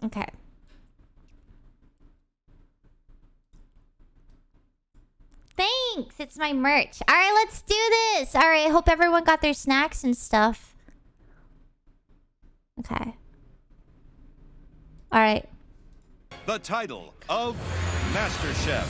Okay. Thanks. It's my merch. All right, let's do this. All right. Hope everyone got their snacks and stuff. Okay. All right. The title of MasterChef.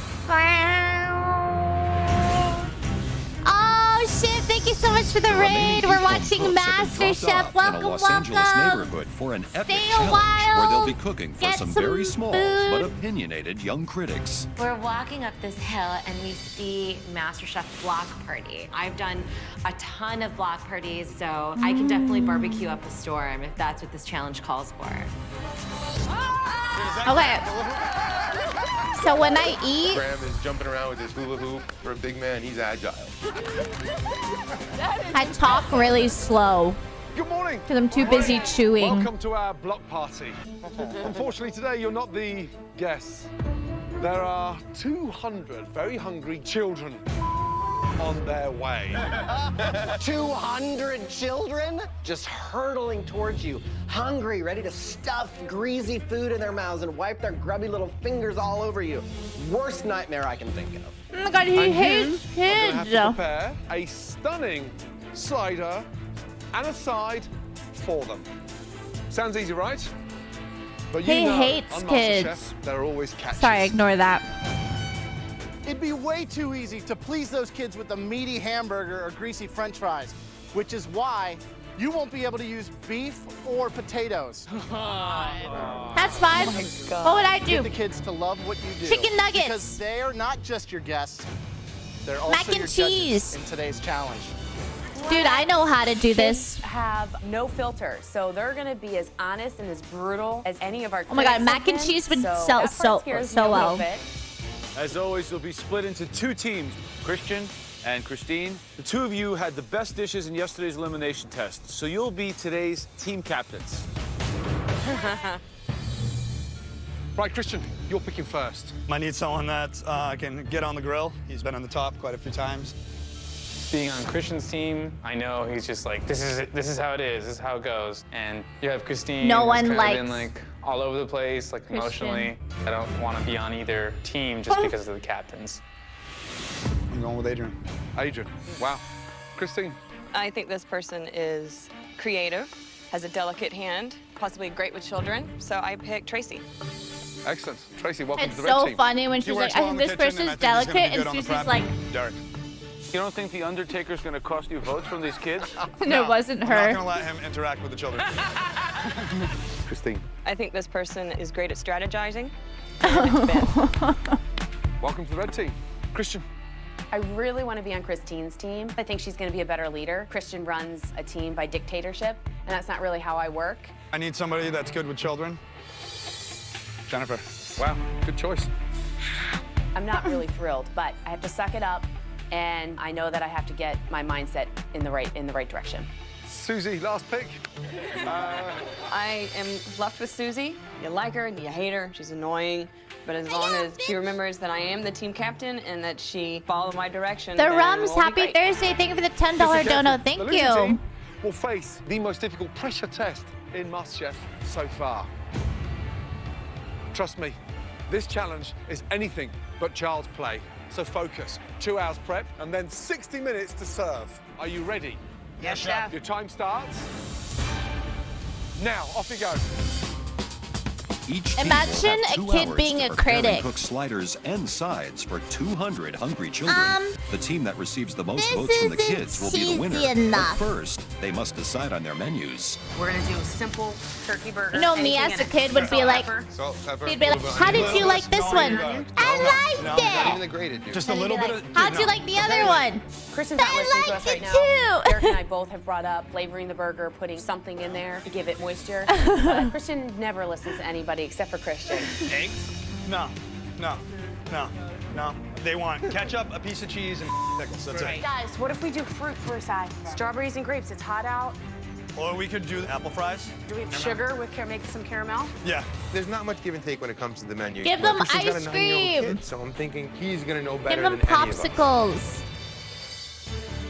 Oh shit! Thank you so much for the raid. We're watching MasterChef. Welcome, in a Los Angeles neighborhood for an epic Stay a challenge while. where they'll be cooking for Get some some very small food. but opinionated young critics. We're walking up this hill and we see MasterChef Block Party. I've done a ton of block parties, so I can definitely barbecue up a storm if that's what this challenge calls for. Okay. So when I eat, Graham is jumping around with his hula hoop. For a big man, he's agile. I talk really slow Good morning. because I'm too busy chewing. Welcome to our block party. Unfortunately, today you're not the guests. There are 200 very hungry children on their way. 200 children just hurtling towards you, hungry, ready to stuff greasy food in their mouths and wipe their grubby little fingers all over you. Worst nightmare I can think of. Oh my god, he And hates you are gonna have kids. to prepare a stunning cider and a side for them. Sounds easy, right? But you He know, hates on kids. MasterChef, there are always catches. Sorry, ignore that. It'd be way too easy to please those kids with a meaty hamburger or greasy french fries, which is why you won't be able to use beef or potatoes. That's fine. What would I Get do? the kids to love what you do. Chicken nuggets. Because they're not just your guests, they're also Mac and your cheese. judges in today's challenge. Dude, I know how to do this. Have no filter, so they're gonna be as honest and as brutal as any of our. Oh my god, critics mac have and been, cheese would so sell that part scares me a little well. bit. As always, you'll be split into two teams, Christian and Christine. The two of you had the best dishes in yesterday's elimination test, so you'll be today's team captains. Right, Christian, you're picking first. I need someone that can get on the grill. He's been on the top quite a few times. Being on Christian's team, I know he's just like, this is it, this is how it is, this is how it goes. And you have Christine, No who's one kind of likes been like all over the place, like Christian. emotionally. I don't want to be on either team just because of the captains. I'm going with Adrian. Adrian, wow. Christine, I think this person is creative, has a delicate hand, possibly great with children. So I pick Tracy. excellent. Tracy, welcome It's to the red so team. funny when she's like, I think this person's delicate, and Susie's like, Derek. You don't think the Undertaker's gonna cost you votes from these kids? no, it wasn't I'm not her. going to let him interact with the children. Christine, I think this person is great at strategizing. welcome to the red team. Christian, I really want to be on Christine's team. I think she's going to be a better leader. Christian runs a team by dictatorship, and that's not really how I work. I need somebody that's good with children. Jennifer. wow, good choice. I'm not really thrilled, but I have to suck it up, and I know that I have to get my mindset in the right direction. Susie, last pick. I am left with Susie. You like her, you hate her, she's annoying, but as long as she remembers that I am the team captain and that she follows my direction, The then Rums, we'll be happy great. Thursday. Thank you for the $10 Mr. dono. Captain, Thank the losing you. team will face the most difficult pressure test in MasterChef so far. Trust me, this challenge is anything but child's play. So focus. 2 hours prep and then 60 minutes to serve. Are you ready? Yes, chef. Your time starts. Now, off you go. Each team Imagine will have a 2 kid hours being to a prepare and critic. cook sliders and sides for 200 hungry children. The team that receives the most this votes from the isn't kids will be the winner. cheesy enough. But first, they must decide on their menus. We're gonna do a simple turkey burger. You know, me as a kid would be like, Salt, pepper. he'd be like, how did you like this one? I liked Not even it. the grated, dude. Just a little bit of... How'd you like the other one? Christian's not I listening to liked us right it now. too. Eric and I both have brought up flavoring the burger, putting something in there to give it moisture. But Christian never listens to anybody except for Christian. Eggs? No, no, no, no. They want ketchup, a piece of cheese, and pickles. That's it. Guys, what if we do fruit for a side? Strawberries and grapes. It's hot out. Or we could do apple fries. Do we have sugar with make some caramel? Yeah. There's not much give and take when it comes to the menu. Give But them Christian's got a ice 9-year-old cream. kid, so I'm thinking he's gonna know better Give them than any of us. popsicles.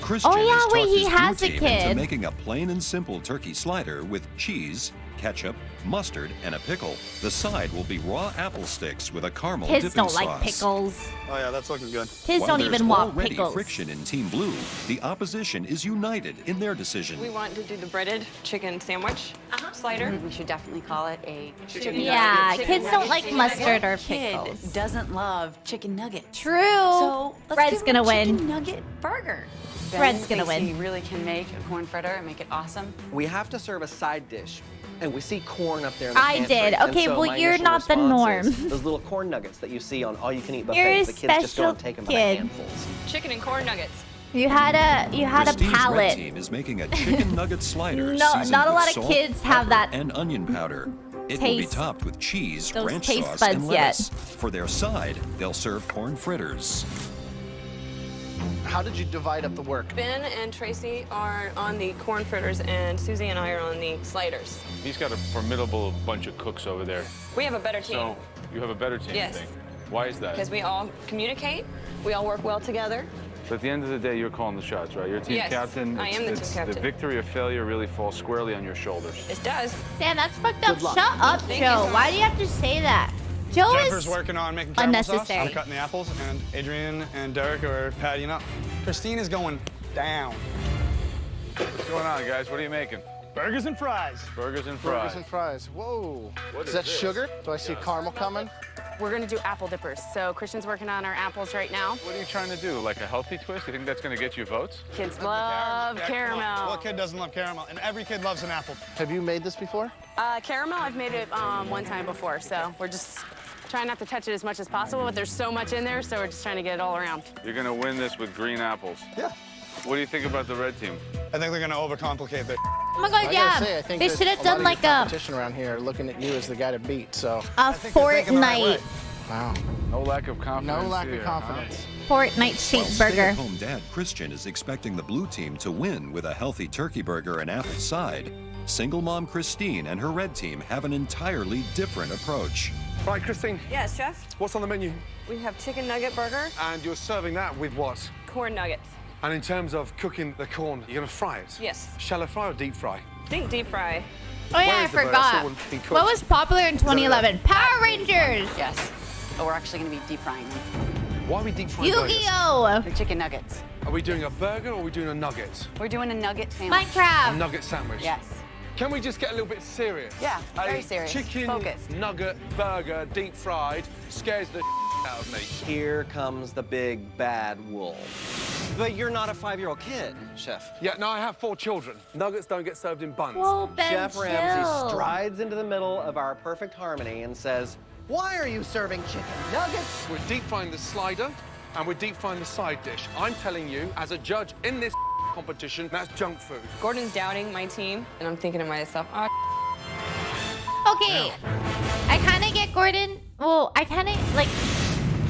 Christian Oh, yeah, has wait, talked he his has new a team kid. into making a plain and simple turkey slider with cheese, ketchup, mustard, and a pickle. The side will be raw apple sticks with a caramel Kids dipping don't sauce. like pickles. Oh yeah, that's looking good. Kids While don't there's even want already pickles. friction in Team Blue, the opposition is united in their decision. We want to do the breaded chicken sandwich slider. We should definitely call it a chicken Yeah, nugget. kids don't like mustard or Kid pickles. doesn't love chicken nuggets. True. So let's Red's give gonna him a win. chicken nugget burger. Red's gonna thinks win. He really can make a corn fritter and make it awesome. We have to serve a side dish. And we see corn up there in the I pantry. did. And Okay, so well, my you're initial not the response is norm. Those little corn nuggets that you see on all-you-can-eat You're a buffets, the kids just go and special take them by kid. handfuls. Chicken and corn nuggets. You had a Christine's red palate. team is making a chicken nugget slider. No, seasoned not a with lot of salt, kids have pepper, that and onion powder. It will be taste- topped with cheese, those ranch taste sauce, buds and yet. lettuce. For their side, they'll serve corn fritters. How did you divide up the work? Ben and Tracy are on the corn fritters, and Susie and I are on the sliders. He's got a formidable bunch of cooks over there. We have a better team. So you have a better team, Yes. you think? Why is that? Because we all communicate, we all work well together. But at the end of the day, you're calling the shots, right? You're team Yes, captain. I am the team The captain. victory or failure really falls squarely on your shoulders. It does. Damn, that's fucked up. Good luck. Shut up, Thank you Joe. so Why much. do you have to say that? Joe Jennifer's is working on making caramel sauce. unnecessary. I'm cutting the apples, and Adrian and Derek are pattying up. Christine is going down. What's going on, guys? What are you making? Burgers and fries. Burgers and fries. Burgers and fries. Whoa. What Is that is this? sugar? Do I see caramel coming? We're gonna do apple dippers. So Christian's working on our apples right now. What are you trying to do? Like a healthy twist? You think that's going to get you votes? Kids love caramel. What kid doesn't love caramel? And every kid loves an apple. Have you made this before? Caramel, I've made it one time before, so we're just trying not to touch it as much as possible, but there's so much in there, so we're just trying to get it all around. You're going to win this with green apples. Yeah. What do you think about the red team? I think they're gonna overcomplicate their. Oh my god, I yeah. gotta say, I think They that should have a lot done of like your a competition around here looking at you as the guy to beat. So think they're thinking the right way. Fortnite. wow, No lack of confidence. no lack here, of confidence. Fortnite While shaped burger. stay-at-home dad Christian is expecting the blue team to win with a healthy turkey burger and apple side, single mom Christine and her red team have an entirely different approach. Right, Christine, Yes, chef. what's on the menu? We have chicken nugget burger, And you're serving that with what? corn nuggets. And in terms of cooking the corn, you're gonna fry it? Yes. Shallow fry or deep fry? Think deep fry. Oh yeah, Where I is the burger? I forgot. saw one being cooked. What was popular in 2011? Power Rangers. Yes. But we're actually going to be deep frying them. Why are we deep frying burgers? Yu-Gi-Oh! The chicken nuggets. Are we doing a burger or are we doing a nugget? We're doing a nugget sandwich. A Minecraft. nugget sandwich? Yes. Can we just get a little bit serious? Yeah, very A serious. chicken Focused. nugget burger, deep fried, scares the out of me. Here comes the big bad wolf. But you're not a 5-year-old kid, chef. Yeah, no, I have 4 children. Nuggets don't get served in buns. Whoa, Ben, Chef chill. Ramsay strides into the middle of our perfect harmony and says, "Why are you serving chicken nuggets?" We're deep frying the slider and we're deep frying the side dish. I'm telling you, as a judge in this competition, that's junk food. Gordon's doubting my team, and I'm thinking to myself, oh, Okay, I kind of get Gordon. Well, I kind of like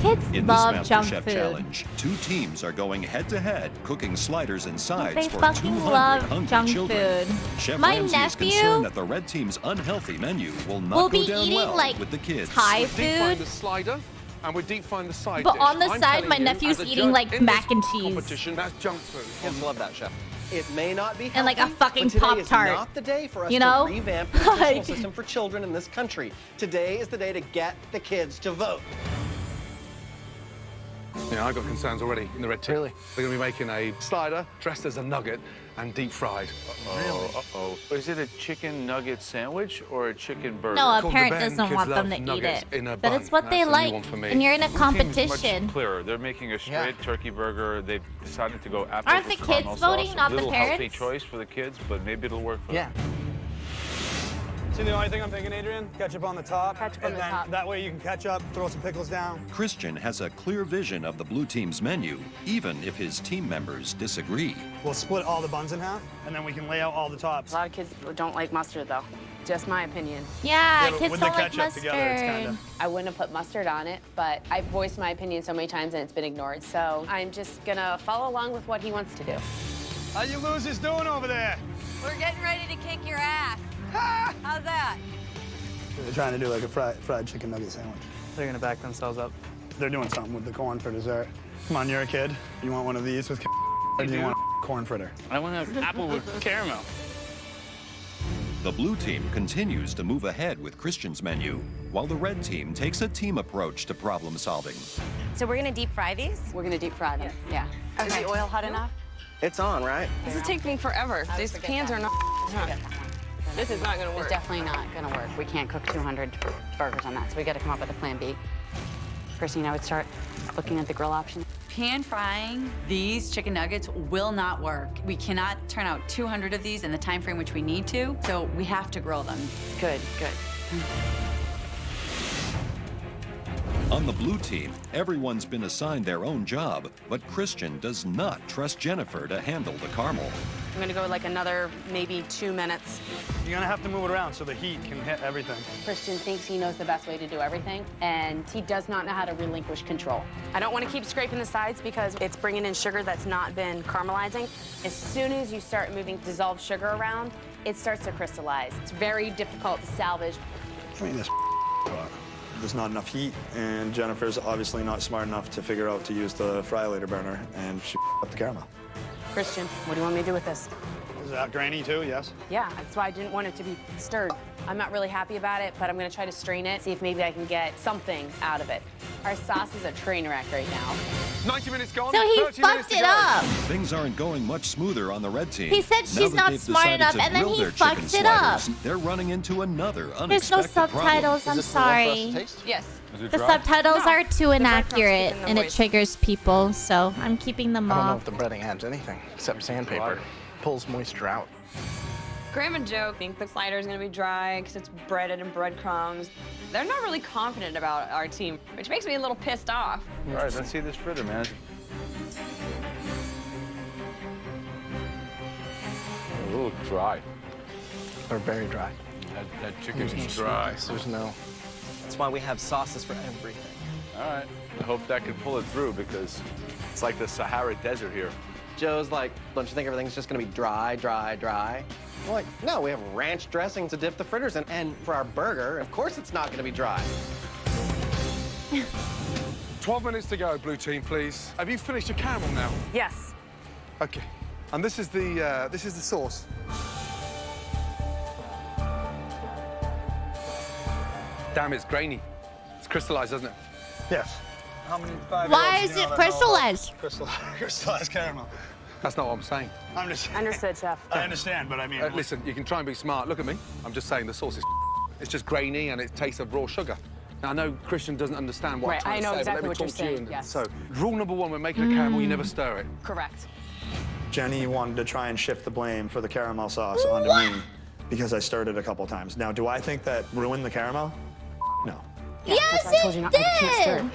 kids In love this junk MasterChef food. challenge, 2 teams are going head-to-head, cooking sliders and sides They for fucking 200 love hungry junk children. food. Chef My Ramsay is nephew concerned that the red team's unhealthy menu will not will go be down eating well like with the kids. Thai We're deep frying food. the slider and we're deep frying the side But dish. on the I'm side, telling my you, nephew's as a eating, judge like, in mac this and cheese. competition, that's junk food. Kids love that, chef. It may not be And like a healthy, fucking but today Pop-Tart. is not the day for us You know? to revamp the nutritional Like- system for children in this country. Today is the day to get the kids to vote. Yeah, I've got concerns already in the red team. Really? They're going to be making a slider dressed as a nugget and deep fried. Uh-oh. Is it a chicken nugget sandwich or a chicken burger? No, a Called parent the Ben. doesn't Kids want them love to eat nuggets it. in a But bun. it's what they That's a new like. one for me. And you're in a Blue team is competition. much clearer. They're making a straight turkey burger. They've decided to go apples Aren't with the caramel kids voting, sauce. not A the little healthy parents? choice for the kids, but maybe it'll work for Yeah. them. See, the only thing I'm thinking, Adrian, ketchup on the top. Ketchup on and the then top. that way you can catch up, throw some pickles down. Christian has a clear vision of the blue team's menu, even if his team members disagree. We'll split all the buns in half, and then we can lay out all the tops. a lot of kids don't like mustard, though. Just my opinion. Yeah, but kids with don't the like ketchup mustard. together, it's kind of. I wouldn't have put mustard on it, but I've voiced my opinion so many times and it's been ignored. So I'm just gonna follow along with what he wants to do. How you losers doing over there? We're getting ready to kick your ass. How's that? They're trying to do like a fried chicken nugget sandwich. They're gonna back themselves up. They're doing something with the corn for dessert. Come on, you're a kid. You want one of these with or do you want a corn fritter? I want to have apple with caramel. The blue team continues to move ahead with Christian's menu, while the red team takes a team approach to problem solving. So we're gonna deep fry these? We're gonna deep fry them. Yeah. Okay. Is the oil hot enough? It's on, right? This is taking forever. These pans are not. This is not gonna work. It's definitely not gonna work. We can't cook 200 burgers on that, so we gotta come up with a plan B. Christine, I would start looking at the grill option. Pan frying these chicken nuggets will not work. We cannot turn out 200 of these in the time frame which we need to, so we have to grill them. Good, good. On the blue team, everyone's been assigned their own job, but Christian does not trust Jennifer to handle the caramel. I'm gonna go like another maybe 2 minutes. You're gonna have to move it around so the heat can hit everything. Christian thinks he knows the best way to do everything, and he does not know how to relinquish control. I don't want to keep scraping the sides because it's bringing in sugar that's not been caramelizing. As soon as you start moving dissolved sugar around, it starts to crystallize. It's very difficult to salvage. I mean, this there's not enough heat, and Jennifer's obviously not smart enough to figure out to use the fry later burner, and she up the caramel. Christian, what do you want me to do with this? Is that grainy too, yes? Yeah, that's why I didn't want it to be stirred. I'm not really happy about it, but I'm gonna try to strain it, see if maybe I can get something out of it. Our sauce is a train wreck right now. 90 minutes gone. So he 30 minutes fucked to it go. up. Things aren't going much smoother on the red team. He said Now she's that not they've smart decided enough, to and then grill he their fucks chicken it up. sliders, they're running into another There's no unexpected problem. subtitles, I'm sorry. Yes. The subtitles are too inaccurate, keeping them and it moist. triggers people, so I'm keeping them I don't know off. if the breading adds anything except sandpaper. Pulls moisture out. Graham and Joe think the slider's gonna be dry because it's breaded in breadcrumbs. They're not really confident about our team, which makes me a little pissed off. All right, let's see this fritter, man. A little dry. Or very dry. That chicken is dry. There's no... That's why we have sauces for everything. All right. I hope that can pull it through because it's like the Sahara Desert here. Joe's like, don't you think everything's just gonna be dry, dry, dry? We're like, no, we have ranch dressing to dip the fritters in. And for our burger, of course it's not gonna be dry. 12 minutes to go, blue team, please. Have you finished your caramel now? Yes. Okay. And this is the sauce. Damn, it's grainy. It's crystallized, doesn't it? Yes. How many 5-year-olds Why do is you know it that know about crystallized? Crystallized caramel. That's not what I'm saying. I'm just... Understood, Chef. I understand, but I mean... Listen, you can try and be smart. Look at me. I'm just saying the sauce is it's just grainy and it tastes of raw sugar. Now, I know Christian doesn't understand what I'm Right, trying I know to say, exactly but let me what you're talk to you. saying, yes. So, rule number one, when making a caramel, you never stir it. Correct. Jenny wanted to try and shift the blame for the caramel sauce onto me because I stirred it a couple times. Now, do I think that ruined the caramel? No. Yes, I told you not, you can't stir it it. did!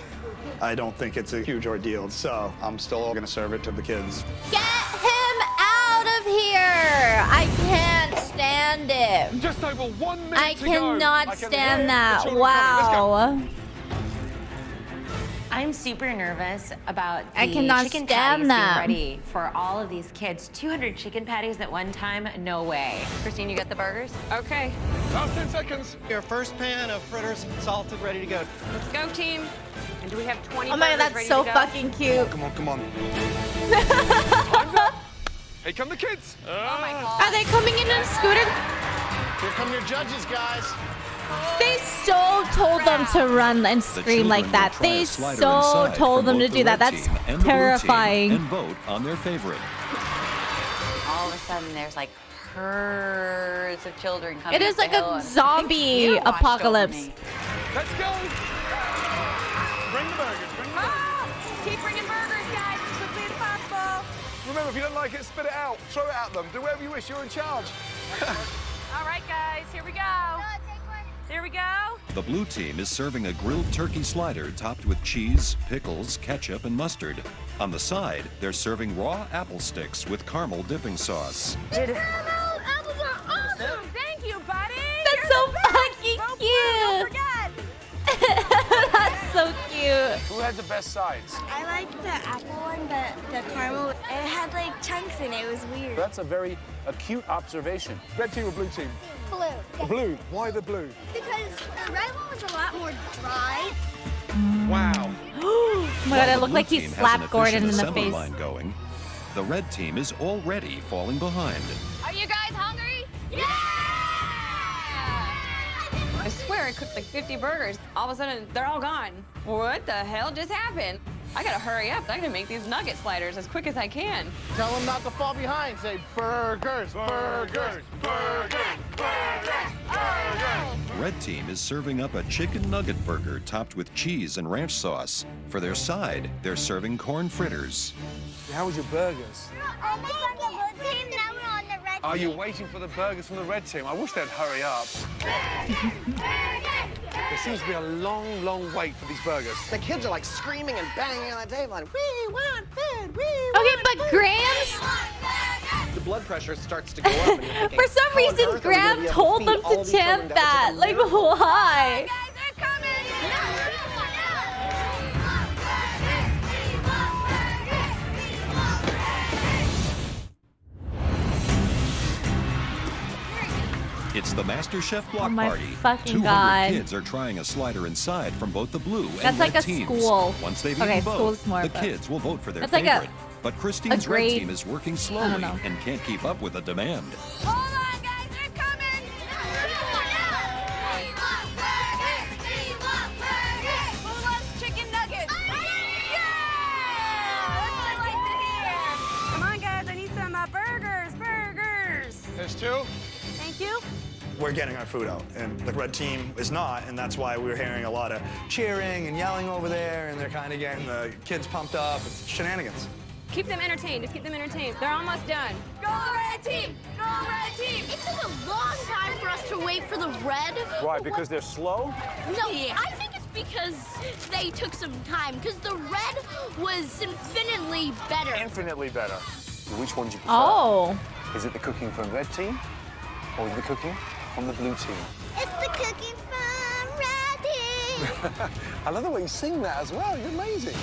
I don't think it's a huge ordeal, so I'm still gonna serve it to the kids. Get him out of here! I can't stand it. Just over 1 minute I to cannot go. I can hear stand the that. children coming. Let's go. Wow. I'm super nervous about the I cannot chicken stand patties them. being ready for all of these kids. 200 chicken patties at one time? No way. Christine, you got the burgers? Okay. Last 10 seconds. Your first pan of fritters, salted, ready to go. Let's go, team. And do we have 20 Oh my god, burgers that's ready so to go? fucking cute. Come on, come on. Time's up. Here come the kids. Oh my god. Are they coming in a scooter? Here come your judges, guys. They so told them to run and scream like children that. will try They a slider so inside told from them to both do the that. red That's team and the blue team terrifying. and vote on their favorite. All of a sudden, there's like herds of children coming. It is up the like hill, a and zombie fear washed over apocalypse. me. Let's go. Bring the burgers, bring the burgers. Keep bringing burgers, guys, as quickly as possible. Remember, if you don't like it, spit it out. Throw it at them. Do whatever you wish. You're in charge. All right, guys, here we go. Here we go. The blue team is serving a grilled turkey slider topped with cheese, pickles, ketchup, and mustard. On the side, they're serving raw apple sticks with caramel dipping sauce. Apples are awesome. Thank you, buddy. That's so fucking Don't cute. forget. That's so cute. Who had the best sides? I liked the apple one, the caramel. It had like chunks in it. It was weird. That's a very acute observation. Red team or blue team? Blue. Blue. Why the blue? Because the red one was a lot more dry. Wow. Oh my god, While it the looked blue like he team has slapped an Gordon in efficient the assembly face. line going, the red team is already falling behind. Are you guys hungry? Yeah! I cooked like 50 burgers. All of a sudden, they're all gone. What the hell just happened? I gotta hurry up. I gotta make these nugget sliders as quick as I can. Tell them not to fall behind. Say burgers, burgers, burgers, burgers, burgers. Red team is serving up a chicken nugget burger topped with cheese and ranch sauce. For their side, they're serving corn fritters. How was your burgers? On the blue team, now we're on the red Are team. you waiting for the burgers from the red team? I wish they'd hurry up. There seems to be a long, long wait for these burgers. The kids are like screaming and banging on the table like, we want food, we Okay, want but food. Grams, The blood pressure starts to go up. And you're thinking, for some how on reason, earth are we gonna Graham be able told feed them all to these children chant down that. chicken Like, noodles? why? It's the MasterChef block Oh my party. fucking 200 God. kids are trying a slider inside from both the blue and That's red like a teams. school. Once they've Okay, eaten both, school's more the of a- kids will vote for their That's like a- favorite. But Christine's red grade- team is working I don't slowly know. and can't keep up with the demand. Hold on, guys, they're coming. Who loves chicken nuggets? Yeah! That's what I like to hear. Come on, guys, I need some burgers, burgers. There's two. Thank you. We're getting our food out, and the red team is not, and that's why we're hearing a lot of cheering and yelling over there, and they're kind of getting the kids pumped up. It's shenanigans. Keep them entertained. Just keep them entertained. They're almost done. Go red team! Go red team! It took a long time for us to wait for the red. Why? Because they're slow? No, I think it's because they took some time, because the red was infinitely better. Infinitely better. Which one do you prefer? Oh. Is it the cooking from red team or is it the cooking from the blue team? It's the cooking from red team. I love the way you sing that as well. You're amazing.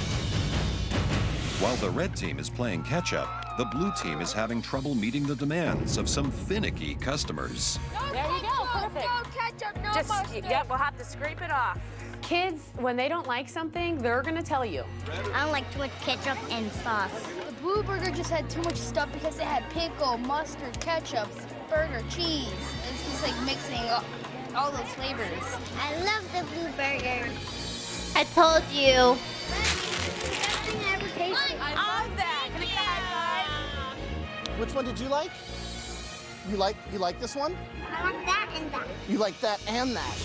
While the red team is playing catch-up, the blue team is having trouble meeting the demands of some finicky customers. There you go. Perfect. No ketchup, no Just, mustard. yep, we'll have to scrape it off. Kids, when they don't like something, they're gonna tell you. I don't like too much ketchup and sauce. The blue burger just had too much stuff because it had pickle, mustard, ketchup, burger, cheese. It's just like mixing all those flavors. I love the blue burger. I told you. Best thing I ever tasted. I love that. Can I get a high five? Which one did you like? You like this one? I want that and that. You like that and that.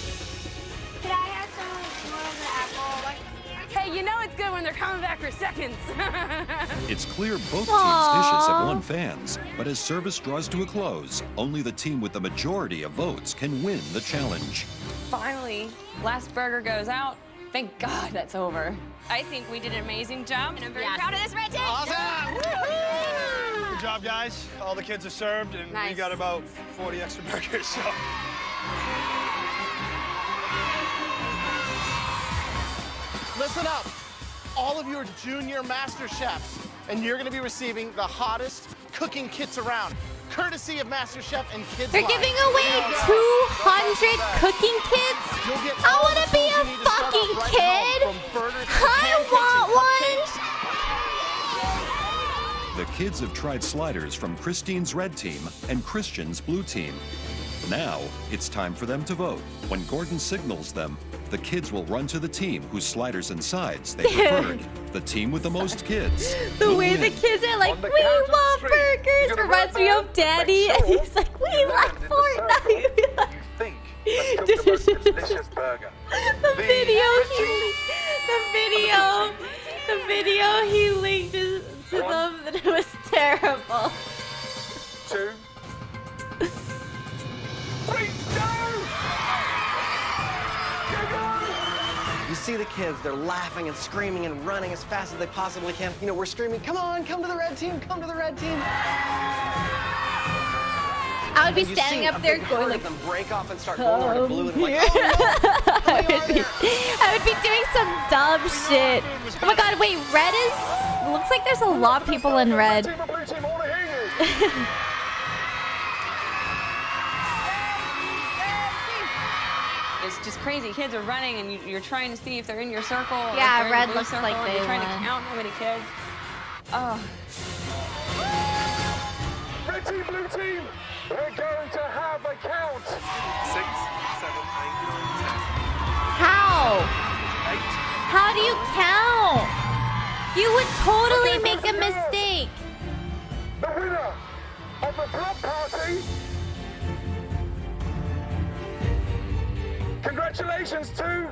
Could I have some more of the apple right here? Hey, you know it's good when they're coming back for seconds. It's clear both teams' Aww. dishes have won fans, but as service draws to a close, only the team with the majority of votes can win the challenge. Finally, last burger goes out. Thank God that's over. I think we did an amazing job, and I'm very proud of this red team. Awesome! Good job, guys. All the kids are served, and we Nice. got about 40 extra burgers, so. Listen up. All of you are junior master chefs, and you're going to be receiving the hottest cooking kits around, courtesy of MasterChef and Kids They're Live. giving away 200 cooking kits. You'll get I all want the to be tools a you need to start off fucking right kid. home, from burgers to I pancakes want and one. cupcakes. The kids have tried sliders from Christine's red team and Christian's blue team. Now, it's time for them to vote. When Gordon signals them, the kids will run to the team whose sliders and sides they preferred. The team with the most kids. The will way the win. kids are like, On the we count of love three, burgers, you're gonna reminds run me around, of Daddy, make and sure he's like, we you like land in the circle Fortnite. you think has cooked the most delicious burger. The video he linked to them, that it was terrible. 2, 3, You see the kids, they're laughing and screaming and running as fast as they possibly can. You know, we're screaming, come on, come to the red team, come to the red team. I would be And you standing see up a there big going herd like, of them break off and start going over to blue and like, oh no, I would be doing some dumb shit. Oh my god, wait, red is... Looks like there's a lot of people in red. team and blue team, I want to hear you. It's just crazy. Kids are running, and you're trying to see if they're in your circle. Or Yeah, if they're in red the blue looks circle, like and they You're trying won. to count how many kids. Oh. Red team, blue team, we're going to have a count. 6, 7, 8, 9, 10. How? How do you count? You would totally make a mistake. The winner of the block party. Congratulations to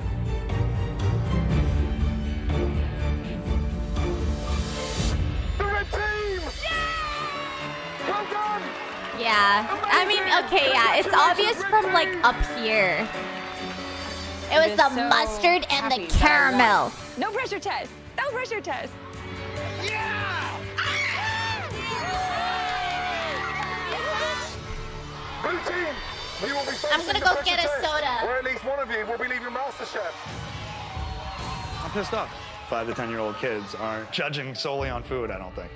the red team. Well done. Yeah. I mean, okay, yeah. It's obvious from like up here. It was the mustard and the caramel. No pressure test. No pressure test. Blue team, you will be facing I'm gonna the go pressure get a test, soda. where at least one of you will be leaving MasterChef. I'm pissed off. 5 to 10-year-old kids aren't judging solely on food, I don't think.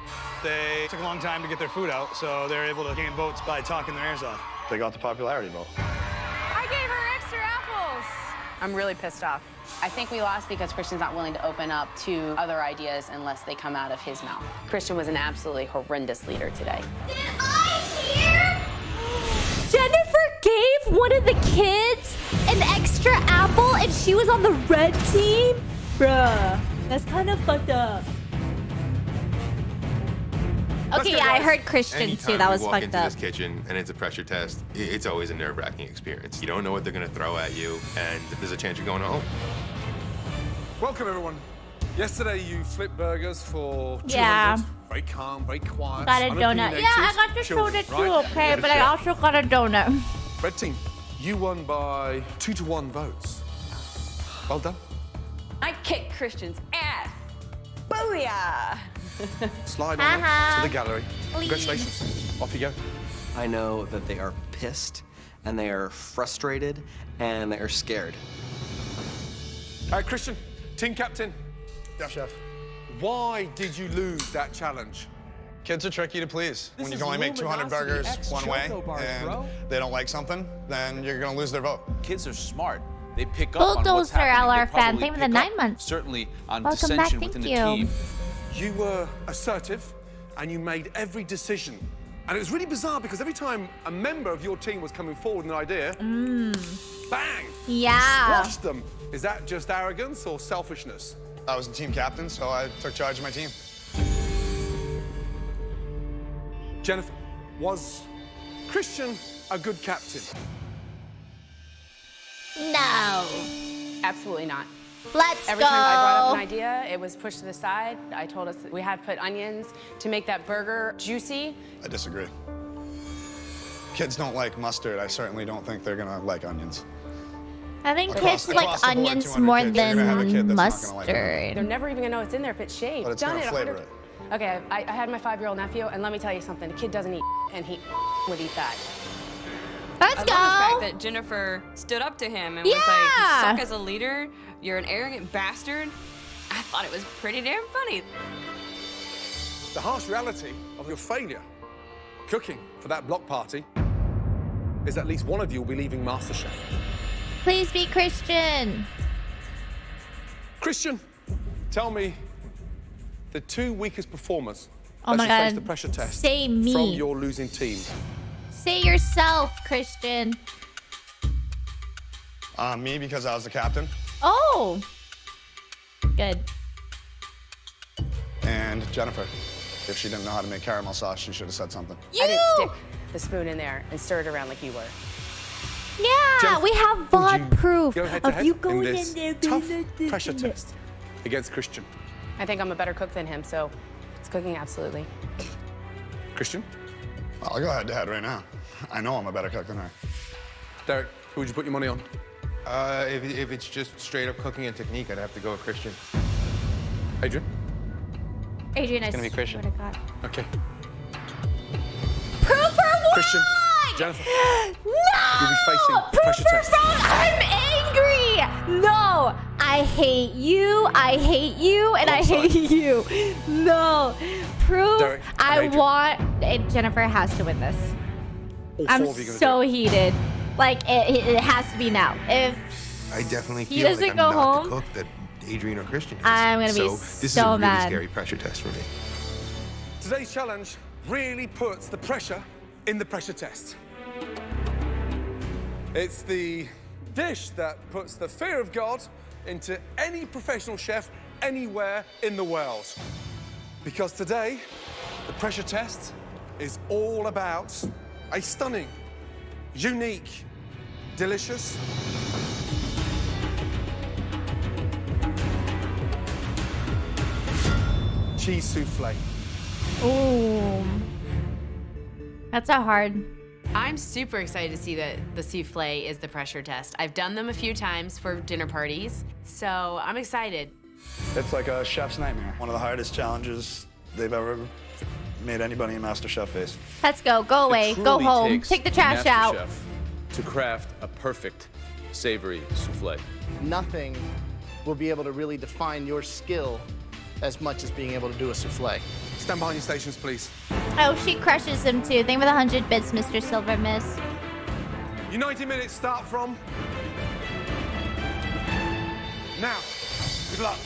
They took a long time to get their food out, so they're able to gain votes by talking their ears off. They got the popularity vote. I gave her extra apples. I'm really pissed off. I think we lost because Christian's not willing to open up to other ideas unless they come out of his mouth. Christian was an absolutely horrendous leader today. Jennifer gave one of the kids an extra apple and she was on the red team? Bruh, that's kind of fucked up. Okay, yeah, I heard Christian too. That was walk fucked into up. this kitchen and it's a pressure test, it's always a nerve-wracking experience. You don't know what they're gonna throw at you, and there's a chance you're going home. Welcome, everyone. Yesterday, you flipped burgers for 200. Yeah. Very calm, very quiet. Got a donut. Yeah, I got the soda too, okay, but I also got a donut. Red team, you won by 2-to-1 votes. Well done. I kicked Christian's ass. Booyah! Slide on to the gallery. Congratulations. Off you go. I know that they are pissed, and they are frustrated, and they are scared. All right, Christian, team captain. Yeah, chef. Why did you lose that challenge? Kids are tricky to please. When you can only make 200 burgers one way and they don't like something, then you're gonna lose their vote. Kids are smart. They pick up on what's Bulldozer happening. LR fan, thank you for the 9 months. Certainly on Welcome back, dissension thank within you. the team. You were assertive, and you made every decision. And it was really bizarre because every time a member of your team was coming forward with an idea, bang! Yeah. Squashed them. Is that just arrogance or selfishness? I was the team captain, so I took charge of my team. Jennifer, was Christian a good captain? No. Absolutely not. Let's Every go. time I brought up an idea, it was pushed to the side. I told us that we had to put onions to make that burger juicy. I disagree. Kids don't like mustard. I certainly don't think they're gonna like onions. I think Across- kids like across the board, onions 200 more kids, you're gonna have a kid than that's not gonna like mustard. They're never even gonna know it's in there if it's shaved. But it's Done gonna it flavor 100 it. Okay, I had my 5-year-old nephew, and let me tell you something. The kid doesn't eat, and he would eat that. Let's I love go. the fact that Jennifer stood up to him and was like, "You suck as a leader. You're an arrogant bastard." I thought it was pretty damn funny. The harsh reality of your failure cooking for that block party is at least one of you will be leaving MasterChef. Please be Christian. Christian, tell me the 2 weakest performers Oh that my should face God. the pressure test Say me. from your losing team. Say yourself, Christian. Me, because I was the captain, Oh. Good. and Jennifer. If she didn't know how to make caramel sauce, she should have said something. I didn't stick the spoon in there and stir it around like you were. Yeah, Jennifer, we have VOD proof Go head to of head you going in this there. tough pressure test against Christian. I think I'm a better cook than him, so it's cooking absolutely. Christian? I'll go head to head right now. I know I'm a better cook than her. Derek, who would you put your money on? If it's just straight up cooking and technique, I'd have to go with Christian. Adrian? Adrian, It's gonna be Christian. swear to God. Okay. Proof or what? Christian, Jennifer, No! you'll be facing the pressure Proof or test. wrong? I'm angry! No! I hate you, and I hate you. No. Proof. Derek, I Adrian. want... Jennifer has to win this. All I'm four of you gonna so do it. heated. Like, it has to be now. If I definitely he feel like doesn't I'm go not home, the cook that Adrian or Christian is. I'm gonna be so this is so a really mad. scary pressure test for me. Today's challenge really puts the pressure in the pressure test. It's the dish that puts the fear of God into any professional chef anywhere in the world. Because today, the pressure test is all about a stunning, unique, delicious, cheese souffle. Ooh. That's a hard. I'm super excited to see that the souffle is the pressure test. I've done them a few times for dinner parties, so I'm excited. It's like a chef's nightmare. One of the hardest challenges they've ever made anybody in MasterChef face. Let's go. Go away. Go home. Take the trash out. To craft a perfect savory souffle. Nothing will be able to really define your skill as much as being able to do a souffle. Stand behind your stations, please. Oh, she crushes him too. Thank you for the 100 bits, Mr. Silver Miss. Your 90 minutes start from now. Good luck.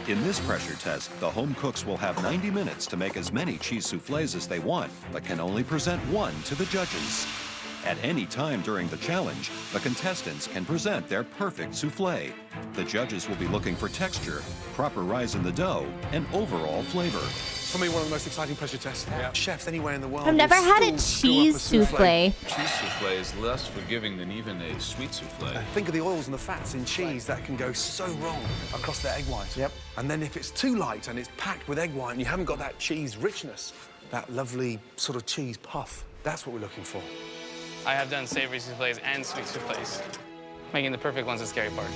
In this pressure test, the home cooks will have 90 minutes to make as many cheese soufflés as they want, but can only present one to the judges. At any time during the challenge, the contestants can present their perfect soufflé. The judges will be looking for texture, proper rise in the dough, and overall flavor. For me, one of the most exciting pressure tests. Yeah. Chefs anywhere in the world. I've never had a cheese souffle. Cheese souffle is less forgiving than even a sweet souffle. Think of the oils and the fats in cheese that can go so wrong across the egg white. Yep. And then if it's too light and it's packed with egg white and you haven't got that cheese richness, that lovely sort of cheese puff, that's what we're looking for. I have done savory souffles and sweet souffles. Making the perfect one's the scary part.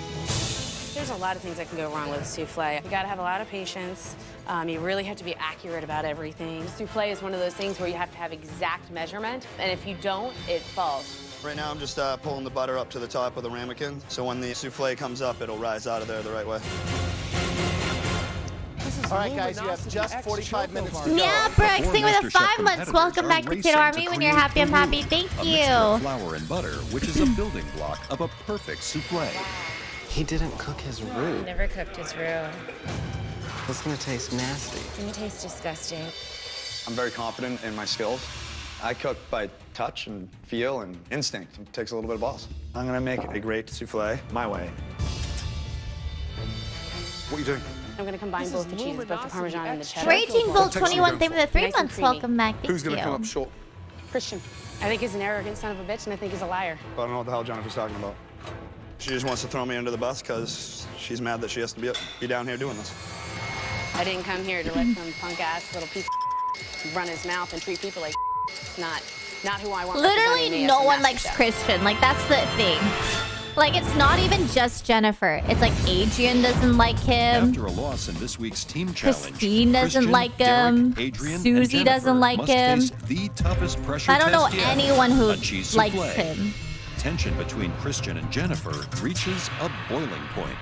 There's a lot of things that can go wrong with a souffle. You gotta have a lot of patience. You really have to be accurate about everything. Souffle is one of those things where you have to have exact measurement, and if you don't, it falls. Right now, I'm just pulling the butter up to the top of the ramekin, so when the souffle comes up, it'll rise out of there the right way. All right, guys, you have just 45 minutes to go. Yeah, Brooks, thank you for the 5 months. Welcome back to Kid Army. When you're happy, I'm happy. Thank A you. mixture of flour and butter, which is a building block of a perfect soufflé. He didn't cook his roux. Never cooked his roux. It's gonna taste nasty. It's gonna taste disgusting. I'm very confident in my skills. I cook by touch and feel and instinct. It takes a little bit of balls. I'm gonna make a great souffle my way. What are you doing? I'm gonna combine both the cheeses, both the Parmesan and the cheddar. Raging Bull 21, thank you for the 3 Nice and months. creamy. Welcome back. Thank Who's going to come up you. short? Christian. I think he's an arrogant son of a bitch, and I think he's a liar. I don't know what the hell Jennifer's talking about. She just wants to throw me under the bus because she's mad that she has to be down here doing this. I didn't come here to let some punk-ass little piece of run his mouth and treat people like It's not who I want. Literally no one likes Christian. Like, that's the thing. Like, it's not even just Jennifer. It's like Adrian doesn't like him. After a loss in this week's team challenge, Christine doesn't Christian, like him. Derek, Adrian, Susie and Jennifer doesn't like must him. face the toughest pressure I don't know test yet, anyone who a cheese likes soufflé. him. Tension between Christian and Jennifer reaches a boiling point.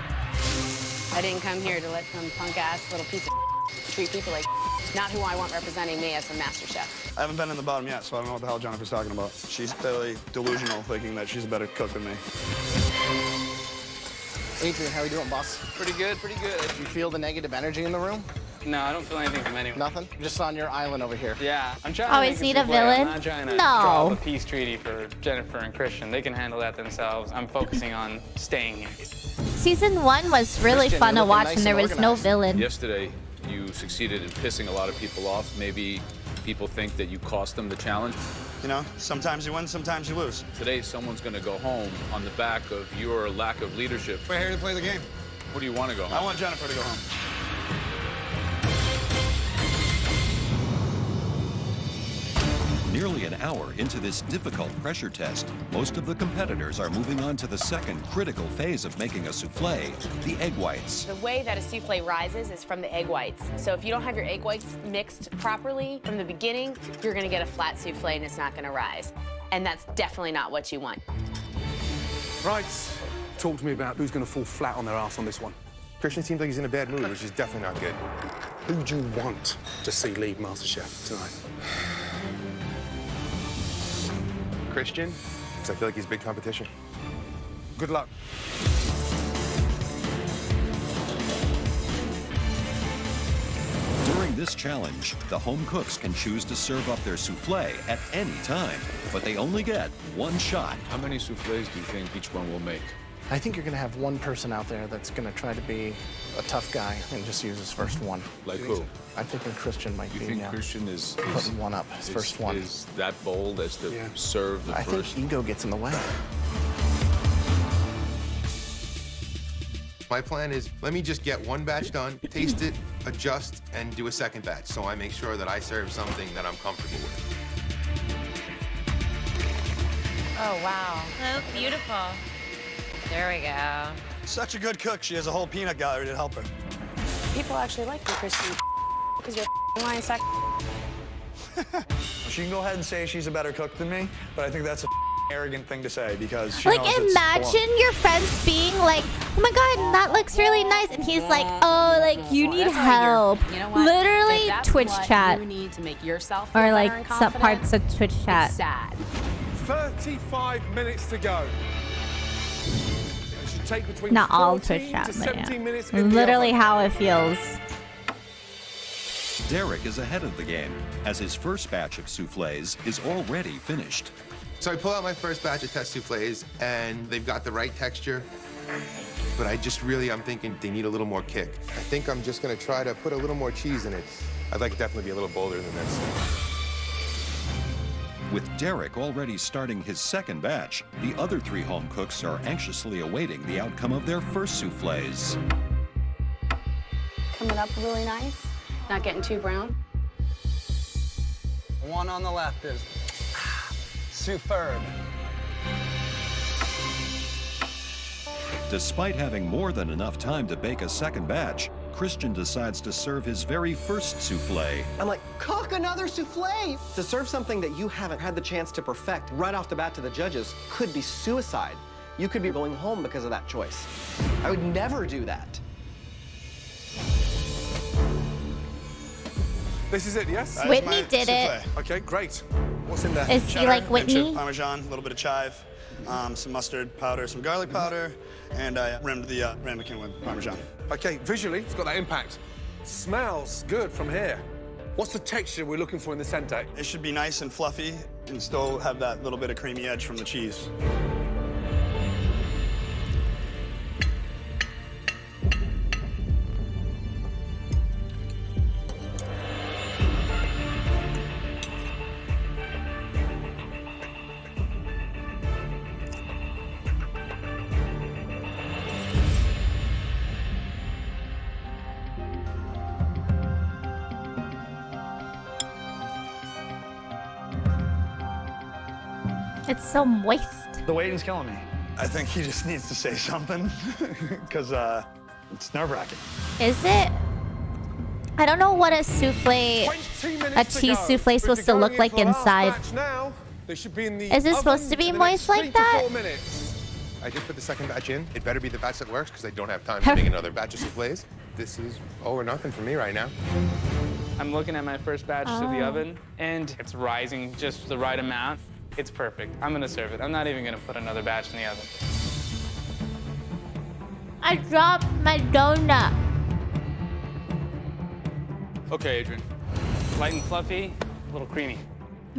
I didn't come here to let some punk-ass little piece of treat people like not who I want representing me as a master chef. I haven't been in the bottom yet, so I don't know what the hell Jennifer's talking about. She's fairly delusional, thinking that she's a better cook than me. Adrian, how are you doing, boss? Pretty good, pretty good. You feel the negative energy in the room? No, I don't feel anything from anyone. Nothing? Just on your island over here. Yeah, I'm trying Always to need make a souffle. villain? I'm not trying to No. draw up a peace treaty for Jennifer and Christian. They can handle that themselves. I'm focusing on staying here. Season 1 was really Christian, fun you're to looking watch nice and there and was no organized. villain. Yesterday, you succeeded in pissing a lot of people off. Maybe people think that you cost them the challenge. You know, sometimes you win, sometimes you lose. Today, someone's going to go home on the back of your lack of leadership. We're here to play the game. Where do you want to go home? I want Jennifer to go home. Nearly an hour into this difficult pressure test, most of the competitors are moving on to the second critical phase of making a soufflé, the egg whites. The way that a souffle rises is from the egg whites. So if you don't have your egg whites mixed properly from the beginning, you're gonna get a flat souffle and it's not gonna rise. And that's definitely not what you want. Right. Talk to me about who's going to fall flat on their ass on this one. Christian seems like he's in a bad mood, which is definitely not good. Who do you want to see lead MasterChef tonight? Christian, because I feel like he's big competition. Good luck. During this this challenge, the home cooks can choose to serve up their souffle at any time, but they only get one shot. How many souffles do you think each one will make? I think you're gonna have one person out there that's gonna try to be a tough guy and just use his first one. Like who? I'm thinking Christian might You be. think Christian is putting one up, his first one. Is that bold as to serve the I first? think ego gets in the way. My plan is, let me just get one batch done, taste it, adjust, and do a second batch, so I make sure that I serve something that I'm comfortable with. Oh, wow. Oh, beautiful. There we go. Such a good cook, she has a whole peanut gallery to help her. People actually like you, Christine, because you're a lying sack. She can go ahead and say she's a better cook than me, but I think that's a arrogant thing to say because she Like, knows it's imagine your friends being like, oh my God, that looks really nice. And he's like, oh, like, you need That's why help. you know what? Literally, If that's Twitch what chat. You need to make yourself Or feel like better and some confident, parts of Twitch chat. It's sad. 35 minutes to go. It should take between Not all 14 Twitch chat, to but 17 yeah. minutes in the Literally oven. how it feels. Derek is ahead of the game, as his first batch of souffles is already finished. So I pull out my first batch of test souffles, and they've got the right texture, but I'm thinking they need a little more kick. I think I'm just gonna try to put a little more cheese in it. I'd like to definitely be a little bolder than this. With Derek already starting his second batch, the other 3 home cooks are anxiously awaiting the outcome of their first souffles. Coming up really nice. Not getting too brown. The one on the left is superb. Despite having more than enough time to bake a second batch, Christian decides to serve his very first souffle. I'm like, cook another souffle! To serve something that you haven't had the chance to perfect right off the bat to the judges could be suicide. You could be going home because of that choice. I would never do that. This is it, yes? Whitney did it. Okay, great. What's in there? Is he like Whitney? Parmesan, a little bit of chive, some mustard powder, some garlic powder, and I rimmed the ramekin with Parmesan. Okay, visually, it's got that impact. Smells good from here. What's the texture we're looking for in the center? It should be nice and fluffy and still have that little bit of creamy edge from the cheese. It's so moist. The waiting's killing me. I think he just needs to say something because it's nerve-wracking. Is it? I don't know what a souffle, a cheese souffle is supposed to look like inside. Now, they should be in the Is it oven supposed to be for the moist next like 3 to that? 4 minutes. I just put the second batch in. It better be the batch that works because I don't have time to make another batch of souffles. This is all or nothing for me right now. I'm looking at my first batch to the oven, and it's rising just the right amount. It's perfect. I'm gonna serve it. I'm not even gonna put another batch in the oven. I dropped my donut. Okay, Adrian. Light and fluffy, a little creamy.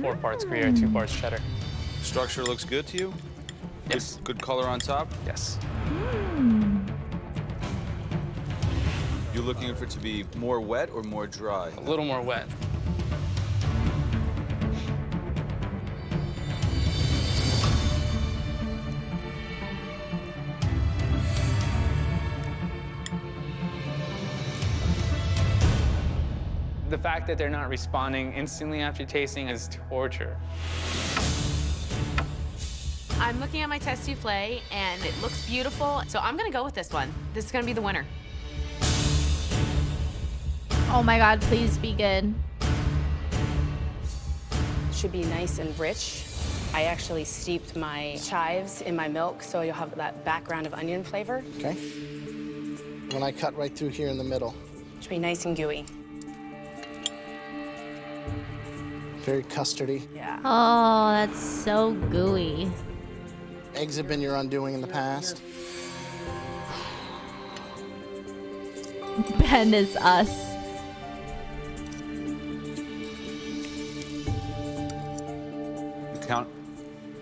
4 parts Gruyere, 2 parts cheddar. Structure looks good to you? Yes. Good color on top? Yes. You looking for it to be more wet or more dry? A little more wet. The fact that they're not responding instantly after tasting is torture. I'm looking at my test souffle, and it looks beautiful, so I'm gonna go with this one. This is gonna be the winner. Oh my God, please be good. Should be nice and rich. I actually steeped my chives in my milk, so you'll have that background of onion flavor. Okay. When I cut right through here in the middle. Should be nice and gooey. Very custardy. Yeah. Oh, that's so gooey. Eggs have been your undoing in the past. Ben is us. count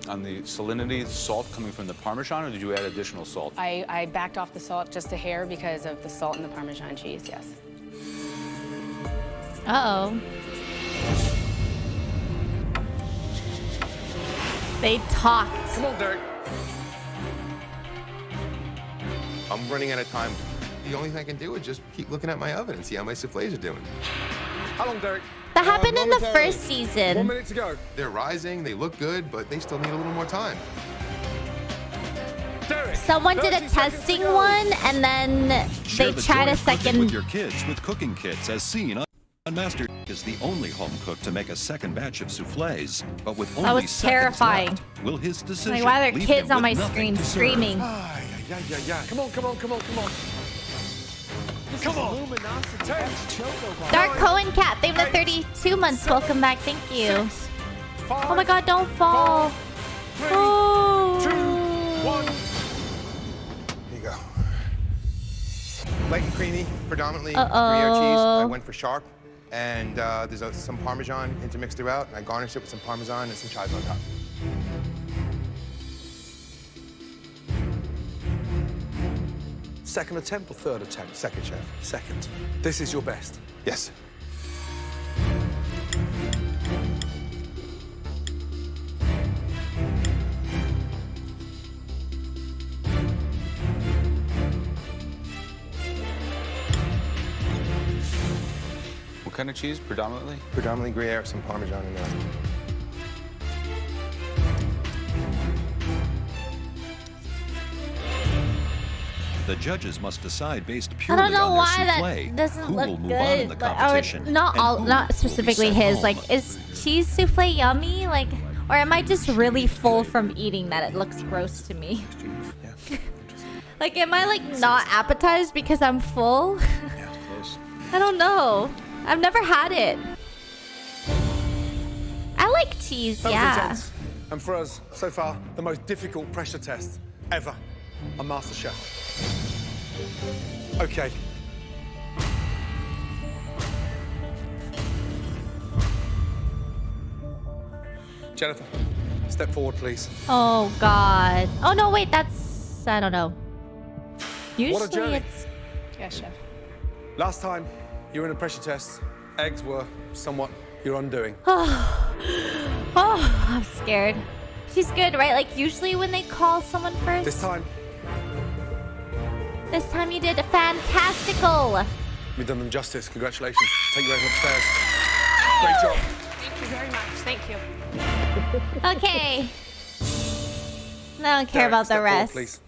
on the salinity, the salt coming from the Parmesan, or did you add additional salt? I backed off the salt just a hair because of the salt in the Parmesan cheese, yes. Uh-oh. They talked. Come on, Derek. I'm running out of time. The only thing I can do is just keep looking at my oven and see how my soufflés are doing. How long, Derek? That happened in the first season. 1 minute to go. They're rising, they look good, but they still need a little more time. Derek, Someone did a testing one, and then Share they the tried joy a of cooking second. with your kids with cooking kits, as seen on Master is the only home cook to make a second batch of soufflés, but with only That was seconds terrifying. left. Will his decision Like, why are there leave kids him on with my nothing screen to serve? screaming? Yeah. Come on. Come on. 10. Dark Cohen Cat, they've been 32 months. Welcome back. Thank you. Oh my god, don't fall. Oh. 2, 1. Here you go. Light and creamy, predominantly Uh-oh. Gruyere cheese. I went for sharp. And there's some Parmesan intermixed throughout. And I garnished it with some Parmesan and some chives on top. Second attempt or third attempt? Second, chef. Second. This is your best. Yes. What kind of cheese, predominantly? Predominantly Gruyere, some Parmesan in there. The judges must decide based I purely don't know on their why souffle that doesn't who look will move on in the good. Like, competition. not and all, who not will be specifically sent his. home. Like, is cheese souffle yummy? Like, or am I just really full from eating that it looks gross to me? Like, am I like not appetized because I'm full? I don't know. I've never had it. I like cheese, That was yeah. intense. And for us, so far, the most difficult pressure test ever on MasterChef. Okay. Jennifer, step forward, please. Oh god. Oh no, wait, that's I don't know. Usually What a journey. it's Yes, chef. Last time you were in a pressure test, eggs were somewhat your undoing. Oh, I'm scared. She's good, right? Like usually when they call someone first. This time, You did fantastical. you've done them justice. Congratulations. Take your egg upstairs. Great job. Thank you very much. Thank you. Okay. I don't care Derek, about the step forward, rest. please.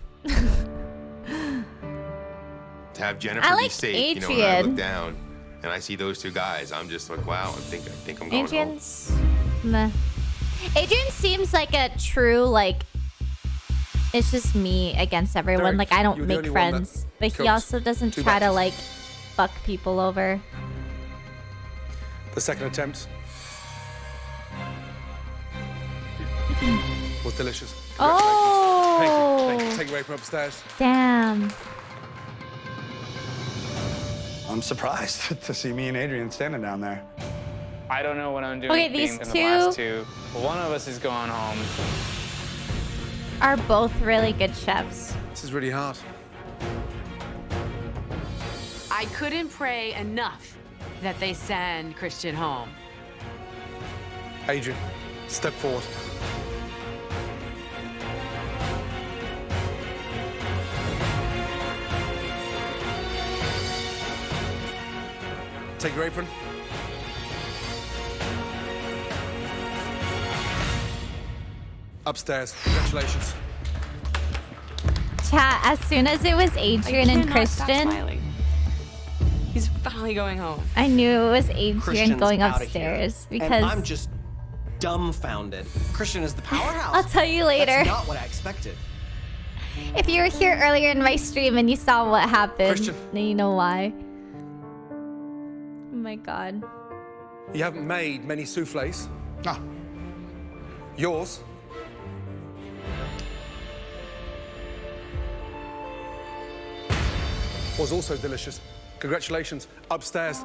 To have Jennifer I be like safe, you know, when I Adrian. look down and I see those two guys, I'm just like, wow, I think I'm going home. Adrian's meh. Adrian seems like a true like. It's just me against everyone. Derek, like I don't you're the make only one that friends, but he cooks also doesn't two try to batches. like fuck people over. The second attempt was delicious. Oh. Thank you. Take your apron upstairs. Damn. I'm surprised to see me and Adrian standing down there. I don't know what I'm doing. Okay, being these in the last two- two. One of us is going home. Are both really good chefs. This is really hard. I couldn't pray enough that they send Christian home. Adrian, step forward. Take your apron. Upstairs. Congratulations. Chat, as soon as it was Adrian and Christian, He's finally going home. I knew it was Adrian Christian's going outta upstairs here. because And I'm just dumbfounded. Christian is the powerhouse. I'll tell you later. That's not what I expected. If you were here earlier in my stream and you saw what happened, Christian. then you know why. Oh my god. You haven't made many soufflés. Ah. Yours was also delicious. Congratulations. Upstairs.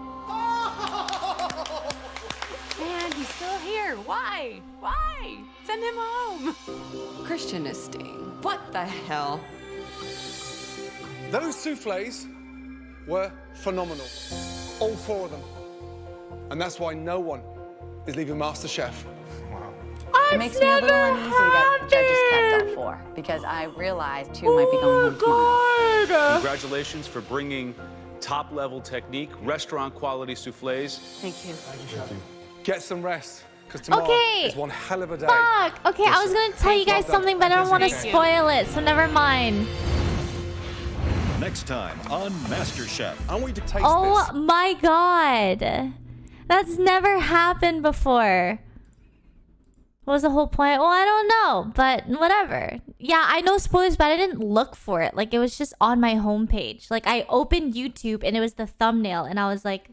And he's still here. here. Why? Why? Send him home. Christian is staying. What the hell? Those souffles were phenomenal. All 4 of them. And that's why no one is leaving MasterChef. It makes me a little uneasy that judges kept all 4 because I realized 2 might be going home tomorrow. Congratulations for bringing top-level technique, restaurant-quality souffles. Thank you. Get some rest, because tomorrow is one hell of a day. Fuck. Okay, I was gonna tell you guys something, but I don't want to spoil it, so never mind. Next time on MasterChef. I want you to taste this. Oh my god. That's never happened before. What was the whole point? Well, I don't know, but whatever. Yeah, I know spoilers, but I didn't look for it. Like, it was just on my homepage. Like, I opened YouTube, and it was the thumbnail, and I was like,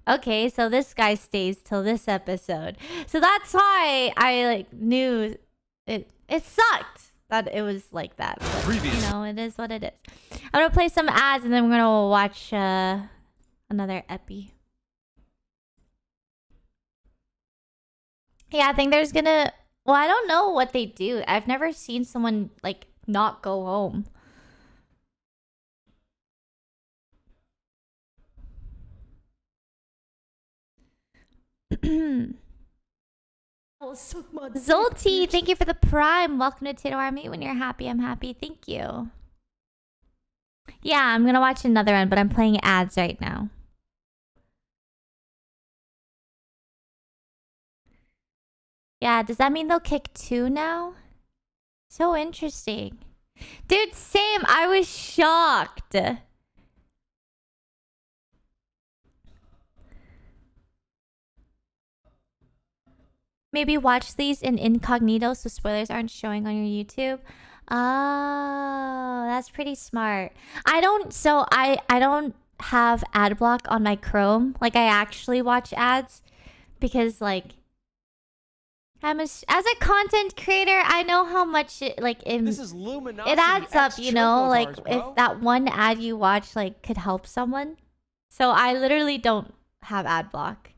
okay, so this guy stays till this episode. So that's why I, like, knew it sucked that it was like that. But, you know, it is what it is. I'm gonna play some ads, and then we're gonna watch another epi. Yeah, I think there's gonna... Well, I don't know what they do. I've never seen someone, like, not go home. Zolti, thank you for the prime. Welcome to Tato Army. When you're happy, I'm happy. Thank you. Yeah, I'm gonna watch another one, but I'm playing ads right now. Yeah, does that mean they'll kick 2 now? So interesting. Dude, same. I was shocked. Maybe watch these in incognito so spoilers aren't showing on your YouTube. Oh, that's pretty smart. I don't have ad block on my Chrome. Like, I actually watch ads because, like, as a content creator, I know how much it, like, this is Luminosity it adds up, you know, like, bars, bro. if that one ad you watch, like, could help someone. So I literally don't have ad block.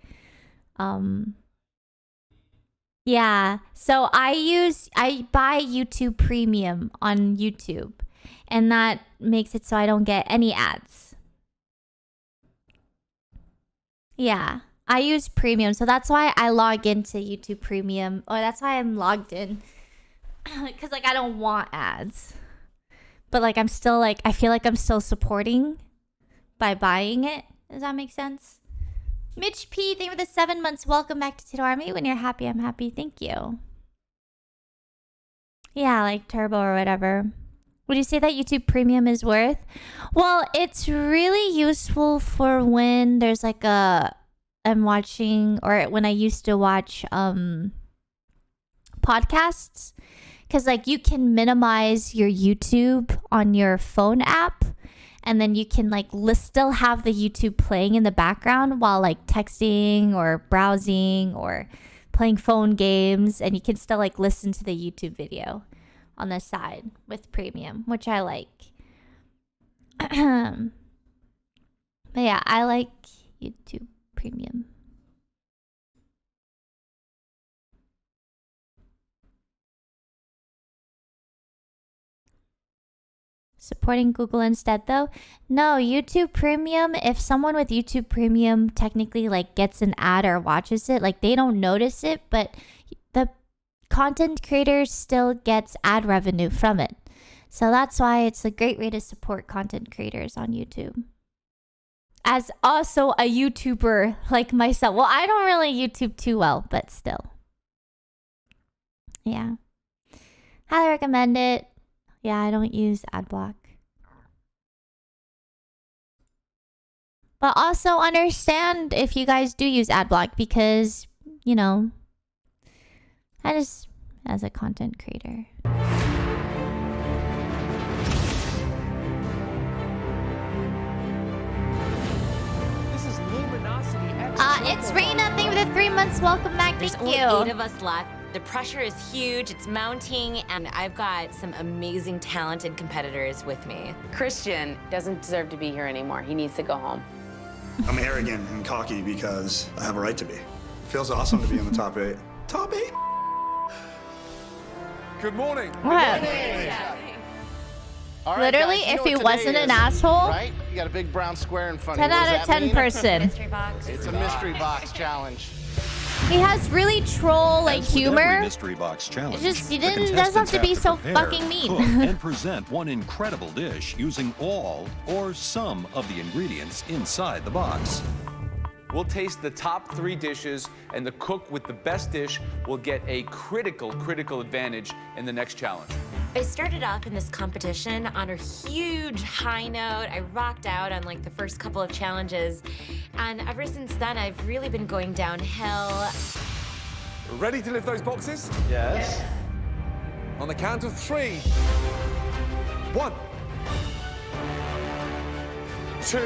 Yeah, so I buy YouTube Premium on YouTube, and that makes it so I don't get any ads. Yeah, I use Premium, so that's why I log into YouTube Premium, or that's why I'm logged in, because, like, I don't want ads. But, like, I'm still, like, I feel like I'm still supporting by buying it. Does that make sense? Mitch P, thank you for the 7 months. Welcome back to Tato Army. When you're happy, I'm happy. Thank you. Yeah, like Turbo or whatever. Would you say that YouTube Premium is worth? Well, it's really useful for when there's like I'm watching, or when I used to watch podcasts. Because, like, you can minimize your YouTube on your phone app. And then you can, like, still have the YouTube playing in the background while, like, texting or browsing or playing phone games. And you can still, like, listen to the YouTube video on the side with Premium, which I like. But yeah, I like YouTube Premium. Supporting Google instead, though? No, YouTube Premium, if someone with YouTube Premium technically, like, gets an ad or watches it, like, they don't notice it, but the content creator still gets ad revenue from it. So that's why it's a great way to support content creators on YouTube. As also a YouTuber like myself. Well, I don't really YouTube too well, but still. Yeah. Highly recommend it. Yeah, I don't use ad block. But also understand if you guys do use ad block, because, you know, I just, as a content creator. This is Luminosity X. It's Reina. Thank you for the 3 months. Welcome back. There's Thank only you. 8 of us left. The pressure is huge, it's mounting, and I've got some amazing, talented competitors with me. Christian doesn't deserve to be here anymore. He needs to go home. I'm arrogant and cocky because I have a right to be. It feels awesome to be in the top 8. Top 8. Good morning. What? All right, Literally, guys, you know if what he today wasn't an is, asshole, right? You got a big brown square in front of 10 you. What out does of that 10 mean? person. Mystery box. It's a mystery box challenge. He has really troll like As with every humor. mystery box challenge, It's just, he the doesn't have contestants to be so prepare, fucking mean. cook, and present one incredible dish using all or some of the ingredients inside the box. We'll taste the top 3 dishes, and the cook with the best dish will get a critical advantage in the next challenge. I started off in this competition on a huge high note. I rocked out on like the first couple of challenges. And ever since then, I've really been going downhill. Ready to lift those boxes? Yes. On the count of 3. 1, 2,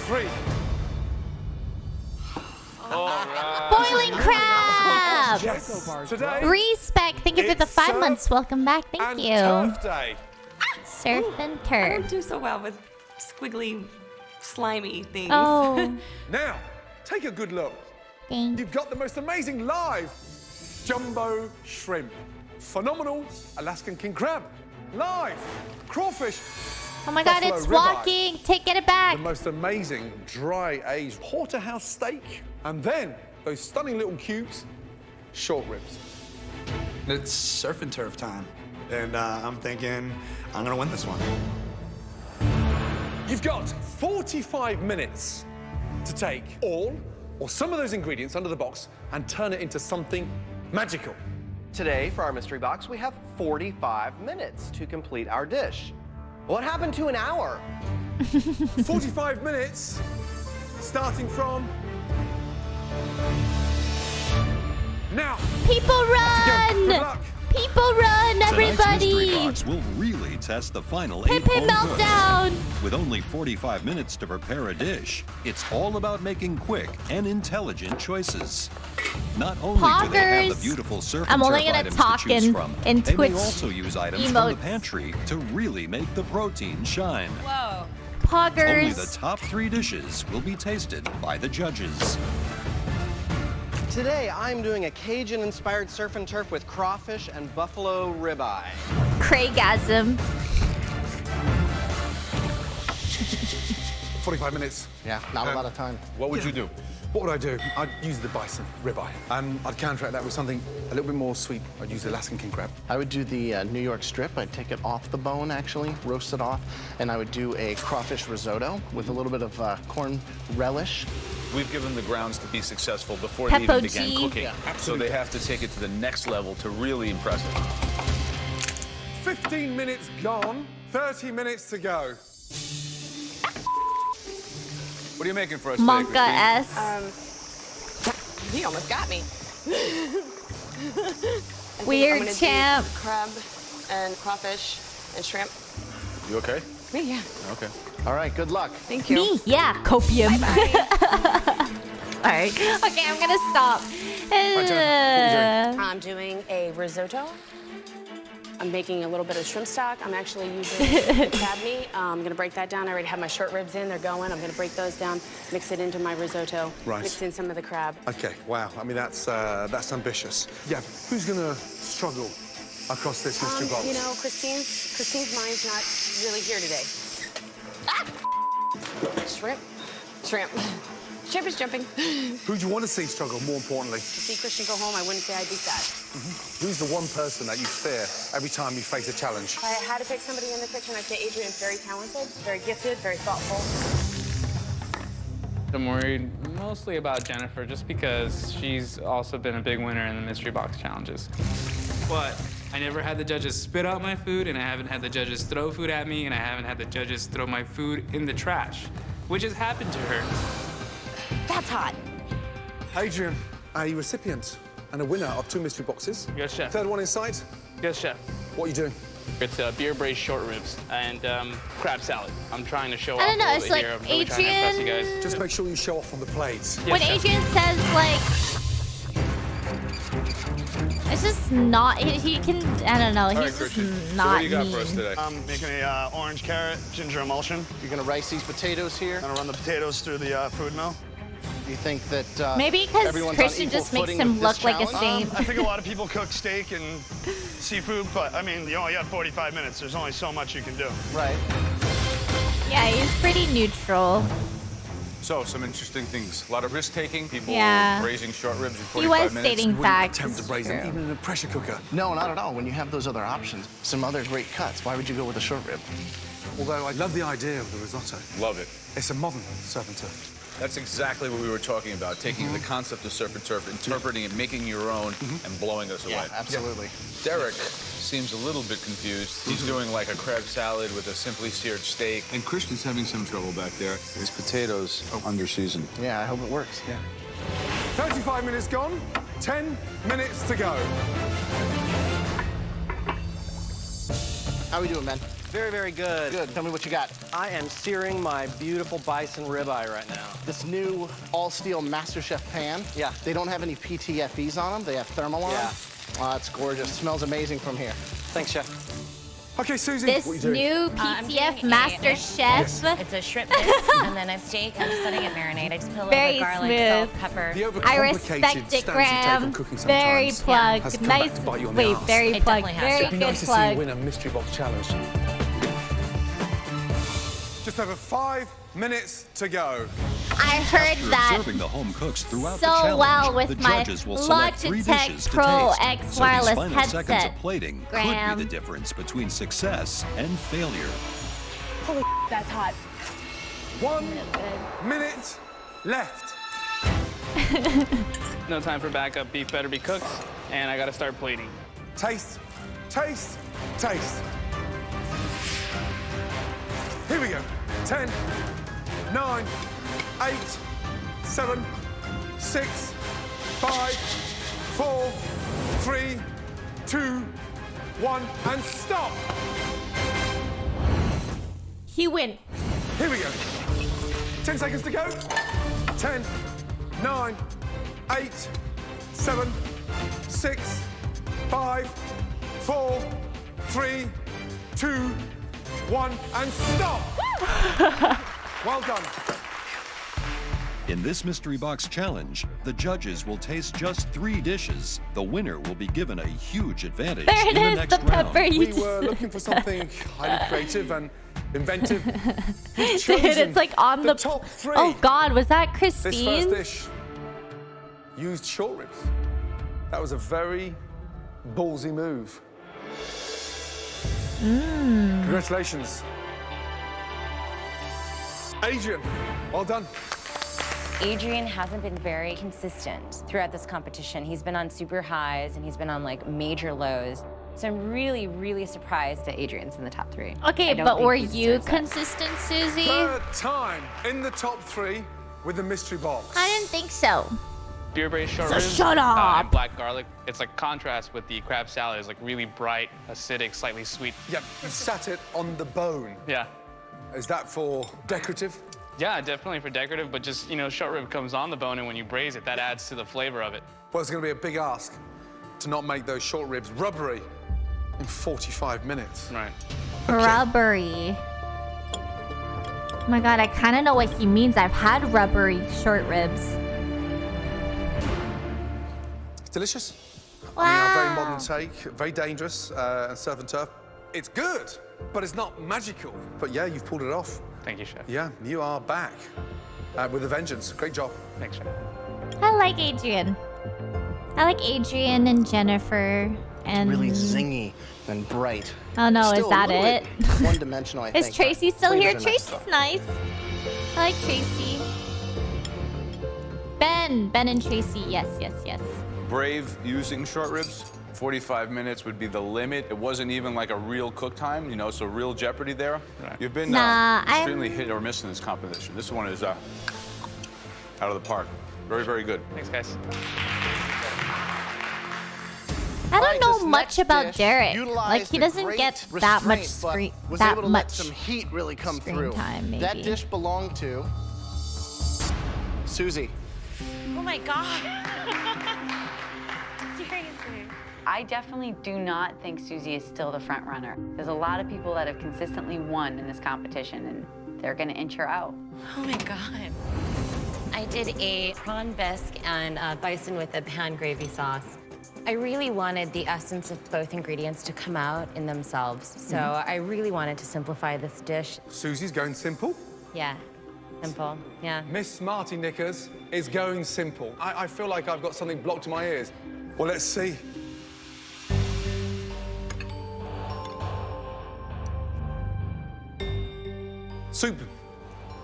3. Boiling crab! Yes. Today, Respect. Thank you for the it's 5 surf months. Welcome back. Thank and you. turf day. Surf and I turf. don't do so well with squiggly, slimy things. Oh, Now, take a good look. thanks. You've got the most amazing live jumbo shrimp, phenomenal Alaskan king crab, live crawfish. Oh my god, buffalo it's ribeye, walking. Get it back. The most amazing dry aged porterhouse steak, and then those stunning little cubes, short ribs. It's surf and turf time. And I'm thinking I'm gonna win this one. You've got 45 minutes to take all or some of those ingredients under the box and turn it into something magical. Today, for our mystery box, we have 45 minutes to complete our dish. What happened to an hour? 45 minutes, starting from now. People Good run! luck. People run, Tonight's mystery everybody! box will really test the final 8 Pippin home cooks. meltdown! With only 45 minutes to prepare a dish, it's all about making quick and intelligent choices. Not only do they have the Poggers. beautiful surf I'm and only turf gonna items talk to choose in from, Twitch they may also use items from emotes. the pantry to really make the protein shine. Whoa. Only Poggers. the top 3 dishes will be tasted by the judges. Today, I'm doing a Cajun-inspired surf and turf with crawfish and buffalo ribeye. Craigasm. 45 minutes. Yeah, not a lot of time. What would you do? What would I do? I'd use the bison ribeye. I'd counteract that with something a little bit more sweet. I'd use the Alaskan king crab. I would do the New York strip. I'd take it off the bone, actually, roast it off, and I would do a crawfish risotto with a little bit of corn relish. We've given the grounds to be successful before they even began Peppo G. cooking. Yeah, So they have to take it to the next level to really impress us. 15 minutes gone, 30 minutes to go. What are you making for us today, Monka Christine? S. He almost got me. Weird I'm gonna champ. do crab and crawfish and shrimp. You okay? Me, yeah. Okay. All right, good luck. Thank you. Me? Yeah, copium. Bye-bye. Alright. Okay, I'm gonna stop. I'm doing a risotto. I'm making a little bit of shrimp stock. I'm actually using crab meat. I'm gonna break that down. I already have my short ribs in, they're going. I'm gonna break those down, mix it into my risotto, Right. mix in some of the crab. Okay, wow. I mean, that's ambitious. Yeah, who's gonna struggle across this mystery box? You know, Christine's mind's not really here today. Ah! Shrimp. Shrimp is jumping. Who do you want to see struggle, more importantly? To see Christian go home, I wouldn't say I beat that. Who's the one person that you fear every time you face a challenge? If I had to pick somebody in the kitchen, I'd say Adrian's very talented, very gifted, very thoughtful. I'm worried mostly about Jennifer just because she's also been a big winner in the mystery box challenges. But I never had the judges spit out my food, and I haven't had the judges throw food at me, and I haven't had the judges throw my food in the trash, which has happened to her. That's hot. Adrian, a recipient and a winner of 2 mystery boxes. Yes, chef. Third one in sight. Yes, chef. What are you doing? It's beer braised short ribs and crab salad. I'm trying to show I off don't know, a little it's bit like here. I'm really trying to impress you guys. Just make sure you show off on the plates. When chef. Adrian says like, it's just not. He can. I don't know. All right, He's just Christian. So not what do you got mean. for us today? I'm making a orange carrot ginger emulsion. You're gonna rice these potatoes here. Gonna run the potatoes through the food mill. Do you think that Maybe because everyone's on Christian equal just makes footing him with this look like a challenge? saint. I think a lot of people cook steak and seafood, but I mean, you only got 45 minutes. There's only so much you can do. Right. Yeah, he's pretty neutral. So, some interesting things. A lot of risk-taking. People Yeah. braising short ribs in He 45 was minutes. stating facts. Attempt to braise them even in a pressure cooker. No, not at all. When you have those other options, some other great cuts, why would you go with a short rib? Although I love the idea of the risotto. Love it. It's a modern surf and turf. That's exactly what we were talking about, taking the concept of surf and turf, interpreting it, making your own, and blowing us away. Yeah, absolutely. Derek seems a little bit confused. He's doing like a crab salad with a simply seared steak. And Christian's having some trouble back there. His potatoes under seasoned. Yeah, I hope it works. Yeah. 35 minutes gone, 10 minutes to go. How we doing, man? Very, very good. Good. Tell me what you got. I am searing my beautiful bison ribeye right now. This new all-steel Masterchef pan. Yeah. They don't have any PTFEs on them. They have thermal on them. Yeah. Oh, it's gorgeous. Smells amazing from here. Thanks, Chef. Okay, Susie, This what are you doing? new PTF Masterchef. It's a shrimp dish and then a steak. I'm just letting it marinate. I just put a little Very bit of garlic, smooth. salt, pepper. The I overcomplicated respect it, stance you take Graham. on cooking Very sometimes plugged. has come back Nice. to bite you on the Wait, arse. very It plugged. definitely has. Very It'd be good nice to see you plug. win a mystery box challenge. Just over 5 minutes to go. I heard After that observing the home cooks throughout so the challenge, well with the my judges will select 3 Logitech dishes to Pro taste. X So these wireless final seconds headset, of plating Graham. could be the difference between success and failure. Holy that's hot. 1 minute left. No time for backup. Beef better be cooked, and I gotta start plating. Taste, taste, taste. Here we go. 10, 9, 8, 7, 6, 5, 4, 3, 2, 1, and stop. he went. Here we go. 10 seconds to go. 10, 9, 8, 7, 6, 5, 4, 3, 2, 1, and stop. Well done. In this mystery box challenge, the judges will taste just 3 dishes. The winner will be given a huge advantage There it in the is, next the pepper round. you We just were looking for something highly creative and inventive. We've Dude, chosen it's like on the top 3. Oh God, was that This first Christine's? dish used short ribs. That was a very ballsy move. Congratulations. Adrian, well done. Adrian hasn't been very consistent throughout this competition. He's been on super highs and he's been on like major lows. So I'm really, really surprised that Adrian's in the top 3. Okay, I don't but think were he you deserves it. consistent, Susie? Third time in the top 3 with the mystery box. I didn't think so. Beer braised short So ribs. shut up. And black garlic. It's like contrast with the crab salad. It's like really bright, acidic, slightly sweet. Yep, you sat it on the bone. Yeah. Is that for decorative? Yeah, definitely for decorative, but just, you know, short rib comes on the bone, and when you braise it, that adds to the flavor of it. Well, it's going to be a big ask to not make those short ribs rubbery in 45 minutes. Right. Rubbery. Oh my God, I kind of know what he means. I've had rubbery short ribs. It's delicious. Wow. I mean, a very modern take, very dangerous, and surf and turf. It's good, but it's not magical. But yeah, you've pulled it off. Thank you, Chef. Yeah, you are back with a vengeance. Great job. Thanks, Chef. I like Adrian. I like Adrian and Jennifer and... Really zingy and bright. Oh no, Still is that a little it? bit one-dimensional, I think. Is Tracy but still here? flavors are nice, Tracy's though. nice. I like Tracy. Ben and Tracy, yes. Brave using short ribs. 45 minutes would be the limit. It wasn't even like a real cook time, you know, so real jeopardy there. Right. You've been Nah, extremely hit or miss in this competition. This one is out of the park. Very, very good. Thanks, guys. I don't Alright, know this much next about dish Derek. utilized Like he the doesn't great get that much restraint, but screen, was that able to let much some heat really come screen through. time, maybe. That dish belonged to Susie. Oh my God. Seriously. I definitely do not think Susie is still the front runner. There's a lot of people that have consistently won in this competition, and they're going to inch her out. Oh my God. I did a prawn bisque and bison with a pan gravy sauce. I really wanted the essence of both ingredients to come out in themselves, so I really wanted to simplify this dish. Susie's going simple. Yeah, simple, yeah. Miss Smarty Knickers is going simple. I feel like I've got something blocked in my ears. Well, let's see. Soup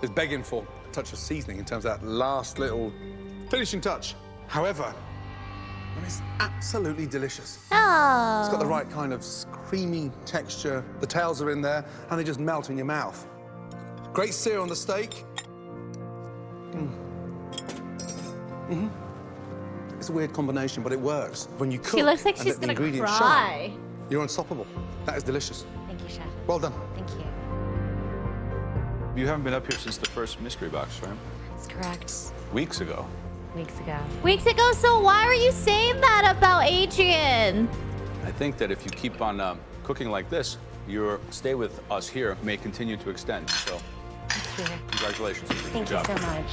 is begging for a touch of seasoning in terms of that last little finishing touch. However, it's absolutely delicious. Oh. It's got the right kind of creamy texture. The tails are in there, and they just melt in your mouth. Great sear on the steak. It's a weird combination, but it works. When you cook She looks like and she's let the gonna ingredients cry. shine, you're unstoppable. That is delicious. Thank you, Chef. Well done. Thank you. You haven't been up here since the first mystery box, right? That's correct. Weeks ago. Weeks ago. Weeks ago, so why were you saying that about Adrian? I think that if you keep on cooking like this, your stay with us here may continue to extend. So, Thank you. congratulations. Thank Good you job. so much.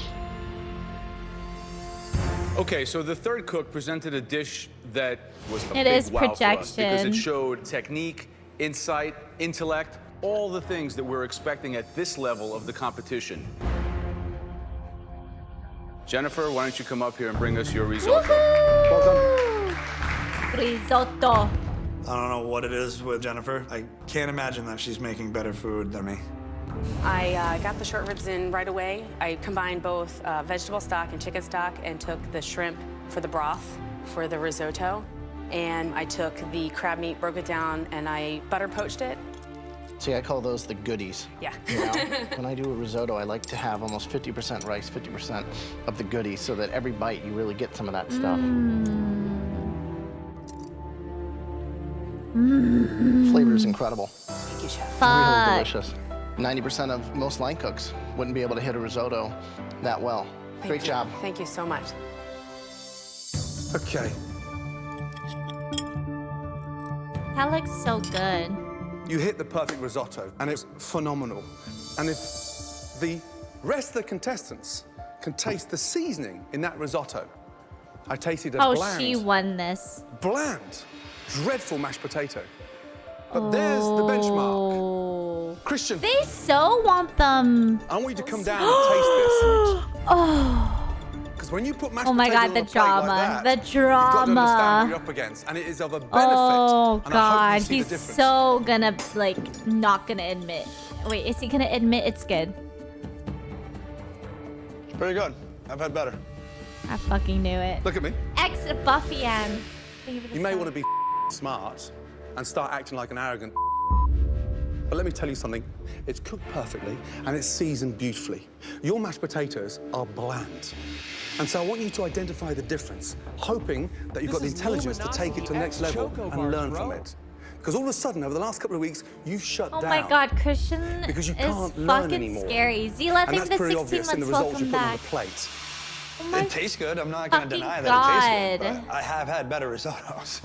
Okay, so the third cook presented a dish that was a It big is wow for us because projection. it showed technique, insight, intellect, all the things that we're expecting at this level of the competition. Jennifer, why don't you come up here and bring us your risotto? Well done. Risotto. I don't know what it is with Jennifer. I can't imagine that she's making better food than me. I got the short ribs in right away. I combined both vegetable stock and chicken stock and took the shrimp for the broth for the risotto. And I took the crab meat, broke it down, and I butter poached it. See, I call those the goodies. Yeah. You know? When I do a risotto, I like to have almost 50% rice, 50% of the goodies, so that every bite you really get some of that stuff. Flavor is incredible. Thank you, Chef. Fuck. Really delicious. 90% of most line cooks wouldn't be able to hit a risotto that well. Great job. Thank you so much. Okay. That looks so good. You hit the perfect risotto, and it's phenomenal. And if the rest of the contestants can taste the seasoning in that risotto, I tasted a bland, she won this. bland, dreadful mashed potato. But there's the benchmark. Christian. They so want them. I want you to come down and taste this. Oh. Because when you put mashed Oh my potato God, on the a plate drama. like that, The you've got to understand what drama. you're up against, and it is of a benefit. Oh and I hope God, you see he's the difference. so gonna like not gonna admit. Wait, is he gonna admit it's good? It's pretty good. I've had better. I fucking knew it. Look at me. Ex Buffy Ann. You may want to be smart and start acting like an arrogant. But let me tell you something. It's cooked perfectly and it's seasoned beautifully. Your mashed potatoes are bland. And so I want you to identify the difference, hoping that you've got the intelligence to take it to the next level and learn from it. Because all of a sudden, over the last couple of weeks, you've shut Oh down. my God, Christian Because you is can't learn fucking anymore. scary. Zila, And think that's the pretty 16 obvious in the let's results welcome you put on back. the plate. Oh my It tastes good. I'm not going to fucking deny that it tastes God. good, but I have had better risottos.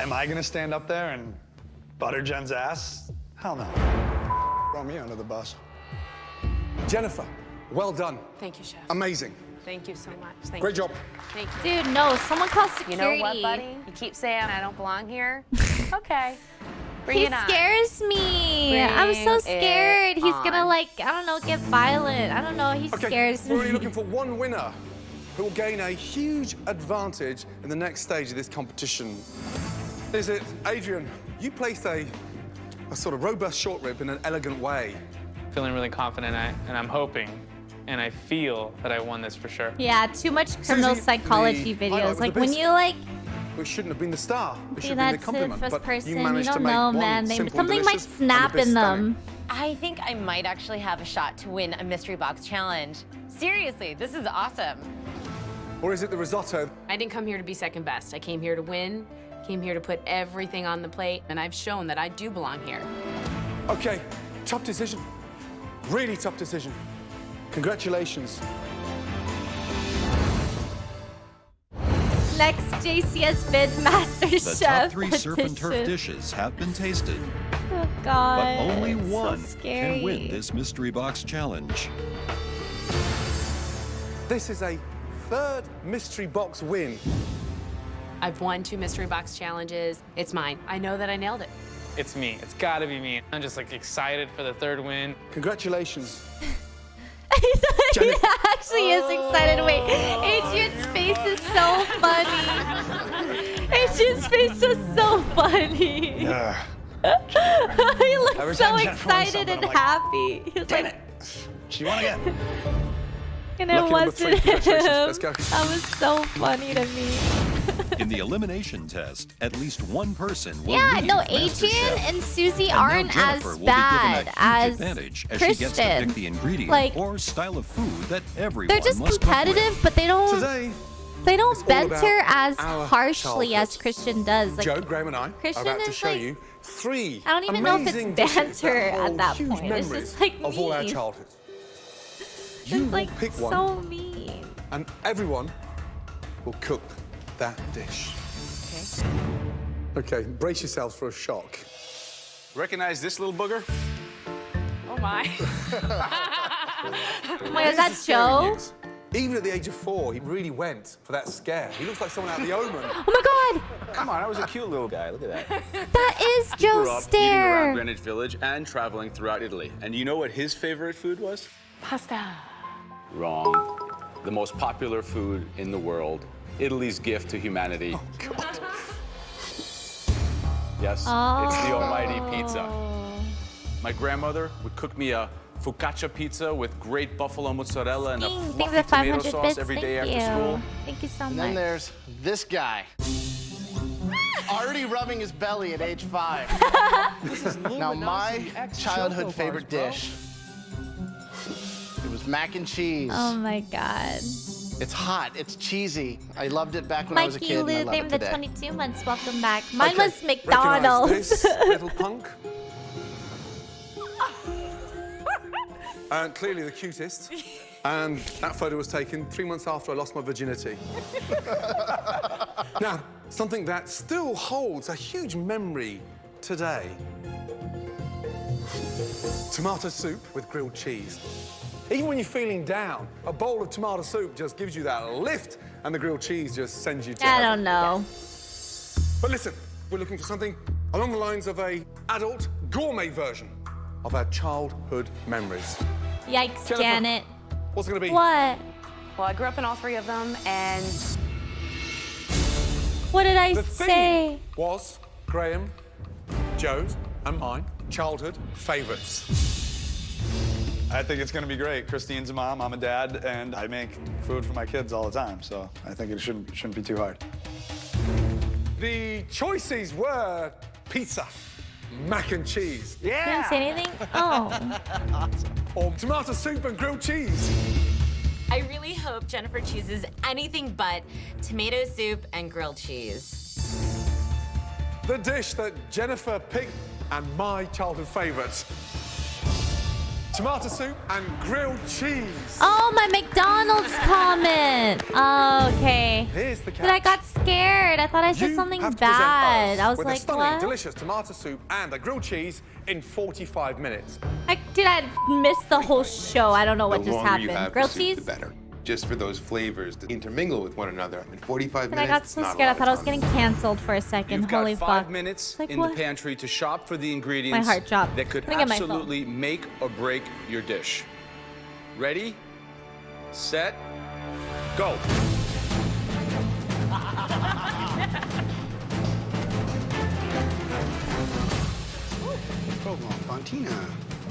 Am I going to stand up there and butter Jen's ass? Hell no. Throw me under the bus. Jennifer, well done. Thank you, Chef. Amazing. Thank you so much. Thank Great you. job. Thank you. Dude, no, someone call security. You know what, buddy? You keep saying I don't belong here. Okay. Bring He it on. scares me. I'm so Bring scared. it He's gonna on. like, I don't know, get violent. I don't know. He Okay, scares we're only me. looking for one winner who will gain a huge advantage in the next stage of this competition. Is it Adrian? You placed a sort of robust short rib in an elegant way. Feeling really confident, and I'm hoping, and I feel that I won this for sure. Yeah, too much criminal Susie, psychology the highlight videos. was Like the when best. you like It shouldn't have been the star. It do should have been that the to compliment. first But person, you you managed to don't make know, one man. simple Something and might delicious snap and a bit in stunning. them. I think I might actually have a shot to win a mystery box challenge. Seriously, this is awesome. Or is it the risotto? I didn't come here to be second best. I came here to win, came here to put everything on the plate, and I've shown that I do belong here. Okay, tough decision. Really tough decision. Congratulations. Next JCS Bid Masterchef. The top 3 surf and turf edition. dishes have been tasted, Oh God. but only it's so one scary. can win this mystery box challenge. This is a 3rd mystery box win. I've won 2 mystery box challenges. It's mine. I know that I nailed it. It's me. It's gotta be me. I'm just like excited for the 3rd win. Congratulations. He actually is excited. Wait, Adrian's face is so funny. Adrian's face is so funny. He looks so excited and happy. He's like, She won again. and it wasn't him. Let's go. That was so funny to me. In the elimination test, at least one person will Yeah, leave no, MasterChef. Adrian and Susie And now aren't Jennifer as will be given a bad huge as advantage as she Christian. gets to pick the ingredient Like, or style of food that everyone they're just must cook with. competitive, but they don't. Today, They don't all banter about as our harshly as childhoods. Christian does. Like, Joe, Graham, and I Christian are about to is show like- you 3 I don't even know if amazing it's dishes banter that at hold that huge point. It's memories just like of all our mean. childhood. You It's like will pick one, so mean. and everyone will cook that dish. Okay, brace yourselves for a shock. Recognize this little booger? Oh my. Wait, is that Here's the scary Joe? news. Even at the age of 4, he really went for that scare. He looks like someone out of The Omen. Oh my God! Come on, I was a cute little guy. Look at that. That is Grew Joe up eating around Stair. Greenwich Village and traveling throughout Italy. And you know what his favorite food was? Pasta. Wrong. The most popular food in the world. Italy's gift to humanity. Oh, God. Yes, it's the almighty pizza. My grandmother would cook me a focaccia pizza with great buffalo mozzarella and a Thank fluffy you for tomato 500 sauce bits. every day Thank after school. you. Thank you so And then much. there's this guy. Already rubbing his belly at age 5. Now, my childhood favorite dish, it was mac and cheese. Oh my God. It's hot, it's cheesy. I loved it back when I was a Mikey kid, and I Lou, love thank it the today. 22 months. Welcome back. Mine Okay, was recognize McDonald's. this little punk. And clearly the cutest. And that photo was taken 3 months after I lost my virginity. Now, something that still holds a huge memory today. Tomato soup with grilled cheese. Even when you're feeling down, a bowl of tomato soup just gives you that lift, and the grilled cheese just sends you to I heaven. don't know. But listen, we're looking for something along the lines of a adult gourmet version of our childhood memories. Yikes, Jennifer, Janet. What's it gonna be? What? Well, I grew up in all 3 of them, and What did I The say? theme was Graham, Joe's, and mine childhood favorites. I think it's gonna be great. Christine's a mom, I'm a dad, and I make food for my kids all the time, so I think it shouldn't be too hard. The choices were pizza, mac and cheese, You didn't say anything? Oh. or tomato soup and grilled cheese. I really hope Jennifer chooses anything but tomato soup and grilled cheese. The dish that Jennifer picked and my childhood favorites. Tomato soup and grilled cheese. Oh, my McDonald's comment. Oh, okay. Here's the But I catch. got scared. I thought I said You something have to present bad. us I was with like, a stunning, what? delicious tomato soup and a grilled cheese in 45 minutes. I missed the whole show. I don't know what The just longer you happened. have Grilled the soup, cheese? the better. Just for those flavors to intermingle with one another. In 45 And I minutes, got it's so not a scared. I lot thought I of was time. getting canceled for a second. You've Holy got 5 fuck. minutes Like, in what? the pantry to shop for the ingredients My heart dropped. that could Let me get my phone. absolutely make or break your dish. Ready, set, go.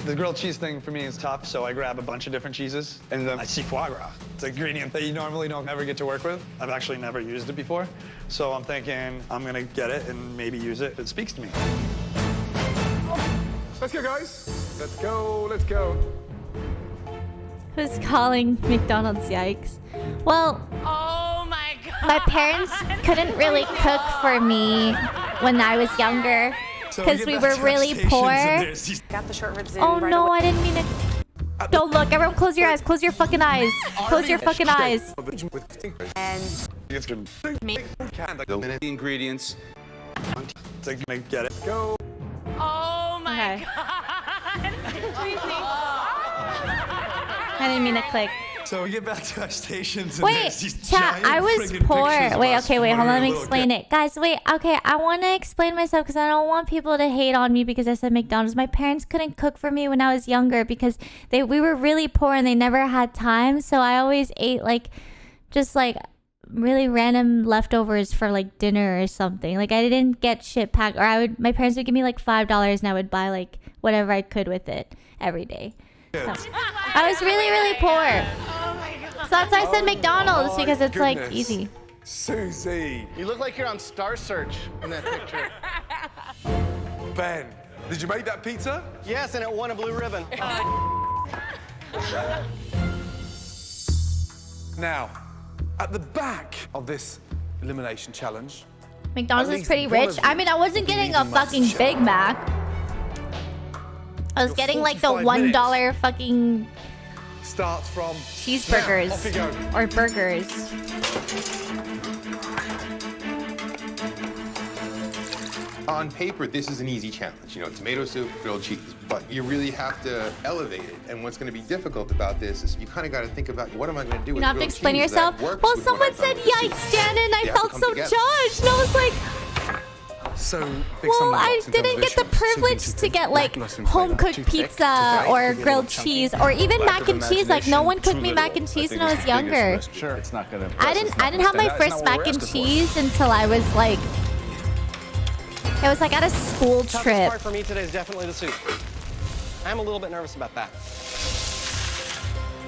The grilled cheese thing for me is tough, so I grab a bunch of different cheeses, and then I see foie gras. It's an ingredient that you normally don't ever get to work with. I've actually never used it before, so I'm thinking I'm gonna get it and maybe use it if it speaks to me. Let's go, guys. Let's go, let's go. Who's calling McDonald's yikes? Well, oh my God. my parents couldn't really cook for me when I was younger because we were really poor. Got the short ribs in Oh right no, away. I didn't mean to. Don't look, everyone close your eyes. Close your fucking eyes. Close your fucking eyes. And It's gonna The ingredients. get it. Go. oh my Okay. God. I didn't mean to click. So we get back to our stations. And Wait, there's these chat, giant I was friggin' pictures poor. of Wait, us okay, wait, hold on, let me little explain kid. it. Guys, wait, okay, I want to explain myself because I don't want people to hate on me because I said McDonald's. My parents couldn't cook for me when I was younger because we were really poor and they never had time. So I always ate just really random leftovers for like dinner or something. Like I didn't get shit packed, or my parents would give me like $5 and I would buy like whatever I could with it every day. So, I was really poor. So that's why I said McDonald's because it's like easy. Susie. You look like you're on Star Search in that picture. Ben, did you make that pizza? Yes, and it won a blue ribbon. Now, at the back of this elimination challenge, McDonald's at is least pretty one rich. of you I mean, I wasn't getting a leaving fucking MasterChef. Big Mac. I was getting like the 45 $1 fucking starts from cheeseburgers Now, off you go. or burgers. On paper, this is an easy challenge. You know, tomato soup, grilled cheese. But you really have to elevate it. And what's going to be difficult about this is you kind of got to think about what am I going to do You with don't have to grilled explain cheese yourself. that works Well, with someone what I've said, done with the "Yikes, soup." Janet," and I They have to felt come so together. judged. And I was like, So, big well, stumbling I blocks in terms didn't of get the issues. privilege Susan, to get like lackluster in home flavour. cooked Too thick, pizza too dry, or maybe a grilled little chunky. cheese or even Lack mac of and cheese. Like no one cooked me mac and cheese when I was younger. Sure, it's not gonna. I didn't have my first mac and cheese until I was like, it was like at a school Toughest trip. part for me today is definitely the soup. I'm a little bit nervous about that.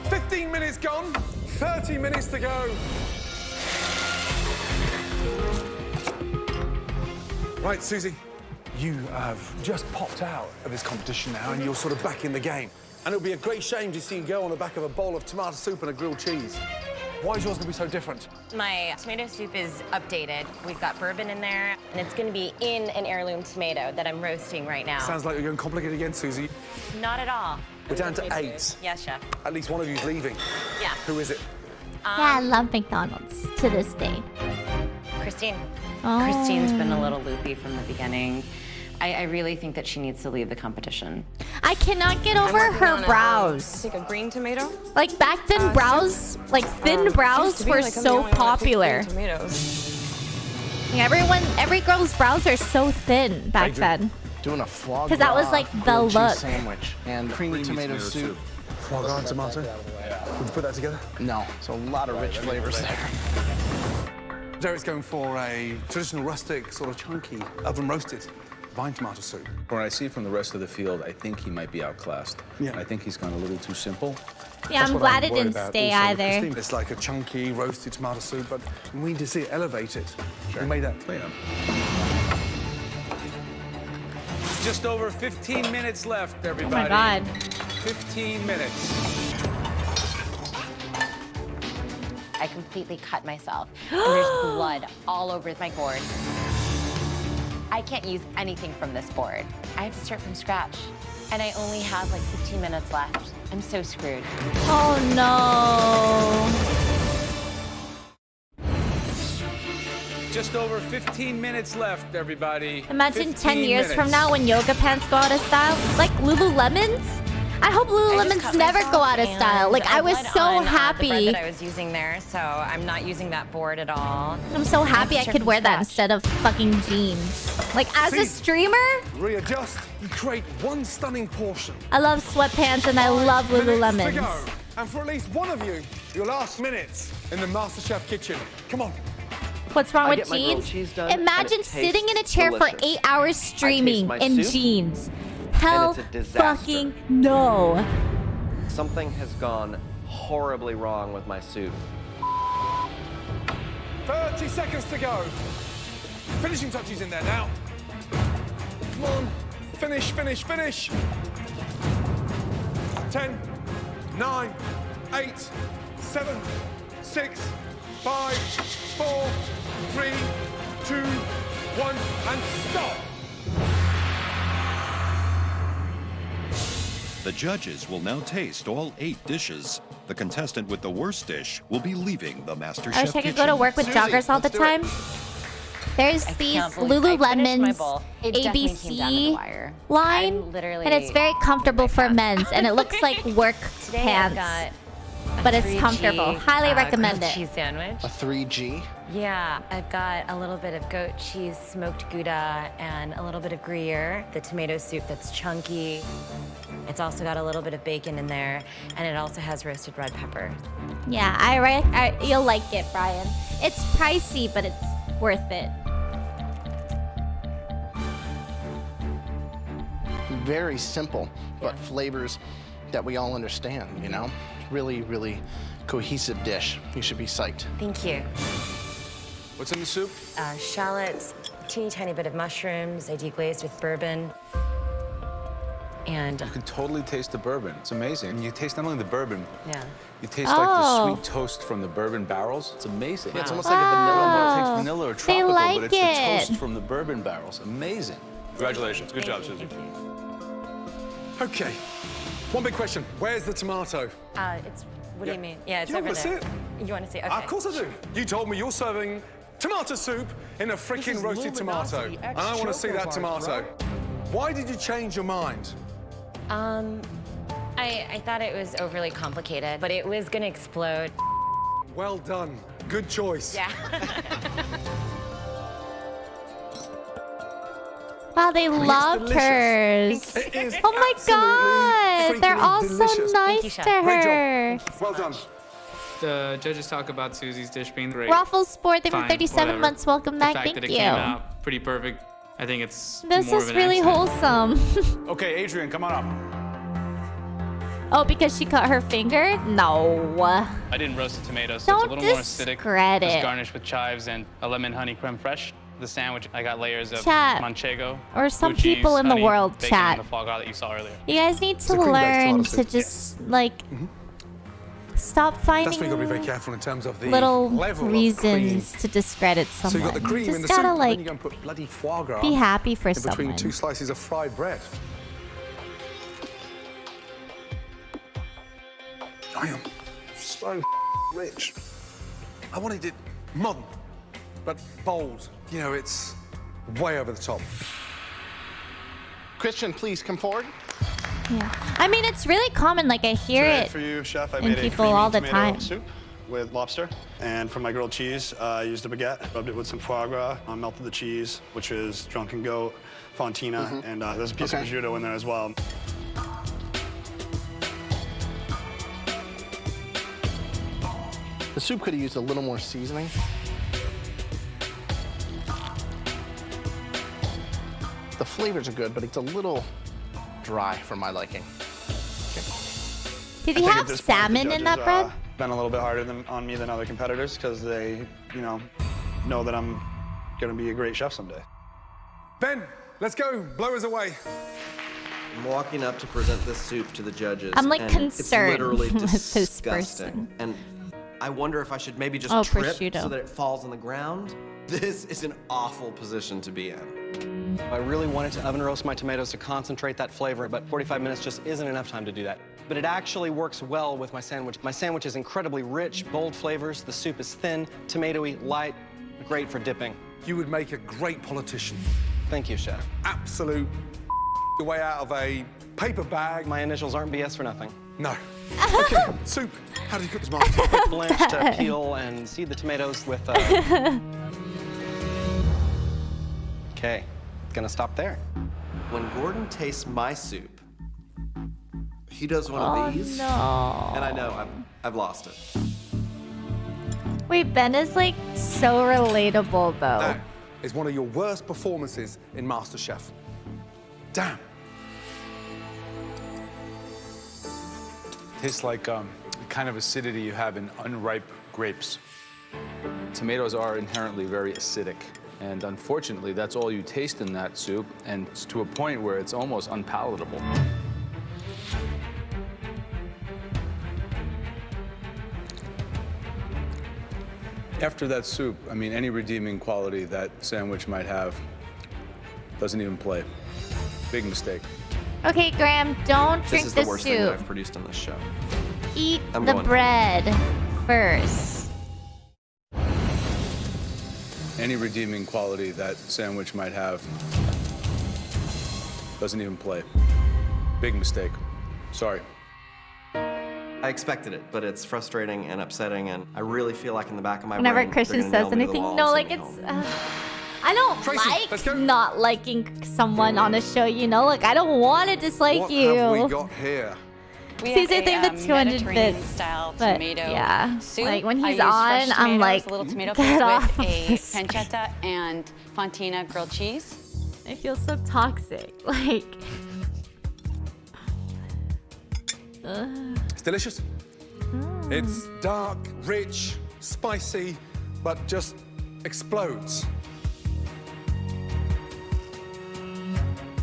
15 minutes gone, 30 minutes to go. Right, Susie, you have just popped out of this competition now and you're sort of back in the game. And it would be a great shame to see you go on the back of a bowl of tomato soup and a grilled cheese. Why is yours going to be so different? My tomato soup is updated. We've got bourbon in there, and it's going to be in an heirloom tomato that I'm roasting right now. Sounds like you're going complicated again, Susie. Not at all. We're down to 8. Yes, chef. At least one of you's leaving. Yeah. Who is it? Yeah, I love McDonald's to this day. Christine. Oh. Christine's been a little loopy from the beginning. I really think that she needs to leave the competition. I cannot get over her brows. Take a green tomato. Like back then, brows, like thin brows, were so popular. Like, every girl's brows are so thin back then. Doing a foie 'Cause that was, gras like, the grilled cheese look. sandwich and creamy tomato soup. Foie gras and tomato. Would you put that together? No, so a lot of rich flavors there. Derek's going for a traditional rustic, sort of chunky, oven roasted vine tomato soup. From what I see from the rest of the field, I think he might be outclassed. Yeah. I think he's gone a little too simple. Yeah, That's I'm what glad it worried didn't about stay also with either. Christine. It's like a chunky roasted tomato soup, but we need to see it elevated. Sure. We made that clear. Just over 15 minutes left, everybody. Oh my God. 15 minutes. I completely cut myself, and there's blood all over my board. I can't use anything from this board. I have to start from scratch, and I only have like 15 minutes left. I'm so screwed. Oh no. Just over 15 minutes left, everybody. Imagine 10 15 years from minutes. now when yoga pants go out of style. Like Lululemons. I hope Lululemons never go out of style. Like I was so The bread happy. that I was using there, so I'm not using that board at all. I'm so And I have happy to I start could from wear that scratch. instead of fucking jeans. Like as a See? streamer, Readjust. You create one stunning portion. I love sweatpants and I love Minutes to Lululemons. go. And for at least one of you, your last minutes in the MasterChef kitchen. Come on. What's wrong I with get my grilled jeans? cheese done, and Imagine it sitting in a tastes chair for delicious. 8 hours streaming my in soup, jeans. Hell it's a disaster. fucking no. Something has gone horribly wrong with my soup. 30 seconds to go. Finishing touches in there now. Come on. Finish, finish, finish. 10, 9, 8, 7, 6, 5, 4, 3, 2, 1, and stop. The judges will now taste all 8 dishes. The contestant with the worst dish will be leaving the MasterChef I wish I could go kitchen. to work with Susie, joggers all the let's do it. time. There's these can't believe I finished my Lululemons bowl. It definitely came down to the ABC wire. line, I'm literally- and it's very comfortable for men's, and it looks like work Today pants. I've got but it's 3G, comfortable. Highly recommend grilled it. cheese sandwich. A 3G. Yeah, I've got a little bit of goat cheese, smoked Gouda, and a little bit of Gruyere. The tomato soup that's chunky. It's also got a little bit of bacon in there, and it also has roasted red pepper. Yeah, you'll like it, Brian. It's pricey, but it's worth it. Very simple, but flavors that we all understand, you know? Really, really cohesive dish. You should be psyched. Thank you. What's in the soup? Shallots, teeny tiny bit of mushrooms. I deglazed with bourbon. And You can totally taste the bourbon. It's amazing. And you taste not only the bourbon, yeah. you taste like the sweet toast from the bourbon barrels. It's amazing. Yeah, it's almost like a vanilla. It takes vanilla or They tropical, like but it's the it. toast from the bourbon barrels. Amazing. Congratulations. Good job, Susie. Okay. One big question. Where's the tomato? It's, what do you mean? Yeah, it's You over want to there. see it? You want to see it? Okay. Of course I do. You told me you're serving tomato soup in a freaking roasted tomato. And I want to see that tomato. Why did you change your mind? I thought it was overly complicated, but it was gonna explode. Well done. Good choice. Yeah. Wow, they loved hers. It is Oh my God, they're freaking all delicious. so nice to her. Well done. The judges talk about Susie's dish being great. Waffle Sport, they were Fine, 37 whatever. months. Welcome The back. fact Thank that it you. came out pretty perfect. I think it's This more is of an really accident. wholesome. Okay, Adrian, come on up. Oh, because she cut her finger? No. I didn't roast the tomatoes, so Don't it's a little more acidic. discredit. It's garnished with chives and a lemon honey creme fraiche. The sandwich, I got layers of Chat. manchego, Or some blue cheese, people in the honey, world, bacon, chat. and the foie gras that you saw earlier. You guys need to a cream-based learn tomato to soup. just, like, stop That's where you've got to be finding very careful in terms of the little level reasons to discredit someone. So you've got the cream you in just the soup, gotta, and like, then you go and put bloody foie gras be happy for in between someone. two slices of fried bread. I am so rich. I wanted it modern, but bold. You know, it's way over the top. Christian, please come forward. Yeah. I mean, it's really common. Like, I hear Today it for you, chef, I in made a people creamy all the tomato time. soup with lobster. And for my grilled cheese, I used a baguette, rubbed it with some foie gras, melted the cheese, which is drunken goat, fontina, and there's a piece of prosciutto in there as well. The soup could have used a little more seasoning. The flavors are good, but it's a little dry for my liking. Did I he think have at this point, the salmon in that judges, bread? Been a little bit harder on me than other competitors because they, you know that I'm going to be a great chef someday. Ben, let's go. Blow us away. I'm walking up to present this soup to the judges. I'm, like, and concerned it's literally with this disgusting. person. And I wonder if I should maybe just Oh, trip prosciutto. so that it falls on the ground. This is an awful position to be in. I really wanted to oven roast my tomatoes to concentrate that flavor, but 45 minutes just isn't enough time to do that. But it actually works well with my sandwich. My sandwich is incredibly rich, bold flavors. The soup is thin, tomatoey, light, great for dipping. You would make a great politician. Thank you, chef. Absolute way out of a paper bag. My initials aren't BS for nothing. No. Okay, soup. How do you cook this, Mark? Blanch to peel and seed the tomatoes with. Okay, gonna stop there. When Gordon tastes my soup, he does one Oh, of these. no. And I know I've lost it. Wait, Ben is, like, so relatable, though. That is one of your worst performances in MasterChef. Damn. Tastes like the kind of acidity you have in unripe grapes. Tomatoes are inherently very acidic, and unfortunately, that's all you taste in that soup, and it's to a point where it's almost unpalatable. After that soup, I mean, any redeeming quality that sandwich might have doesn't even play. Big mistake. Okay, Graham, don't This drink is the the worst thing that soup. I've produced on this show. Eat I'm the going. bread first. Any redeeming quality that sandwich might have doesn't even play. Big mistake. Sorry. I expected it, but it's frustrating and upsetting, and I really feel like in the back of my Whenever brain, Christian they're gonna says nail me to the anything, wall no, and like send me it's. home. I don't Tracy, let's go. like not liking someone on a show, you know? Like, I don't want to dislike What you. have we got here? We Caesar have think a, the 200 Mediterranean bits. style But tomato yeah, soup. like when I he's use fresh on, I'm tomatoes, like, a little tomato get paste off with of a this. pancetta and fontina grilled cheese. I feel so toxic. Like, It's delicious. It's dark, rich, spicy, but just explodes.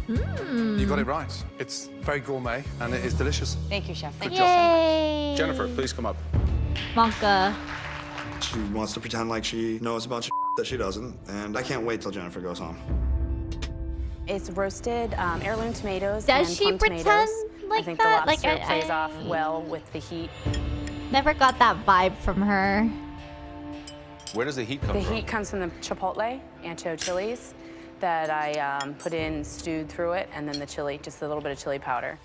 You got it right. It's very gourmet and it is delicious. Thank you, Chef. Thank you yay! Jennifer, please come up. Monka. She wants to pretend like she knows a bunch of that she doesn't, and I can't wait till Jennifer goes home. It's roasted heirloom tomatoes Does and she plum pretend tomatoes. like I think that? the lobster Like, plays off well with the heat. Never got that vibe from her. Where does the heat come The from? heat comes from the chipotle, ancho chilies, that I put in, stewed through it, and then the chili, just a little bit of chili powder.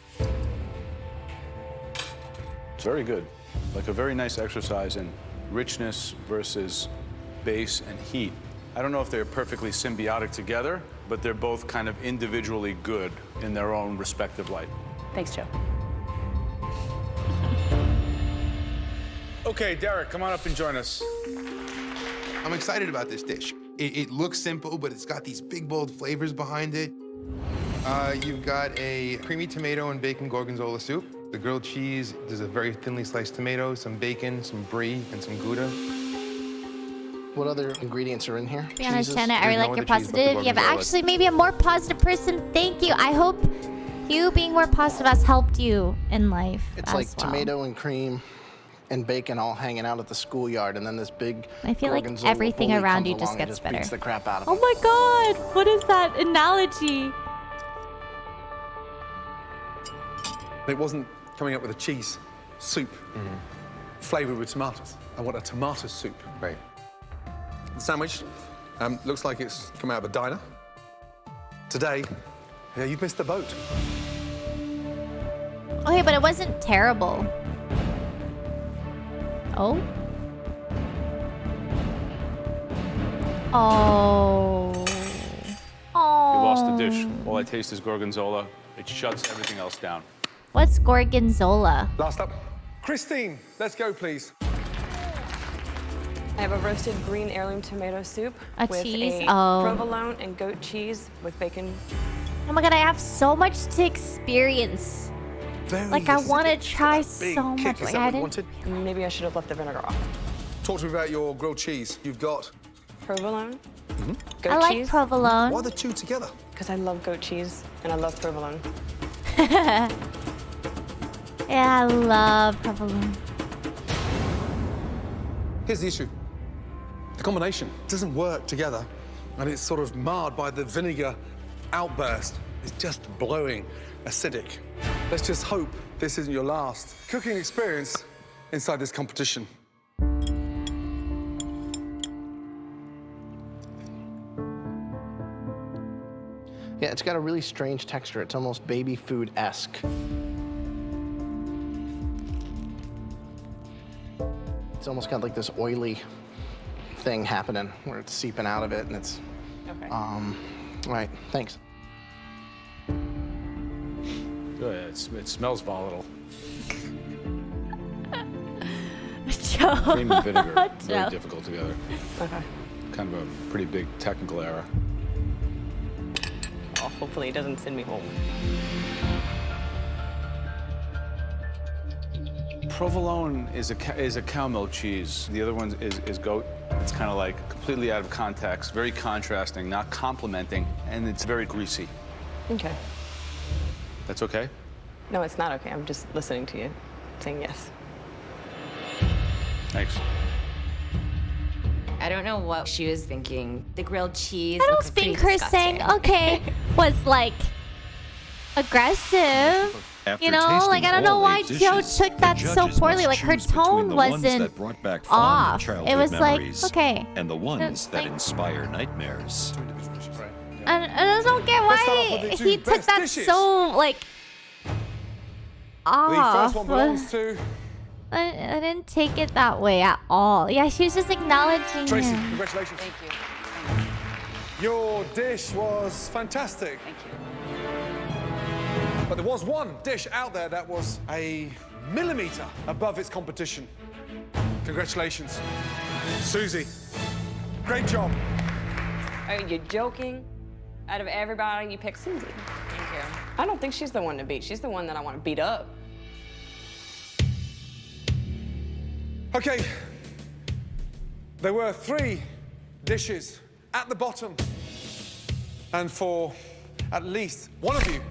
It's very good. Like a very nice exercise in richness versus base and heat. I don't know if they're perfectly symbiotic together, but they're both kind of individually good in their own respective light. Thanks, Joe. Okay, Derek, come on up and join us. I'm excited about this dish. It looks simple, but it's got these big, bold flavors behind it. You've got a creamy tomato and bacon gorgonzola soup. The grilled cheese, there's a very thinly sliced tomato, some bacon, some brie, and some Gouda. What other ingredients are in here? To be honest, Cheeses? Shanna, I There's really no like your other cheese but the positive. Yeah, but gorgonzola. actually, maybe a more positive person. Thank you. I hope you being more positive has helped you in life. It's as like well. tomato and cream and bacon all hanging out at the schoolyard, and then this big I feel like gorgonzola everything bully around comes you just along and gets beats better. the crap out of Oh it. my god, what is that analogy? It wasn't coming up with a cheese soup flavored with tomatoes. I want a tomato soup. Right. The sandwich looks like it's come out of a diner. Today, yeah, you've missed the boat. Okay, but it wasn't terrible. Oh? Oh. Oh. You lost the dish. All I taste is gorgonzola. It shuts everything else down. What's gorgonzola? Last up. Christine, let's go, please. I have a roasted green heirloom tomato soup A with cheese? a Oh. provolone and goat cheese with bacon. Oh my god, I have so much to experience. Like, I want to try so much. Like, I didn't... Maybe I should have left the vinegar off. Talk to me about your grilled cheese. You've got... Provolone, goat I like cheese. provolone. Why are the two together? Because I love goat cheese and I love provolone. Yeah, I love provolone. Here's the issue. The combination doesn't work together, and it's sort of marred by the vinegar outburst. It's just blowing acidic. Let's just hope this isn't your last cooking experience inside this competition. Yeah, it's got a really strange texture. It's almost baby food-esque. It's almost got like this oily thing happening where it's seeping out of it, and it's... Okay. Right, thanks. Good. It smells volatile. Joe. Cream and vinegar, Joe. very difficult together. Okay. Kind of a pretty big technical error. Oh, hopefully it doesn't send me home. Provolone is a cow milk cheese. The other one is goat. It's kind of like completely out of context, very contrasting, not complimenting, and it's very greasy. Okay. That's okay? No, it's not okay. I'm just listening to you, saying yes. Thanks. I don't know what she was thinking. The grilled cheese. I don't looks pretty think her saying disgusting. okay was like aggressive. After You know, tasting like I don't know all why 8 Joe dishes, took the that so judges poorly. must Like her choose between tone the ones wasn't that brought back fond off. childhood It was like memories okay, and the ones that like- inspire nightmares. and I don't get Let's start off why with the two he took best that dishes. so like The off. first one belongs to I didn't take it that way at all. Yeah, she was just acknowledging Tracy, him. congratulations. Thank you. Your dish was fantastic. Thank you. But there was one dish out there that was a millimeter above its competition. Congratulations. Susie, great job. Are you joking? Out of everybody, you picked Susie. Thank you. I don't think she's the one to beat. She's the one that I want to beat up. Okay. There were 3 dishes at the bottom. And for at least one of you,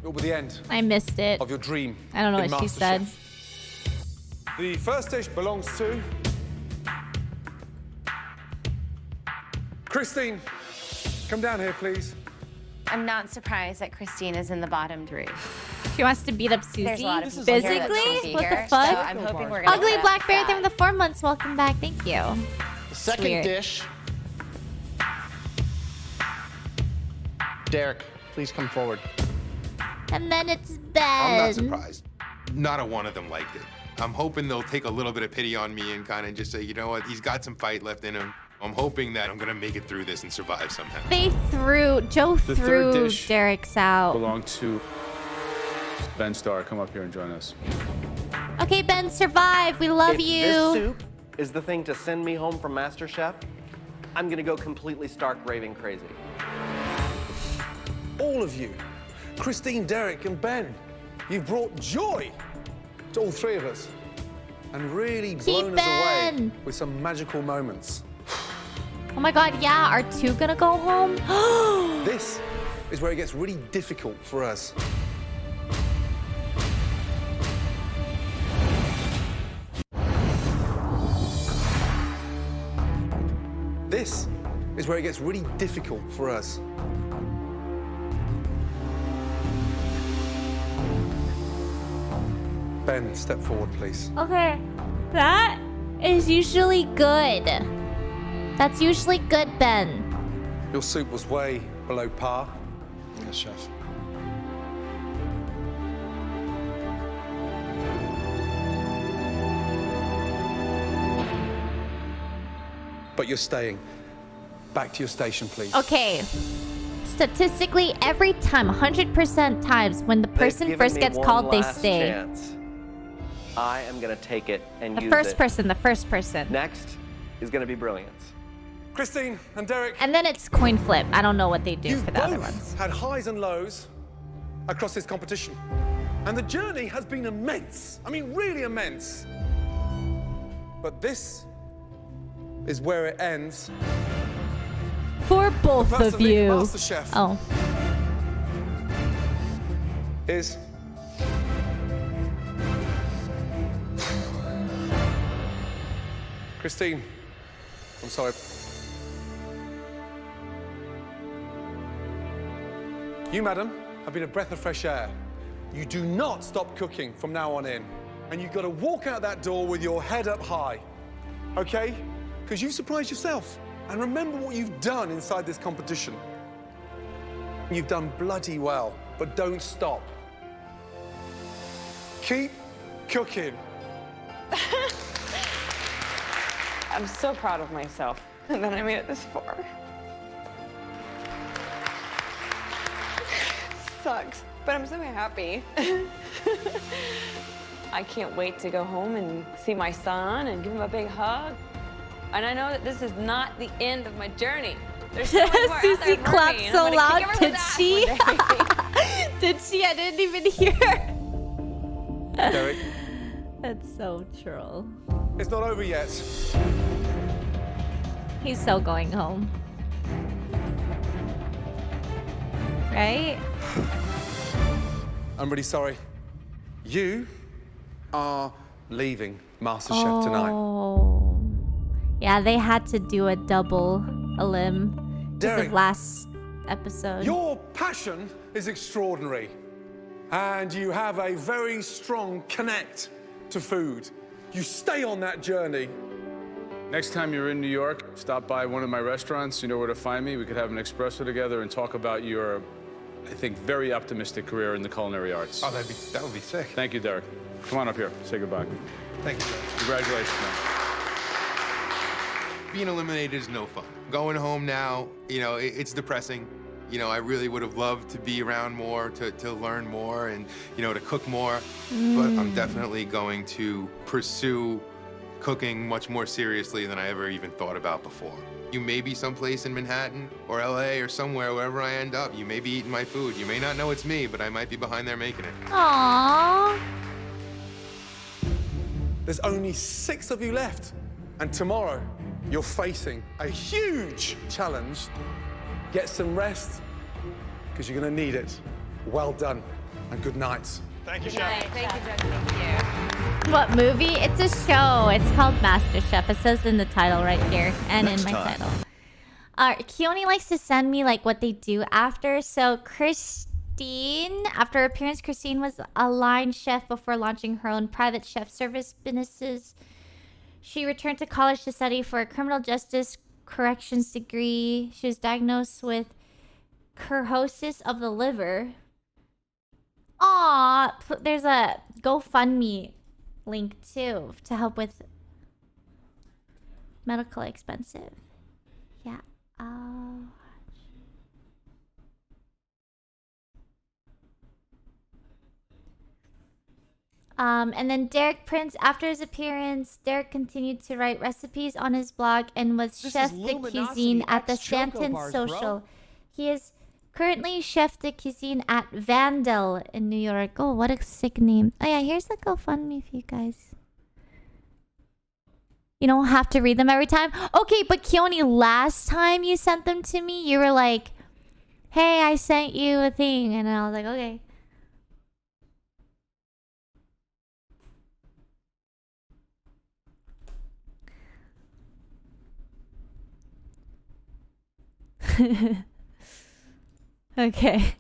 it will be the end I missed it. of your dream. I don't know in what she said. MasterChef. The first dish belongs to Christine. Come down here, please. I'm not surprised that Christine is in the bottom 3. She wants to beat up Susie. There's a lot of people here that physically? shouldn't be What here, the fuck? so I'm hoping we're gonna Ugly get Blackberry that. thing with the 4 months. Welcome back. Thank you. The second Weird. dish. Derek, please come forward. And then it's Ben. I'm not surprised. Not a one of them liked it. I'm hoping they'll take a little bit of pity on me and kind of just say, you know what, he's got some fight left in him. I'm hoping that I'm gonna make it through this and survive somehow. Joe The third threw dish Derek's out. belong to Ben Starr. Come up here and join us. Okay, Ben, survive. We love If you. this soup is the thing to send me home from MasterChef, I'm gonna go completely stark raving crazy. All of you, Christine, Derek, and Ben, you've brought joy to all 3 of us and really blown us away Ben. with some magical moments. Oh my god, yeah. Are 2 gonna go home? This is where it gets really difficult for us. This is where it gets really difficult for us. Ben, step forward, please. Okay. That is usually good. That's usually good, Ben. Your soup was way below par. Yes, chef. But you're staying. Back to your station, please. Okay. Statistically, every time, 100% times, when the person first gets called, they stay. Chance. I am gonna take it and The use first it. person, the first person. Next is gonna be brilliance. Christine and Derek. And then it's coin flip. I don't know what they do You've for the other both ones. had highs and lows across this competition. And the journey has been immense. I mean, really immense. But this is where it ends. For both person of being you. MasterChef. Oh. Is Christine. I'm sorry. You, madam, have been a breath of fresh air. You do not stop cooking from now on in. And you've got to walk out that door with your head up high. Okay? Because you surprised yourself. And remember what you've done inside this competition. You've done bloody well, but don't stop. Keep cooking. I'm so proud of myself that I made it this far. Sucks, but I'm so happy. I can't wait to go home and see my son and give him a big hug. And I know that this is not the end of my journey. There's so much more out there Susie for clapped me, and so I'm gonna loud. kick Did everyone's ass she? one day. Did she? I didn't even hear. Derek. That's so troll. It's not over yet. He's so going home. Right? I'm really sorry. You are leaving MasterChef tonight. Oh. Yeah, they had to do a double elim because Derek, of last episode. Your passion is extraordinary. And you have a very strong connect to food. You stay on that journey. Next time you're in New York, stop by one of my restaurants. You know where to find me. We could have an espresso together and talk about your, I think, very optimistic career in the culinary arts. Oh, that would be sick. Thank you, Derek. Come on up here. Say goodbye. Thank you, sir. Congratulations, man. Being eliminated is no fun. Going home now, you know, it's depressing. You know, I really would have loved to be around more, to learn more, and, you know, to cook more. But I'm definitely going to pursue cooking much more seriously than I ever even thought about before. You may be someplace in Manhattan or LA or somewhere, wherever I end up. You may be eating my food. You may not know it's me, but I might be behind there making it. Aww. There's only 6 of you left. And tomorrow, you're facing a huge challenge. Get some rest, because you're gonna need it. Well done, and good night. Thank you, Chef. Thank you, Judge. Thank you. What movie? It's a show. It's called MasterChef. It says in the title right here and Next in my time. title. Keone likes to send me like what they do after. So Christine, after her appearance, Christine was a line chef before launching her own private chef service businesses. She returned to college to study for a criminal justice corrections degree. She was diagnosed with cirrhosis of the liver. Aw, there's a GoFundMe link too to help with medical expensive. Yeah. And then Derek Prince, after his appearance, Derek continued to write recipes on his blog and was chef de cuisine at the Stanton Social. He is currently chef de cuisine at Vandal in New York. Oh, what a sick name. Oh yeah, here's the GoFundMe for you guys. You don't have to read them every time. Okay, but Keone, last time you sent them to me, you were like, hey, I sent you a thing. And I was like, okay. Okay.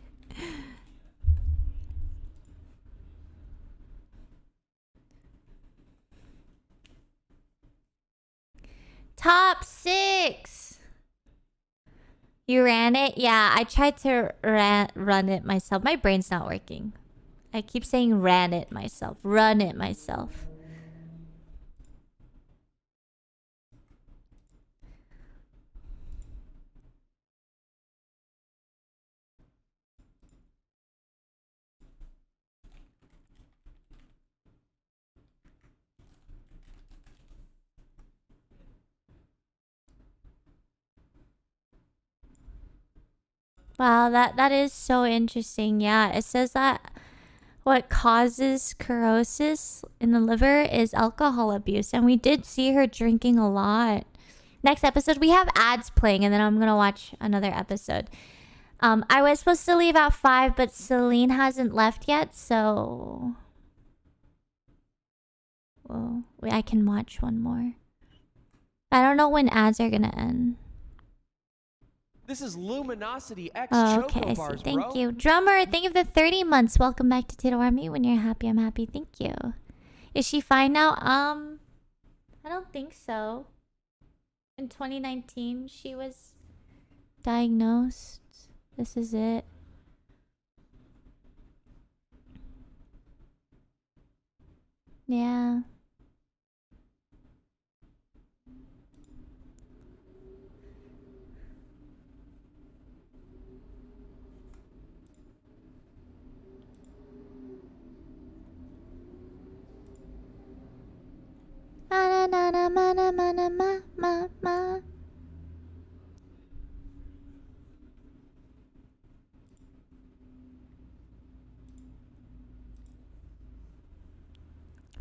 Top 6. You ran it? Yeah, I tried to run it myself. My brain's not working. I keep saying ran it myself. Run it myself. Wow, that is so interesting. Yeah, it says that what causes cirrhosis in the liver is alcohol abuse. And we did see her drinking a lot. Next episode, we have ads playing, and then I'm going to watch another episode. I was supposed to leave at 5, but Celine hasn't left yet, so... Well, I can watch one more. I don't know when ads are going to end. This is Luminosity X Oh, Choco okay, I see. Bars, Thank bro. you. Drummer, thank you for the 30 months. Welcome back to Tato Army. When you're happy, I'm happy. Thank you. Is she fine now? I don't think so. In 2019, she was diagnosed. This is it. Yeah. Ma na na ma na ma na ma ma ma.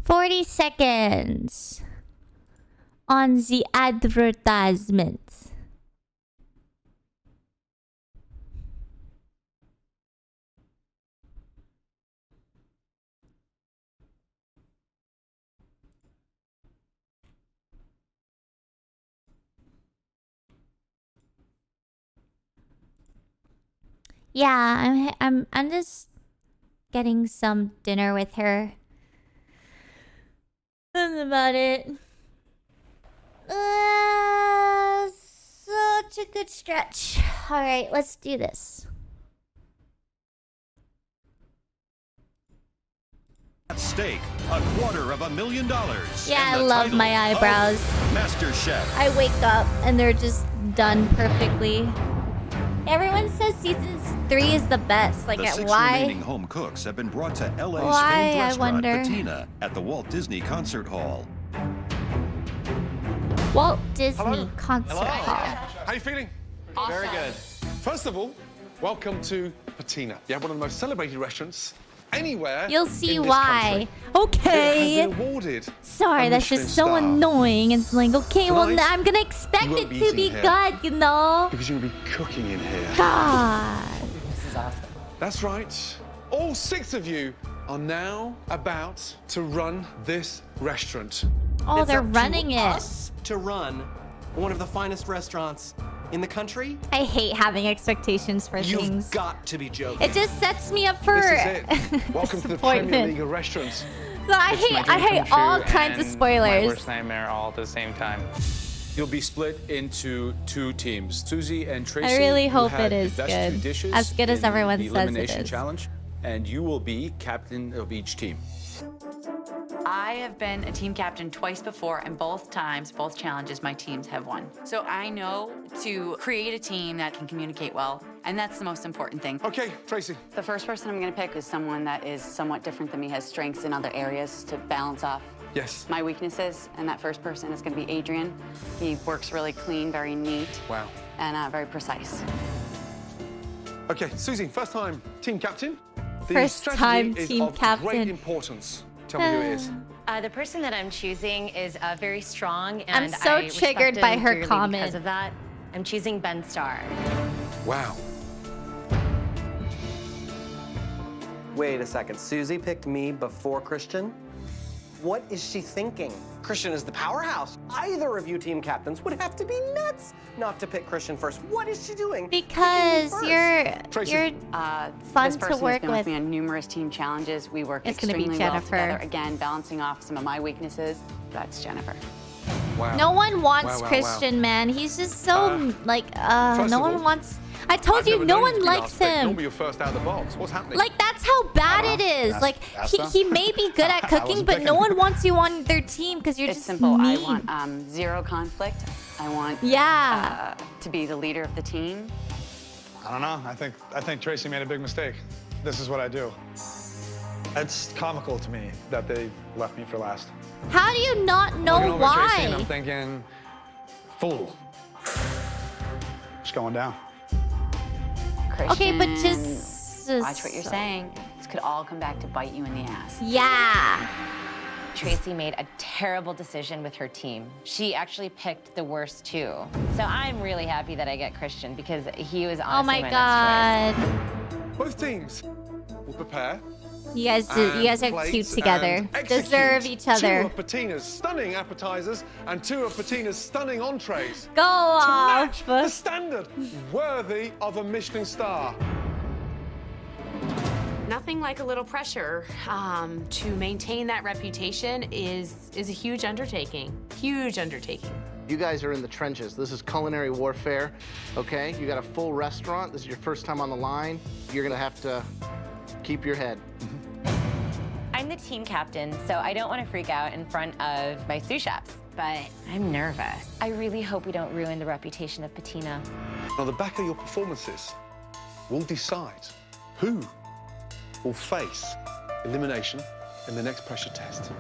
"40 seconds on the advertisement." Yeah, I'm just getting some dinner with her. That's about it. Such a good stretch. All right, let's do this. Steak, $250,000. Yeah, and I the love title my of eyebrows. MasterChef. I wake up and they're just done perfectly. Everyone says season 3 is the best. Like, The 6 why? remaining home cooks have been brought to LA's Why, famed I restaurant wonder? Patina at the Walt Disney Concert Hall. Walt Disney Concert Hall. How you feeling? Awesome. Very good. First of all, welcome to Patina. Yeah, one of the most celebrated restaurants anywhere. You'll see in this why. country. Okay. It has been awarded Sorry, a that's Michelin just so star. annoying. It's like, okay, well, Tonight, I'm gonna expect you won't it be to eating be here. good, you know? Because you'll be cooking in here. God. This is awesome. That's right. All 6 of you are now about to run this restaurant. Oh, It's they're up running to it. us to run one of the finest restaurants in the country. I hate having expectations for You've things. got to be joking. It just sets me up for This is it. Welcome to the Premier disappointment. League of Restaurants. So I hate all kinds of My spoilers. worst nightmare all at the same time. You'll be split into 2 teams. Susie and Tracy. I really you hope had it is the best 2 good. dishes As good as in everyone the says it elimination is. challenge, and you will be captain of each team. I have been a team captain twice before, and both times, both challenges, my teams have won. So I know to create a team that can communicate well, and that's the most important thing. Okay, Tracy. The first person I'm going to pick is someone that is somewhat different than me, has strengths in other areas to balance off Yes. my weaknesses, and that first person is going to be Adrian. He works really clean, very neat, Wow. and very precise. Okay, Susie, first time team captain. The First strategy time is team of captain. great importance. Tell me who it is. The person that I'm choosing is very strong, I'm and so I respect triggered by him her dearly comment. Because of that, I'm choosing Ben Starr. Wow. Wait a second. Susie picked me before Christian? What is she thinking? Christian is the powerhouse. Either of you team captains would have to be nuts not to pick Christian first. What is she doing? Because you're fun This to person work has been with. with me on numerous team challenges. We work It's gonna be extremely well Jennifer. together. Again, balancing off some of my weaknesses. That's Jennifer. Wow. No one wants Wow. Christian, man. He's just so first no of one all, wants. I told I've you, never no known you to one be likes last pick. him. Normally you're first out of the box. What's happening? Like, that's how bad it is. That's- Like, that's he may be good at cooking, but no one wants you on their team because you're It's just simple. mean. I want zero conflict. I want to be the leader of the team. I don't know. I think Tracy made a big mistake. This is what I do. It's comical to me that they left me for last. How do you not know Looking over Tracy and why? I'm thinking, fool. Just going down. Okay, but Christian, just watch what you're saying. This could all come back to bite you in the ass. Yeah. Tracy made a terrible decision with her team. She actually picked the worst 2. So I'm really happy that I get Christian because he was honestly Oh my my god. next choice. Both teams will prepare. You guys are plate cute together. and execute Deserve each 2 other. of Patina's stunning appetizers and 2 of Patina's stunning entrees. Go to off. match the standard worthy of a Michelin star. Nothing like a little pressure. To maintain that reputation is a huge undertaking. Huge undertaking. You guys are in the trenches. This is culinary warfare, okay? You got a full restaurant. This is your first time on the line. You're gonna have to keep your head. I'm the team captain, so I don't want to freak out in front of my sous chefs, but I'm nervous. I really hope we don't ruin the reputation of Patina. Now, the back of your performances will decide who will face elimination in the next pressure test.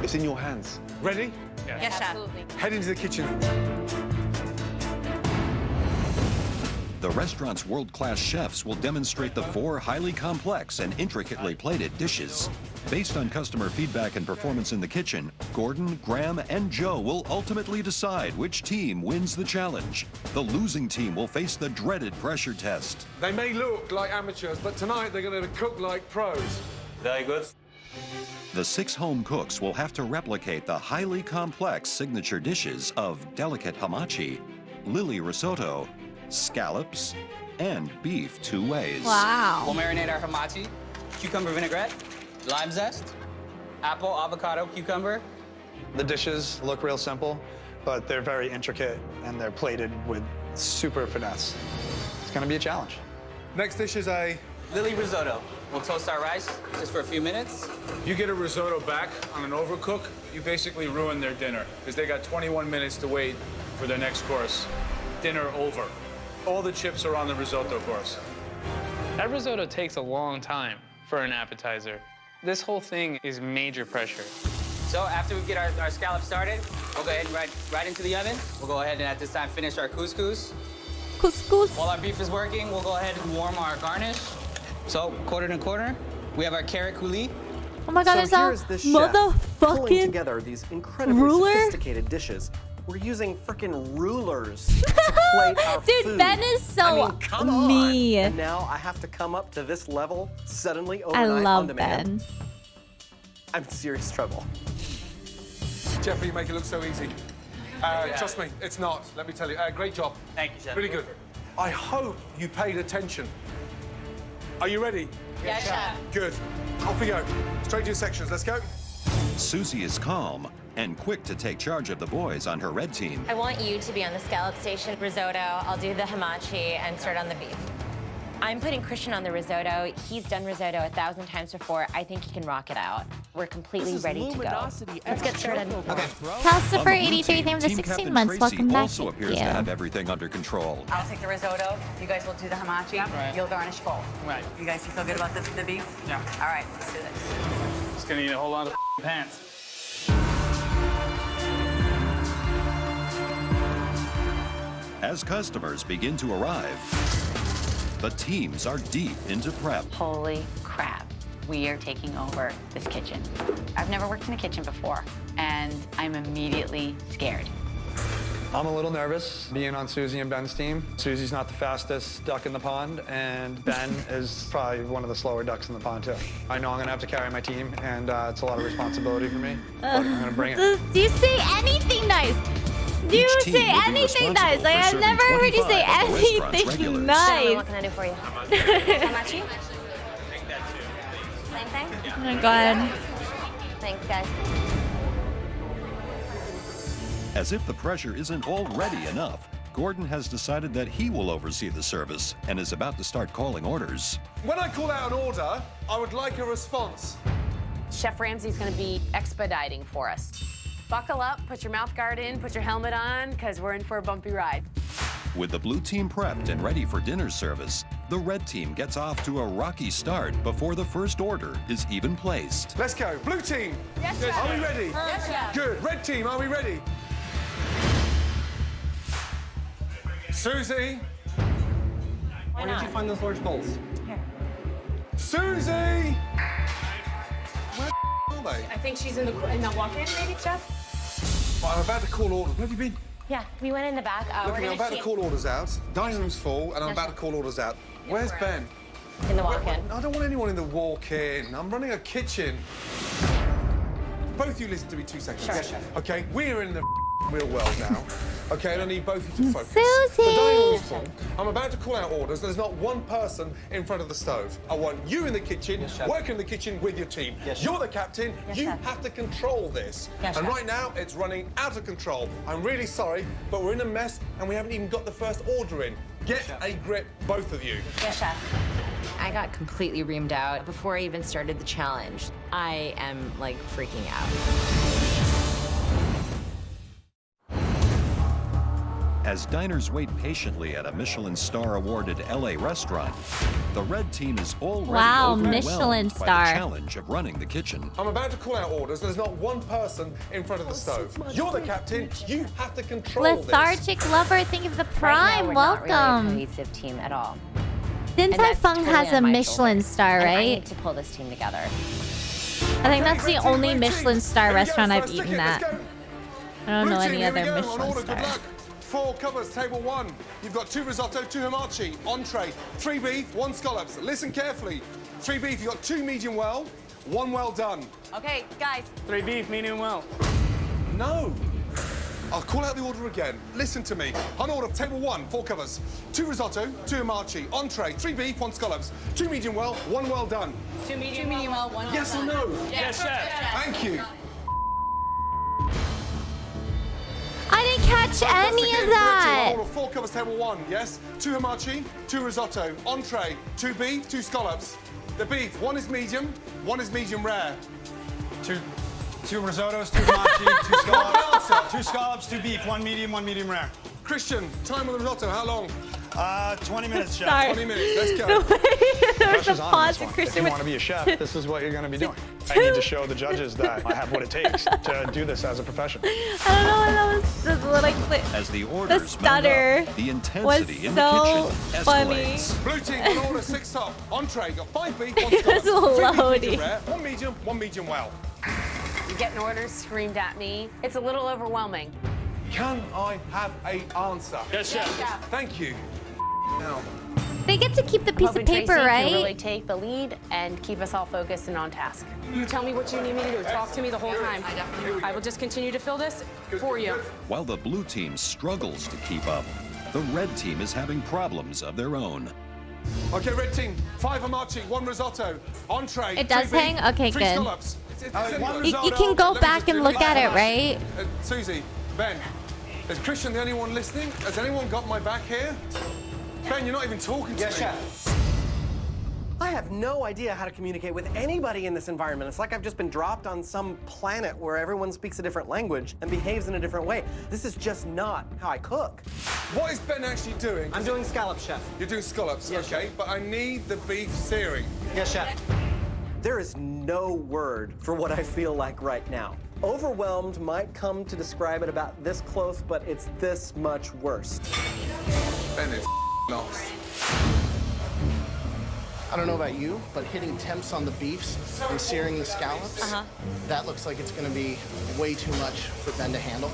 It's in your hands. Ready? Yes, absolutely. Head into the kitchen. The restaurant's world-class chefs will demonstrate the 4 highly complex and intricately plated dishes. Based on customer feedback and performance in the kitchen, Gordon, Graham, and Joe will ultimately decide which team wins the challenge. The losing team will face the dreaded pressure test. They may look like amateurs, but tonight they're going to cook like pros. Very good. The 6 home cooks will have to replicate the highly complex signature dishes of delicate hamachi, lily risotto, scallops, and beef 2 ways. Wow. We'll marinate our hamachi, cucumber vinaigrette, lime zest, apple, avocado, cucumber. The dishes look real simple, but they're very intricate and they're plated with super finesse. It's gonna be a challenge. Next dish is a Lily risotto. We'll toast our rice just for a few minutes. You get a risotto back on an overcook, you basically ruin their dinner because they got 21 minutes to wait for their next course. Dinner over. All the chips are on the risotto course. That risotto takes a long time for an appetizer. This whole thing is major pressure. So after we get our scallops started, we'll go ahead and right into the oven. We'll go ahead and at this time finish our couscous. Couscous. While our beef is working, we'll go ahead and warm our garnish. So quarter and a quarter, we have our carrot coulis. Oh my God, so there's here's this a chef pulling motherfucking together these incredibly ruler? sophisticated dishes. We're using freaking rulers to plate our Dude, food. Ben is so I mean, come on. me. And now I have to come up to this level suddenly I overnight on love demand. Ben. I'm in serious trouble. Jeffrey, you make it look so easy. Trust me, it's not. Let me tell you. Great job. Thank you, Chef. Really good. I hope you paid attention. Are you ready? Yes, Chef. Good. Off we go. Straight to your sections. Let's go. Susie is calm and quick to take charge of the boys on her red team. I want you to be on the scallop station risotto. I'll do the hamachi and start on the beef. I'm putting Christian on the risotto. He's done risotto 1,000 times before. I think he can rock it out. We're completely ready to go. Let's get started. Okay. Calcifer 83, thank you for the 16 months. Welcome back. Also Thank appears you. to have everything under control. I'll take the risotto. You guys will do the hamachi. Right. You'll garnish both. Right. You guys feel good about the beef? Yeah. All right, let's do this. Just gonna need a whole lot of pants. As customers begin to arrive, the teams are deep into prep. Holy crap. We are taking over this kitchen. I've never worked in a kitchen before, and I'm immediately scared. I'm a little nervous being on Susie and Ben's team. Susie's not the fastest duck in the pond, and Ben is probably one of the slower ducks in the pond, too. I know I'm going to have to carry my team, and it's a lot of responsibility for me, but I'm going to bring it. Do you say anything nice? Do you Each team say will be anything responsible nice? Like, for I've serving never heard you say 25 of the restaurant's anything regulars. nice. What can I do for you? Hamachi? Same thing? Oh my God. Thanks, guys. As if the pressure isn't already enough, Gordon has decided that he will oversee the service and is about to start calling orders. When I call out an order, I would like a response. Chef Ramsay's gonna be expediting for us. Buckle up, put your mouth guard in, put your helmet on, because we're in for a bumpy ride. With the blue team prepped and ready for dinner service, the red team gets off to a rocky start before the first order is even placed. Let's go. Blue team. Yes, Good. Chef. Are we ready? Yes, Chef. Good. Red team, are we ready? Susie. Where did you find those large bowls? Susie! Where are they? I think she's in the walk-in, maybe, Chef? Right, I'm about to call orders. Where have you been? Yeah, we went in the back. Look, We're I'm about to call orders out. Dining room's full, and I'm Yes, about to Chef. call orders out. Where's Ben? In the walk-in. I don't want anyone in the walk-in. I'm running a kitchen. Both of you listen to me 2 seconds. Sure, Chef. Okay, we're in the real world now. Okay, and I need both of you to focus. Susie! The dining room's full. I'm about to call out orders. There's not one person in front of the stove. I want you in the kitchen, working in the kitchen with your team. You're the captain. You have to control this. Yes, and Chef. right now, it's running out of control. I'm really sorry, but we're in a mess, and we haven't even got the first order in. Get a grip, both of you. Yes, Chef. I got completely reamed out before I even started the challenge. I am, like, freaking out. As diners wait patiently at a Michelin star-awarded LA restaurant, the red team is already Wow, overwhelmed Michelin by star. the challenge of running the kitchen. I'm about to call out orders. There's not one person in front of the stove. You're the captain. You have to control this. Lethargic lover, thank you for the Right now, prime. we're not really a Welcome. cohesive team at all. Din And Tai that's Fung totally has a on my Michelin shoulders. star, And I right? need to pull this team together. I think that's the only Michelin star restaurant I've eaten at. I don't know any other Michelin star. 4 covers, table 1. You've got 2 risotto, 2 hamachi, entree, 3 beef, 1 scallops. Listen carefully. 3 beef, you've got 2 medium well, 1 well done. Okay, guys. 3 beef, medium well. No. I'll call out the order again. Listen to me. On order, table 1, 4 covers. 2 risotto, 2 hamachi, entree, 3 beef, 1 scallops, 2 medium well, 1 well done. 2 medium well, 1 Yes or no? Yes, Chef. Thank you. I didn't catch watch any of that. Order 4 covers table 1, yes? 2 hamachi, 2 risotto, entree, 2 beef, 2 scallops. The beef, 1 is medium, 1 is medium rare. 2 risottos, 2 hamachi, 2 scallops. 2 scallops, 2 beef, 1 medium rare. Christian, time on the risotto, how long? 20 minutes, chef. Sorry. 20 minutes, let's go. There's a pause. If you want to be a chef, this is what you're going to be doing. I need to show the judges that I have what it takes to do this as a profession. I don't know what that was. As the orders The stutter mount up, the was intensity in the so kitchen funny. escalates. Blue team on order 6 top. Entree, got 5 beef, 1 It was scallop, 2 beef, loading. medium rare, 1 medium well. You're getting orders screamed at me. It's a little overwhelming. Can I have an answer? Yes, chef. Thank you. Now. They get to keep the piece Hoping of paper, Tracy right? can really take the lead and keep us all focused and on task. You tell me what you need me to do. Talk to me the whole time. I will just continue to fill this for you. While the blue team struggles to keep up, the red team is having problems of their own. Okay, red team, 5 hamachi, 1 risotto, entree. It does 2 beef, hang? Okay, 3 good. scallops. You can go back and look at it, right? Susie, Ben, is Christian the only one listening? Has anyone got my back here? Ben, you're not even talking to Yes, me. chef. I have no idea how to communicate with anybody in this environment. It's like I've just been dropped on some planet where everyone speaks a different language and behaves in a different way. This is just not how I cook. What is Ben actually doing? I'm doing scallops, chef. You're doing scallops, Yes, okay, chef. but I need the beef searing. Yes, chef. There is no word for what I feel like right now. Overwhelmed might come to describe it about this close, but it's this much worse. Ben is lost. I don't know about you, but hitting temps on the beefs and searing the scallops, that looks like it's going to be way too much for Ben to handle.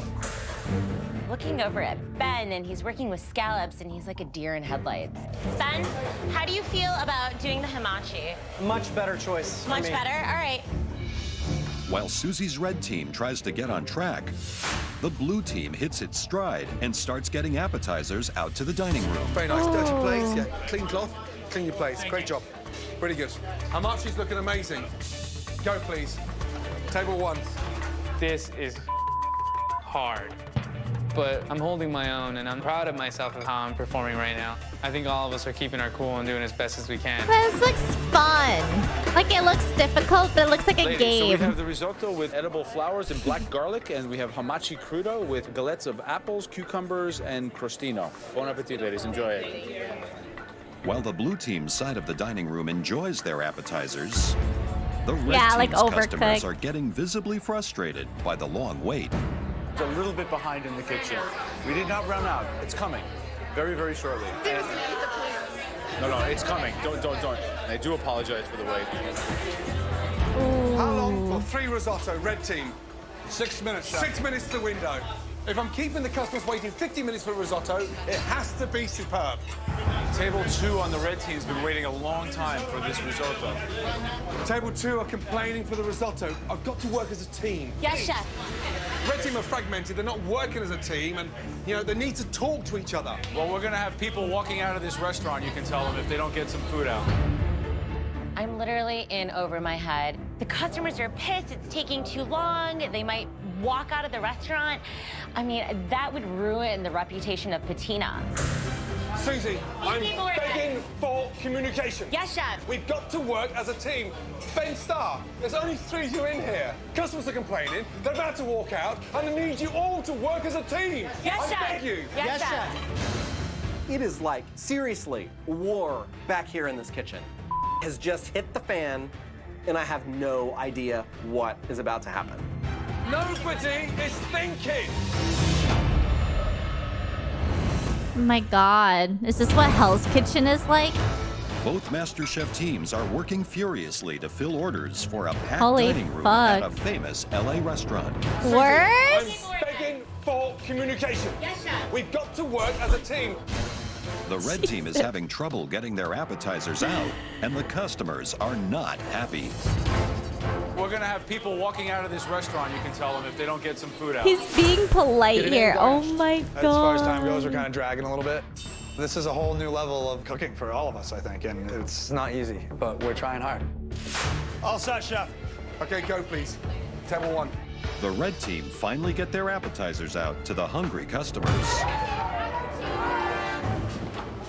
Looking over at Ben, and he's working with scallops, and he's like a deer in headlights. Ben, how do you feel about doing the hamachi? Much better choice for Much me. better? All right. While Susie's red team tries to get on track, the blue team hits its stride and starts getting appetizers out to the dining room. Very nice, dirty plates, yeah, clean cloth, clean your plates. Great job. Pretty good. Hamachi's looking amazing. Go, please. Table 1. This is hard, but I'm holding my own, and I'm proud of myself of how I'm performing right now. I think all of us are keeping our cool and doing as best as we can. This looks fun. Like, it looks difficult, but it looks like a Ladies, so we game. have the risotto with edible flowers and black garlic, and we have hamachi crudo with galettes of apples, cucumbers, and crostino. Bon appetit, ladies. Enjoy it. While the blue team's side of the dining room enjoys their appetizers, the red Yeah, like team's customers overcooked. are getting visibly frustrated by the long wait. It's a little bit behind in the kitchen. We did not run out. It's coming. Very, very shortly. No, it's coming. Don't. I do apologize for the wait. How long for 3 risotto, red team? 6 minutes, chef. 6 minutes to the window. If I'm keeping the customers waiting 50 minutes for risotto, it has to be superb. Table 2 on the red team's been waiting a long time for this risotto. Table 2 are complaining for the risotto. I've got to work as a team. Yes, chef. Red team are fragmented. They're not working as a team, and they need to talk to each other. Well, we're gonna have people walking out of this restaurant, you can tell them, if they don't get some food out. I'm literally in over my head. The customers are pissed. It's taking too long. They might walk out of the restaurant. I mean, that would ruin the reputation of Patina. Susie, I'm people are begging for communication. Yes, chef. We've got to work as a team. Ben Starr, there's only 3 of you in here. Customers are complaining. They're about to walk out, and I need you all to work as a team. Yes, chef. I beg you. Yes, chef. It is like, seriously, war back here in this kitchen. Has just hit the fan, and I have no idea what is about to happen. Nobody is thinking. Oh my God. Is this what Hell's Kitchen is like? Both MasterChef teams are working furiously to fill orders for a packed Holy dining room fuck. at a famous LA restaurant. Worse? I'm begging for communication. Yes, chef. We've got to work as a team. The red team is having trouble getting their appetizers out, and the customers are not happy. We're gonna have people walking out of this restaurant, you can tell them, if they don't get some food out. He's being polite here. Oh my God. As far as time goes, we're kind of dragging a little bit. This is a whole new level of cooking for all of us, I think, and it's not easy, but we're trying hard. All set, chef. Okay, go, please. Table 1. The red team finally get their appetizers out to the hungry customers.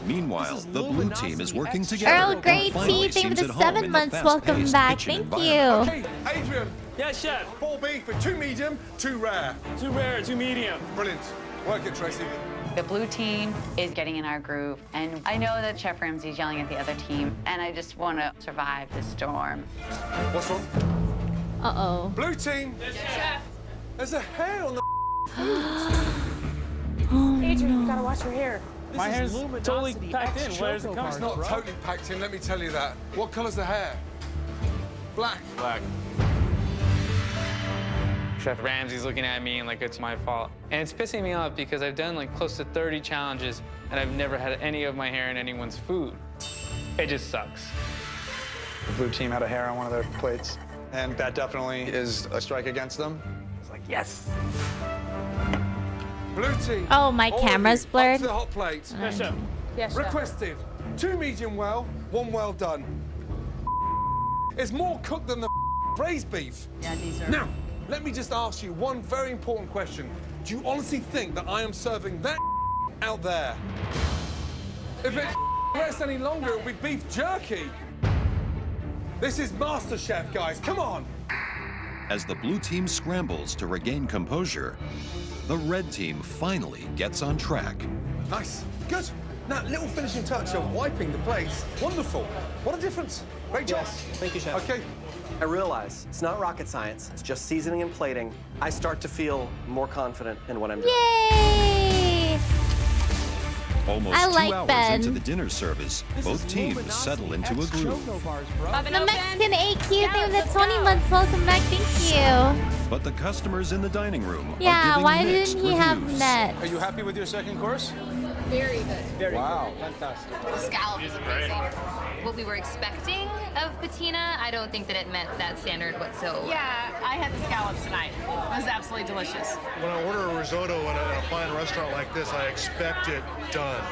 Meanwhile, the blue team is working together. Earl Grey Tea, thank you for the 7 months. Welcome back. Thank you. Okay, Adrian. Yeah, chef. 4 beef with 2 medium, 2 rare. 2 rare, 2 medium. Brilliant. Work it, Tracy. The blue team is getting in our groove, and I know that Chef Ramsay's yelling at the other team, and I just want to survive the storm. What's wrong? Uh-oh. Blue team. Yes, chef. There's a hair on the Adrian, you gotta wash your hair. My hair's totally packed in. Where's it coming? It's not totally packed in, let me tell you that. What colour's the hair? Black. Black. Chef Ramsay's looking at me and like it's my fault. And it's pissing me off because I've done like close to 30 challenges and I've never had any of my hair in anyone's food. It just sucks. The blue team had a hair on one of their plates, and that definitely is a strike against them. It's like, yes. Blue team. Oh, my camera's blurred. Up to the hot plate. Yes, chef. Yes, chef. Requested. 2 medium well, 1 well done. It's more cooked than the braised beef. Yeah, these are... Now, let me just ask you one very important question. Do you honestly think that I am serving that out there? If it rests any longer, it'll be beef jerky. This is MasterChef, guys. Come on. As the blue team scrambles to regain composure, the red team finally gets on track. Nice. Good. Now, little finishing touch of wiping the plates. Wonderful. What a difference. Great job. Yes. Thank you, Chef. Okay. I realize it's not rocket science. It's just seasoning and plating. I start to feel more confident in what I'm doing. Yay! Almost I 2 like hours Ben. into the dinner service, both teams settle into a groove. The Mexican AQ, thank you for the 20 months. Welcome back. Thank you. But the customers in the dining room are Yeah, giving why mixed didn't he have reviews. net? Are you happy with your second course? Very good. Very wow. good. Fantastic. The scallop is amazing. What we were expecting of patina, I don't think that it met that standard whatsoever. Yeah, I had the scallops tonight. It was absolutely delicious. When I order a risotto in a fine restaurant like this, I expect it done.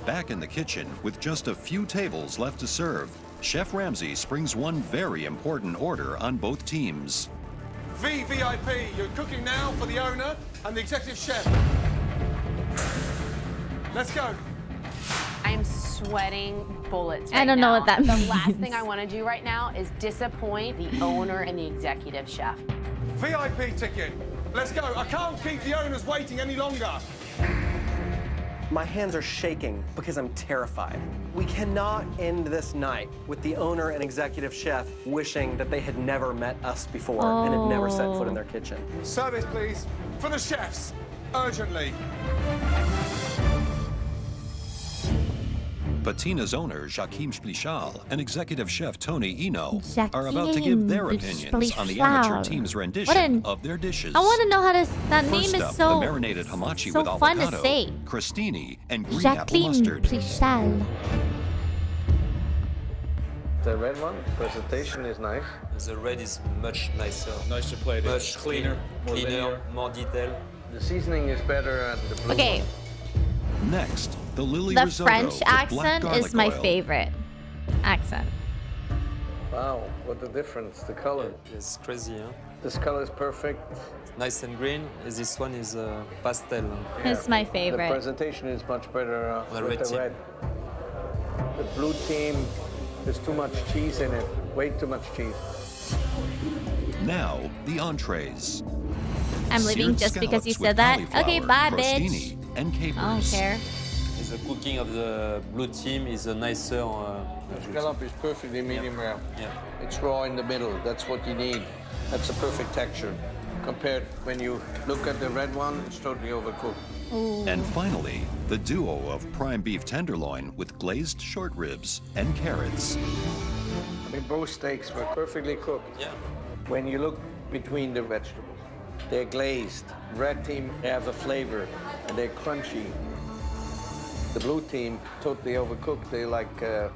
Back in the kitchen, with just a few tables left to serve, Chef Ramsay springs one very important order on both teams. VVIP, you're cooking now for the owner and the executive chef. Let's go. I'm sweating bullets I don't know what that The means. last thing I want to do right now is disappoint the owner and the executive chef. VIP ticket. Let's go. I can't keep the owners waiting any longer. My hands are shaking because I'm terrified. We cannot end this night with the owner and executive chef wishing that they had never met us before and had never set foot in their kitchen. Service, please. For the chefs. Urgently. Patina's owner, Joachim Splichal, and executive chef Tony Eno are about to give their opinions on the amateur team's rendition of their dishes. I want to know how to. That First name is up, so. the marinated hamachi so with fun to avocado, say. crostini, and green apple Jacqueline mustard. Plichal. The red one, presentation is nice. The red is much nicer. Nicer plated. Much Cleaner, more linear. more detailed. The seasoning is better at the blue Okay. one. Next, the lily The risotto French with black accent garlic is my oil. favorite accent. Wow, what a difference, the color. It's crazy, huh? This color is perfect. Nice and green. This one is pastel. It's my The favorite. presentation is much better The with red the team. red. The blue team, there's too much cheese in it. Way too much cheese. Now, the entrees. I'm leaving Seared just because you scallops said with that. Okay, cauliflower, bye, bitch. crostini, and capers. I don't care. The cooking of the blue team is a nicer. The scallop is perfectly medium rare. Yeah. It's raw in the middle. That's what you need. That's a perfect texture. Compared when you look at the red one, it's totally overcooked. And finally, the duo of prime beef tenderloin with glazed short ribs and carrots. I mean, both steaks were perfectly cooked. Yeah. When you look between the vegetables, they're glazed. Red team, they have a flavor, and they're crunchy. The blue team, totally overcooked. They like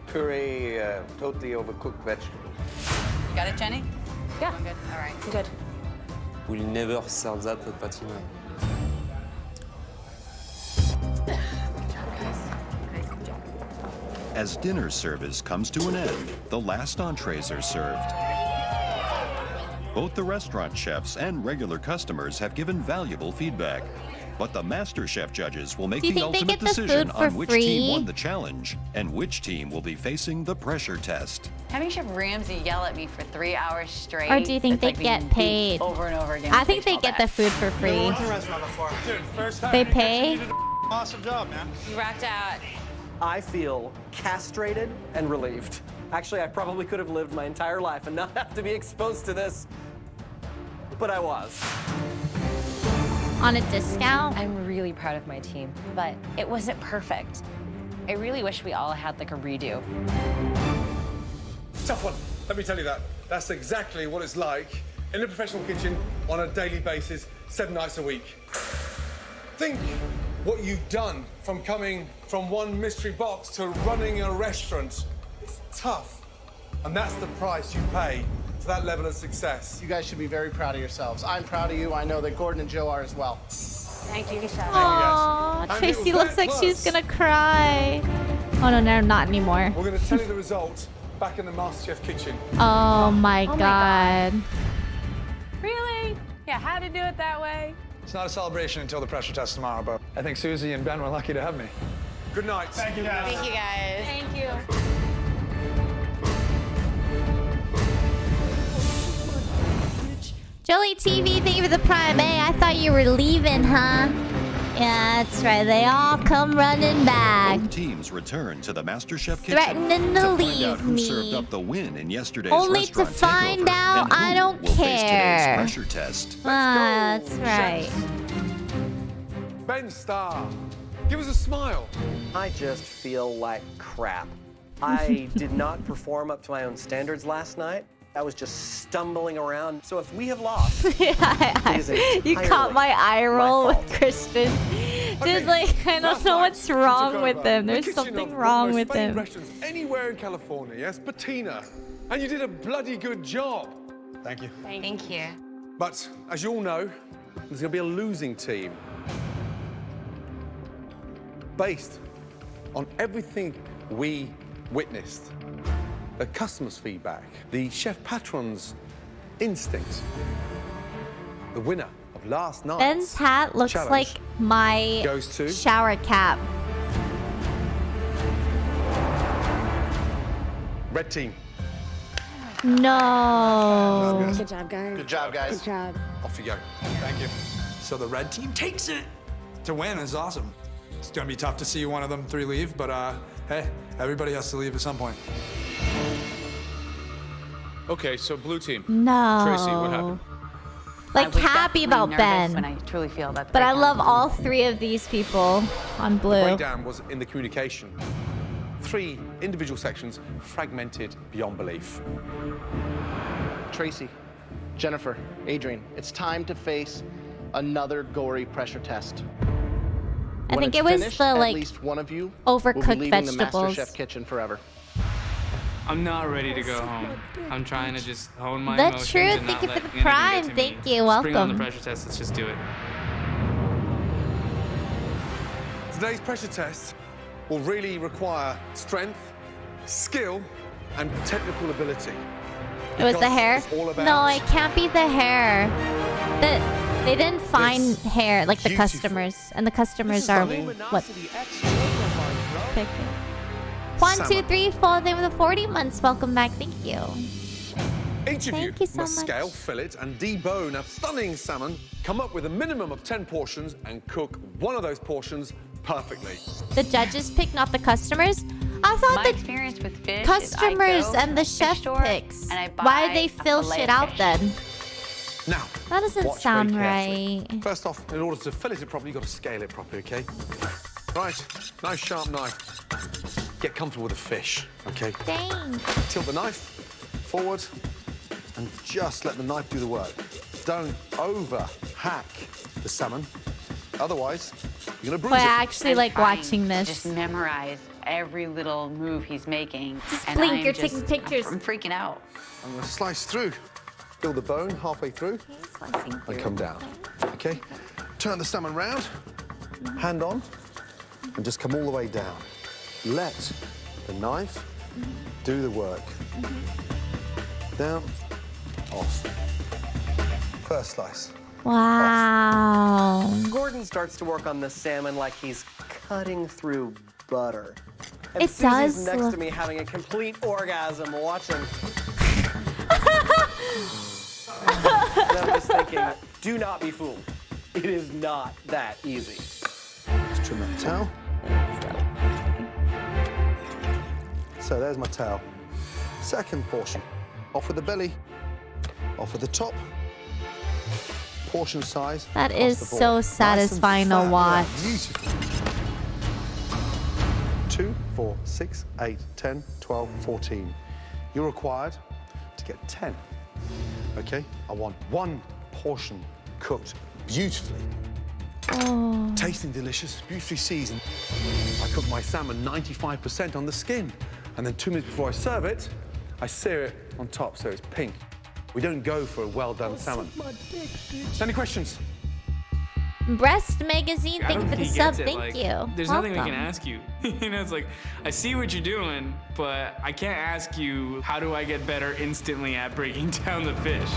puree, totally overcooked vegetables. You got it, Jenny? Yeah. I'm good. All right. Good. We'll never serve that at Patina. As dinner service comes to an end, the last entrees are served. Both the restaurant chefs and regular customers have given valuable feedback. But the MasterChef judges will make Do you the think they ultimate get the decision food for on which free? team won the challenge and which team will be facing the pressure test. Having Chef Ramsay yell at me for 3 hours straight. Or do you think it's they like get being paid? beat over and over again. I think they get the food for free. Dude, first time. They pay? You did an awesome job, man. You rocked out. I feel castrated and relieved. Actually, I probably could have lived my entire life and not have to be exposed to this, but I was. On a discount? I'm really proud of my team, but it wasn't perfect. I really wish we all had like a redo. Tough one, let me tell you that. That's exactly what it's like in a professional kitchen on a daily basis, 7 nights a week. Think what you've done from coming from one mystery box to running a restaurant. It's tough, and that's the price you pay for that level of success. You guys should be very proud of yourselves. I'm proud of you. I know that Gordon and Joe are as well. Thank you, Chef. Aww, Tracy looks like she's gonna cry. Oh no, not anymore. We're going to tell you the result back in the MasterChef kitchen. Oh my god. Really? Yeah, how to do it that way? It's not a celebration until the pressure test tomorrow, but I think Susie and Ben were lucky to have me. Good night. Thank you, guys. Thank you, guys. Thank you. Jolie TV, thank you for the Prime. Hey, I thought you were leaving, huh? Yeah, that's right. They all come running back. Both teams return to the MasterChef kitchen Threatening to find out leave who me. served up the win in yesterday's Only to restaurant find takeover out and who I don't will face today's care. pressure test. Ah, that's right. Ben Starr, give us a smile. I just feel like crap. I did not perform up to my own standards last night. I was just stumbling around. So if we have lost, it is You caught entirely my eye roll my with Christian. Dude, like, I don't know what's wrong with him. There's something wrong with him. Restaurants anywhere in California, yes, Patina, and you did a bloody good job. Thank you. Thank you. But as you all know, there's going to be a losing team. Based on everything we witnessed, the customers' feedback, the chef patron's instinct, the winner of last night's Ben's hat looks challenge like my goes to shower cap. Red team. No. Good job, guys. Good job, guys. Good job. Off you go. Thank you. So the red team takes it. To win is awesome. It's gonna be tough to see one of them three leave, but hey, everybody has to leave at some point. Okay, so blue team. No. Tracy, what happened? Like, I was happy definitely about nervous Ben. when I truly feel about the But I breakdown. love all three of these people on blue. Breakdown was in the communication. 3 individual sections fragmented beyond belief. Tracy, Jennifer, Adrian, it's time to face another gory pressure test. I When think it's it was finished, the, at like, least one of you will be overcooked leaving vegetables. the MasterChef kitchen forever. I'm not ready to go home. I'm trying to just hone my The emotions truth, and not thank you let for the anything Prime. get to Thank me. you, Just bring on the welcome. pressure test. Let's just do it. Today's pressure test will really require strength, skill, and technical ability. It was the Because hair? it's all about No, it can't be the hair. They didn't find hair, like the customers. And the customers are what? Picking. 1, 2, 3, 4. They were the 40 months. Welcome back. Thank you. Each of Thank you so must much. scale, fillet, and debone a stunning salmon, come up with a minimum of 10 portions, and cook one of those portions perfectly. The judges pick, not the customers. I thought My the experience with fish is customers I go and the to the chef store picks. and I buy Why they a fill fillet shit of out fish. then? Now, That doesn't watch sound very carefully. right. First off, in order to fillet it properly, you've got to scale it properly, okay? Right, nice sharp knife. Get comfortable with the fish, okay? Dang. Tilt the knife forward and just let the knife do the work. Don't over-hack the salmon, otherwise you're gonna bruise Boy, I it. actually I'm like trying watching to this. Just memorize every little move he's making. Just and blink, I'm you're just- taking pictures. I'm freaking out. I'm gonna slice through. Feel the bone halfway through and come down, okay? Turn the salmon round, hand on, and just come all the way down. Let the knife do the work. Down, off. First slice. Wow. Gordon starts to work on the salmon like he's cutting through butter. And It Susie's does next look- to me having a complete orgasm watching. And I'm just thinking, do not be fooled. It is not that easy. Let's trim that tail. So there's my tail. Second portion. Off with the belly, off with the top. Portion size. That across is the board. so Nice and satisfying to fat. watch. Yeah, beautiful. 2, 4, 6, 8, 10, 12, 14. You're required to get 10. Okay? I want one portion cooked beautifully. Oh. Tasting delicious, beautifully seasoned. I cook my salmon 95% on the skin. And then 2 minutes before I serve it, I sear it on top so it's pink. We don't go for a well-done salmon. Any questions? Breast Magazine, I thank you don't for the think he sub. gets it. Thank Like, you. There's nothing we can Welcome. ask you. You know, it's like, I see what you're doing, but I can't ask you, how do I get better instantly at breaking down the fish?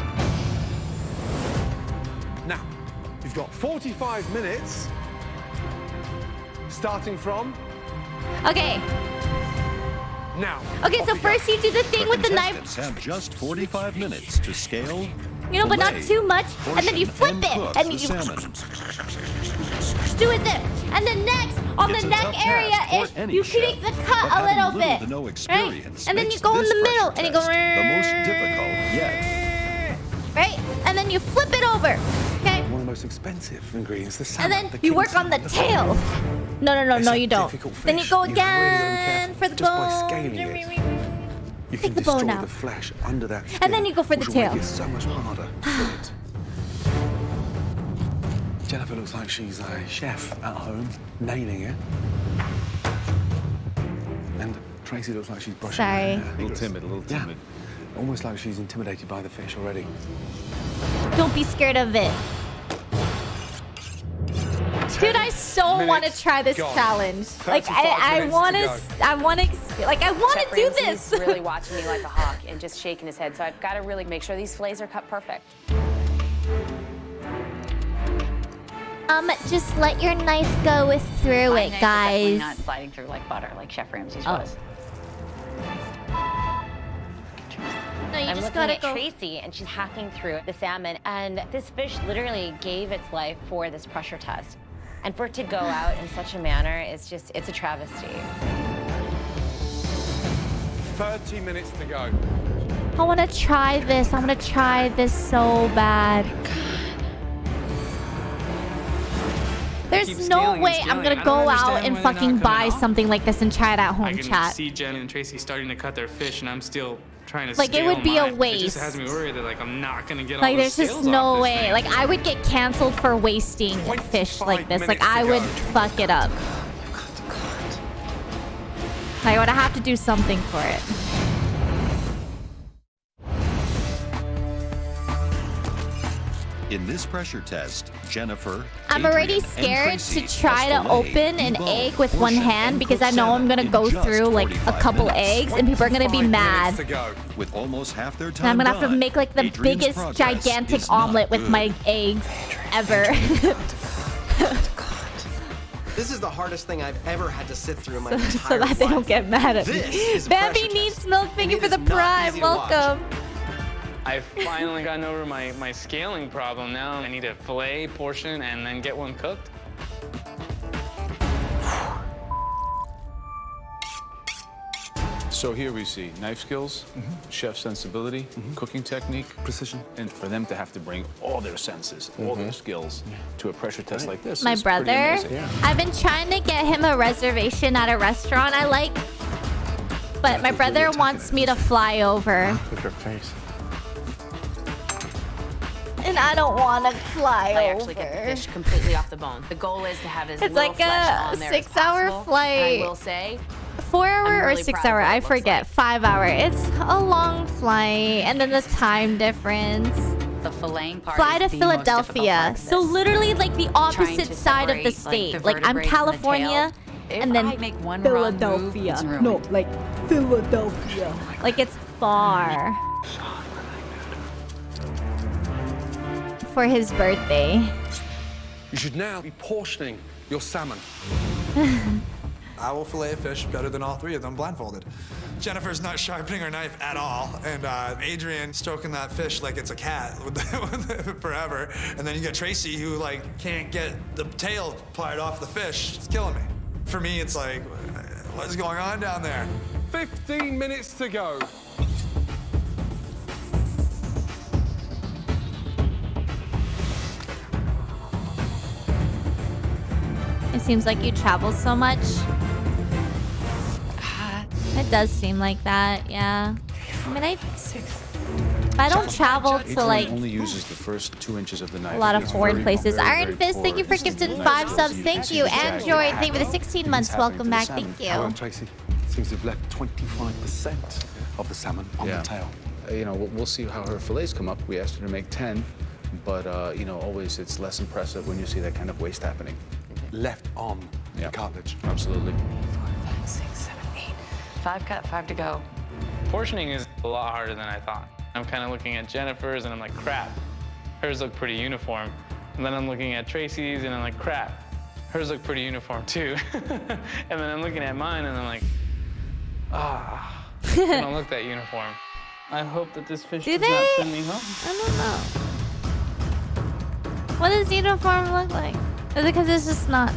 Now, you've got 45 minutes, starting from Okay. now. Okay, so first you do the thing with the knife, Contestants have just 45 minutes to scale, you know, but not fillet, too much, and then you portion, flip it, cook and the you salmon. do it there. And then next, on It's the a neck tough area, task for any you chef, make the cut but a having little little bit. to no Right? experience And then you makes go in this the middle, pressure and you go, test the most difficult yet. right? And then you flip it over, okay? One of the most expensive ingredients, the And salmon. then the you king work on the salmon. tail. No, It's no, a you don't. difficult Then you fish. go You've really gotta be again careful. for the Just by bone. scaling it, you can Take the bone destroy out. the flesh under that skin, And then you go for the which will tail. make it so much harder to fill it. Jennifer looks like she's a chef at home, nailing it. And Tracy looks like she's brushing Sorry. her hair. A little timid, a little timid. Yeah, almost like she's intimidated by the fish already. Don't be scared of it. Dude, I so want to try this gone. challenge. 35 I minutes want to to, I want to Chef do Ramsay's this. really watching me like a hawk and just shaking his head. So I've got to really make sure these fillets are cut perfect. Just let your knife go through My it, knife is definitely guys. not sliding through like butter, like Chef Ramsay's Oh. was. No, you I'm just looking gotta at go. Tracy, and she's hacking through the salmon, and this fish literally gave its life for this pressure test. And for it to go out in such a manner, it's a travesty. 30 minutes to go. I want to try this. I want to try this so bad. Keep There's no scaling and way scaling. I'm I gonna don't go out understand and why they're not fucking buy coming off. something like this and try it at I home, can chat. see Jen and Tracy starting to cut their fish, and I'm still trying to Like, it scale would be a mine. It waste. just has me worried that like I'm not gonna get all Like, the there's just scales no off this way. thing. Like, I would get canceled for wasting fish like this. Like, I would fuck it up. Like, I would have to do something for it. In this pressure test, Jennifer, I'm already Adrian, and scared Tracy to try must to fillet, open an debone, egg with one portion, hand and because cook I know I'm salmon gonna in go just through like a 45 couple minutes. eggs and people are gonna be 25 mad. minutes to go. With almost half their time And I'm gonna have to gone, make like the Adrian's biggest progress gigantic is not omelet with good. my eggs ever. This is the hardest thing I've ever had to sit through in my entire So that they life. don't get mad at me. This is a Bambi pressure needs test. milk. Thank you And for it the is not prime. easy to watch. Welcome. I've finally gotten over my scaling problem. Now I need to fillet, portion, and then get one cooked. So here we see knife skills, chef sensibility, cooking technique, precision, and for them to have to bring all their senses, all their skills to a pressure test like this. My is pretty brother, amazing. I've been trying to get him a reservation at a restaurant I like, but my brother wants me to fly over, Look at her face. and I don't want to fly I over. actually get the fish completely off the bone. The goal is to have as It's little like flesh a on there as 6-hour possible. flight. And I will say, 4 hour I'm or really 6 proud of hour? what it I looks forget. like. 5 hour. It's a long flight, and then the time difference. The filleting part Fly to is the most difficult Philadelphia. part of So this. literally like the Trying opposite to side of the separate, state. like, Like, the I'm vertebrae from the California, tail. and If then I make one wrong move, it's ruined. No, like Philadelphia. Like it's far. for his birthday. You should now be portioning your salmon. I will fillet a fish better than all three of them blindfolded. Jennifer's not sharpening her knife at all, and Adrian stroking that fish like it's a cat forever. And then you got Tracy who like can't get the tail plied off the fish. It's killing me. For me, it's like, what's going on down there? 15 minutes to go. It seems like you travel so much. It does seem like that, yeah. I mean, if I don't travel to like only uses the first 2 inches of the knife. a lot of foreign places. Iron Fist, thank you for gifting 5 subs. Thank you. Android, thank you for the 16 months. Welcome back. Thank you. However, Tracy, seems to have left 25% of the salmon on the tail. You know, we'll see how her fillets come up. We asked her to make 10, but you know, always it's less impressive when you see that kind of waste happening. Left on the cartilage. Absolutely. 4, 5, 6, 7, 8. 5 cut, 5 to go. Portioning is a lot harder than I thought. I'm kind of looking at Jennifer's and I'm like, crap. Hers look pretty uniform. And then I'm looking at Tracy's and I'm like, crap. Hers look pretty uniform too. And then I'm looking at mine and I'm like, they don't look that uniform. I hope that this fish does not send me home. I don't know. What does uniform look like? Is it because it's just not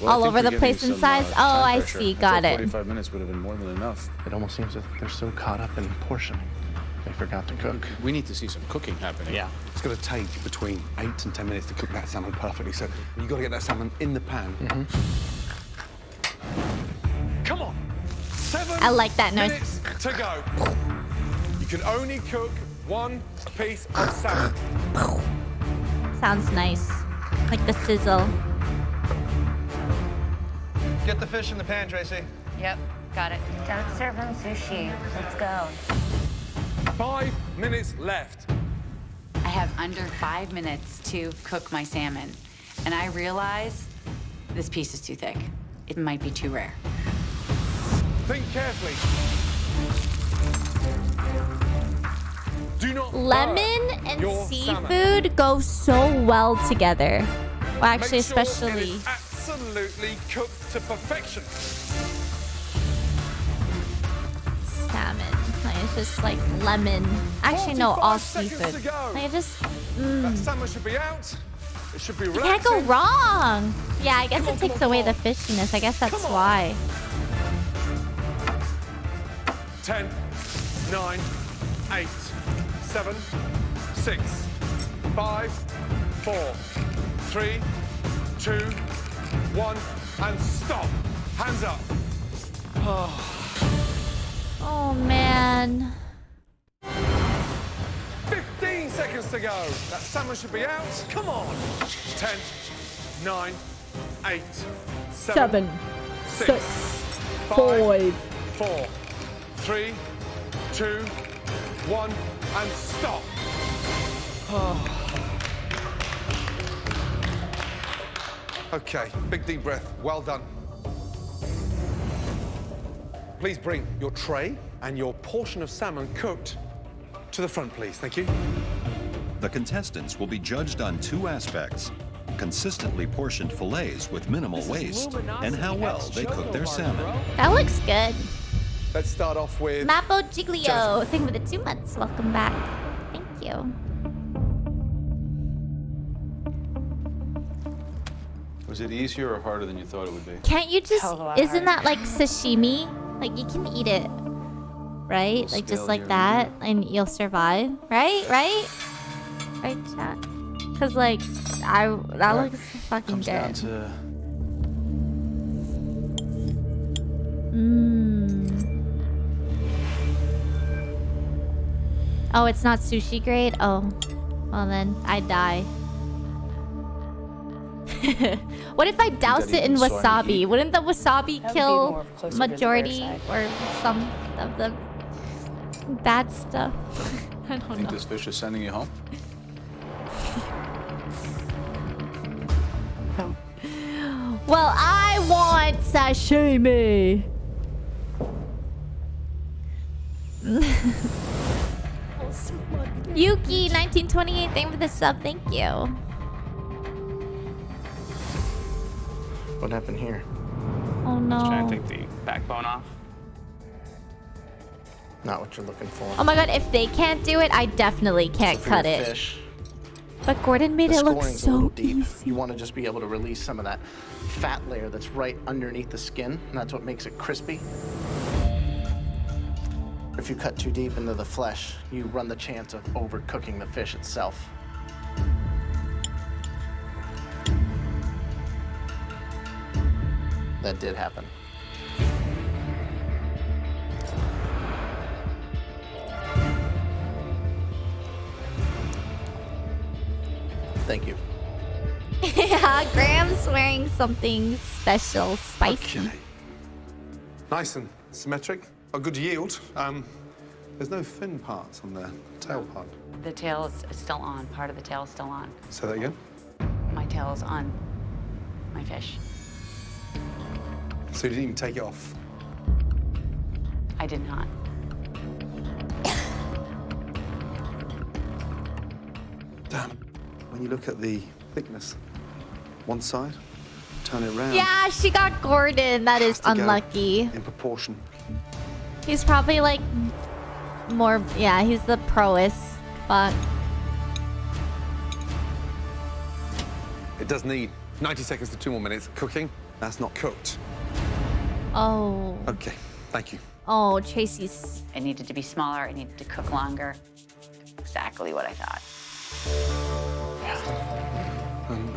all over the place in size? Oh, I see. Got it. 45 minutes would have been more than enough. It almost seems that they're so caught up in portioning, they forgot to cook. We need to see some cooking happening. Yeah. It's going to take between 8 and 10 minutes to cook that salmon perfectly. So you've got to get that salmon in the pan. Come on. 7 I like that noise. minutes to go. You can only cook 1 piece of salmon. Sounds nice. Like the sizzle. Get the fish in the pan, Tracy. Yep, got it. Don't serve him sushi. Let's go. 5 minutes left. I have under 5 minutes to cook my salmon, and I realize this piece is too thick. It might be too rare. Think carefully. Do not Lemon and your seafood salmon. go so well together. Well, actually, Make sure it especially. is absolutely cooked to perfection. Salmon. Like, it's just like lemon. Actually, no, all 45 seconds seafood. to go. Like, it just. That salmon should be out. It should be You relaxing. can't go wrong. Yeah, I guess it takes away the fishiness. I guess that's why. 10, 9, 8, 7, 6, 5, 4, 3, 2, 1, and stop. Hands up. Oh, man. 15 seconds to go. That salmon should be out. Come on. 10, 9, 8, 7, 6, 5, 4, 3, 2, 1, and stop. Okay, big deep breath. Well done. Please bring your tray and your portion of salmon cooked to the front, please. Thank you. The contestants will be judged on 2 aspects: consistently portioned fillets with minimal waste, and how well they cook their salmon. That looks good. Let's start off with Mapo Giglio. Thank you for the 2 months. Welcome back. Thank you. Was it easier or harder than you thought it would be? Can't you just? Hell of a lot Isn't harder. that like sashimi? Like you can eat it, right? Like just like that, and you'll survive, right? Right? Right, chat? Cause like that looks fucking Comes down good. to Oh, it's not sushi grade? Oh. Well then, I die. What if I douse it in wasabi? Wouldn't the wasabi That would be kill more closer to the majority rare or some of the bad stuff? I I don't think know. this fish is sending you home. Well, I want sashimi. Yuki 1920. 28, thank you for the sub. Thank you. What happened here? Oh no. Just trying to take the backbone off. Not what you're looking for. Oh my god, if they can't do it, I definitely can't cut it. Fish. But Gordon made The it look scoring's a so little deep. easy. You want to just be able to release some of that fat layer that's right underneath the skin, and that's what makes it crispy. If you cut too deep into the flesh, you run the chance of overcooking the fish itself. That did happen. Thank you. Yeah, Graham's wearing something special, spicy. Okay. Nice and symmetric. A good yield. There's no fin parts on the tail part. The tail is still on. Part of the tail is still on. Say that again. My tail is on my fish. So you didn't even take it off? I did not. Damn. When you look at the thickness, one side, turn it round. Yeah, she got Gordon. That is unlucky. In proportion. He's probably like more, yeah, he's the proest. Fuck. It does need 90 seconds to 2 more minutes cooking. That's not cooked. Oh. Okay, thank you. Oh, Tracy's. It needed to be smaller. It needed to cook longer. Exactly what I thought.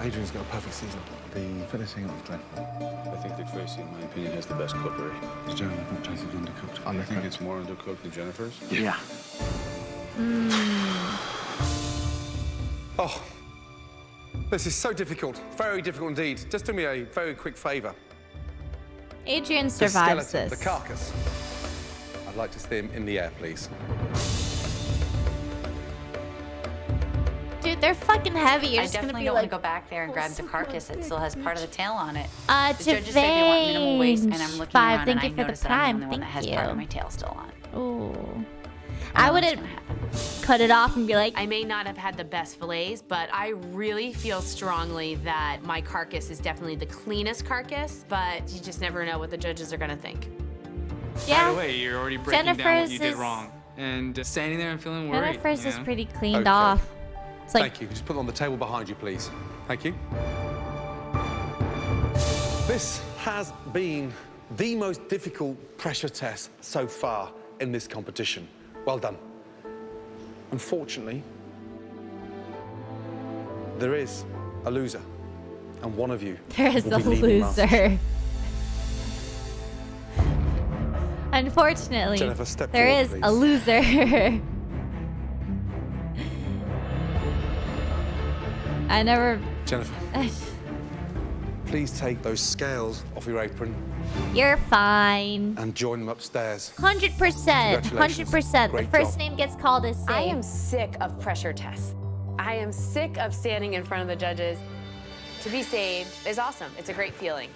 Adrian's got a perfect season. The finishing looks dreadful. I think that Tracy, in my opinion, has the best cookery. Generally, I think Tracy's undercooked. I think it's more undercooked than Jennifer's. Yeah. Oh, this is so difficult. Very difficult indeed. Just do me a very quick favor. Adrian The survives skeleton, this. the carcass. I'd like to see him in the air, please. Dude, they're fucking heavy. You're I just gonna definitely be don't like, want to go back there and grab the carcass. It still has part of the tail on it. To The judges say they want minimal waste, and I'm looking Five, around thank and I you for the notice that I'm the prime. only one that has Thank part of you. my tail still on. Ooh. I wouldn't cut it off and be like, I may not have had the best fillets, but I really feel strongly that my carcass is definitely the cleanest carcass, but you just never know what the judges are gonna think. yeah. By the way, you're already breaking down what Jennifer's you did is- wrong. And standing there and feeling worried. Jennifer's you is know? pretty cleaned Okay. off. It's like, Thank you. Just put it on the table behind you, please. Thank you. This has been the most difficult pressure test so far in this competition. Well done. Unfortunately, there is a loser, and one of you there is will a be leaving loser. Unfortunately, Jennifer, step there forward, is please. a loser. I never. Jennifer, please take those scales off your apron You're fine. and join them upstairs. 100%. Congratulations. 100%. The Great first job. name gets called as safe. I am sick of pressure tests. I am sick of standing in front of the judges. To be saved is awesome. It's a great feeling.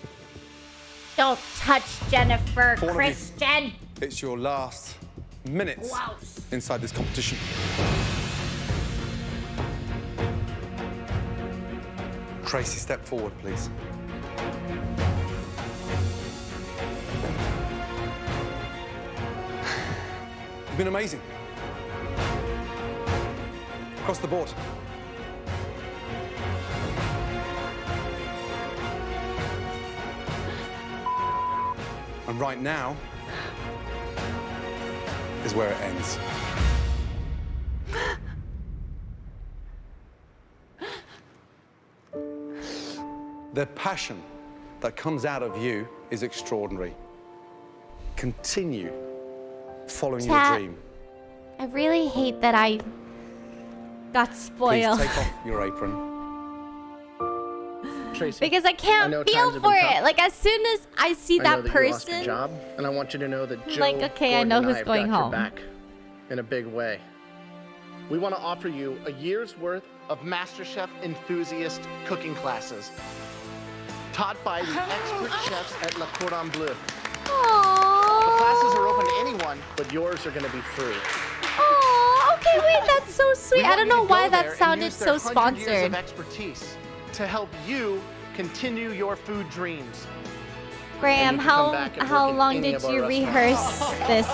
Don't touch Jennifer, For one of you. Christian. It's your last minutes Wow. inside this competition. Tracy, step forward, please. You've been amazing. Across the board. And right now is where it ends. The passion that comes out of you is extraordinary. Continue following your Chat. dream. I really hate that I got Please spoiled. take off your apron. Tracy, Because I can't know feel times have for been it. tough. Like, as soon as I see I know that you lost your person, job, and I want you to know that Joe, like, okay, I Gordon, know and who's have going got your home. back in a big way. We want to offer you a year's worth of MasterChef enthusiast cooking classes, taught by the expert chefs at Le Cordon Bleu. Aww. The classes are open to anyone, but yours are going to be free. Oh, okay, wait, that's so sweet. I don't know why that sounded so Years sponsored. of expertise to help you continue your food dreams. Graham, And you can come back and how work in long any did of our you rehearse this?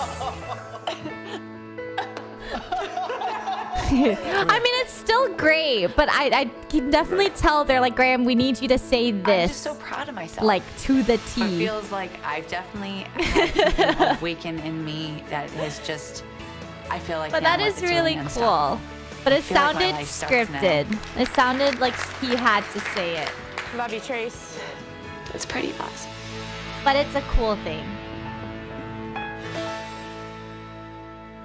I mean, it's still great, but I can definitely tell they're like, Graham, we need you to say this. I'm just so proud of myself. Like, to the It T. feels like I've definitely had awakened in me that has just, I feel like But now that is it's really nonstop. cool. But it I feel like my sounded life starts now. scripted. It sounded like he had to say it. Love you, Trace. It's pretty awesome. But it's a cool thing.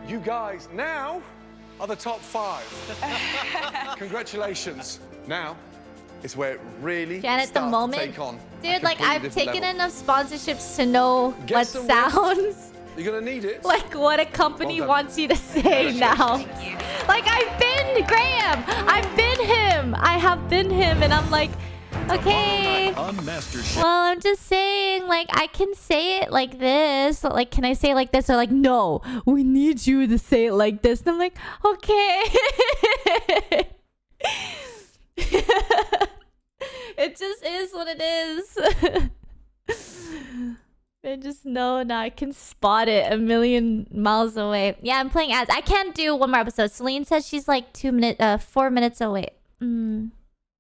You guys now are the top 5. Congratulations. Now is where it really Janet, the starts moment, to take on a dude, like completely I've different taken level. enough sponsorships to know Get what some sounds You're gonna need it. like what a company Well done. wants you to say now. Like I've been Graham, I've been him, I have been him, and I'm like, okay. On MasterChef. Well, I'm just saying, like, I can say it like this. Like, can I say it like this? Or like, no, we need you to say it like this. And I'm like, okay. It just is what it is. I just know now I can spot it a million miles away. Yeah, I'm playing ads. I can't do one more episode. Celine says she's like 4 minutes away.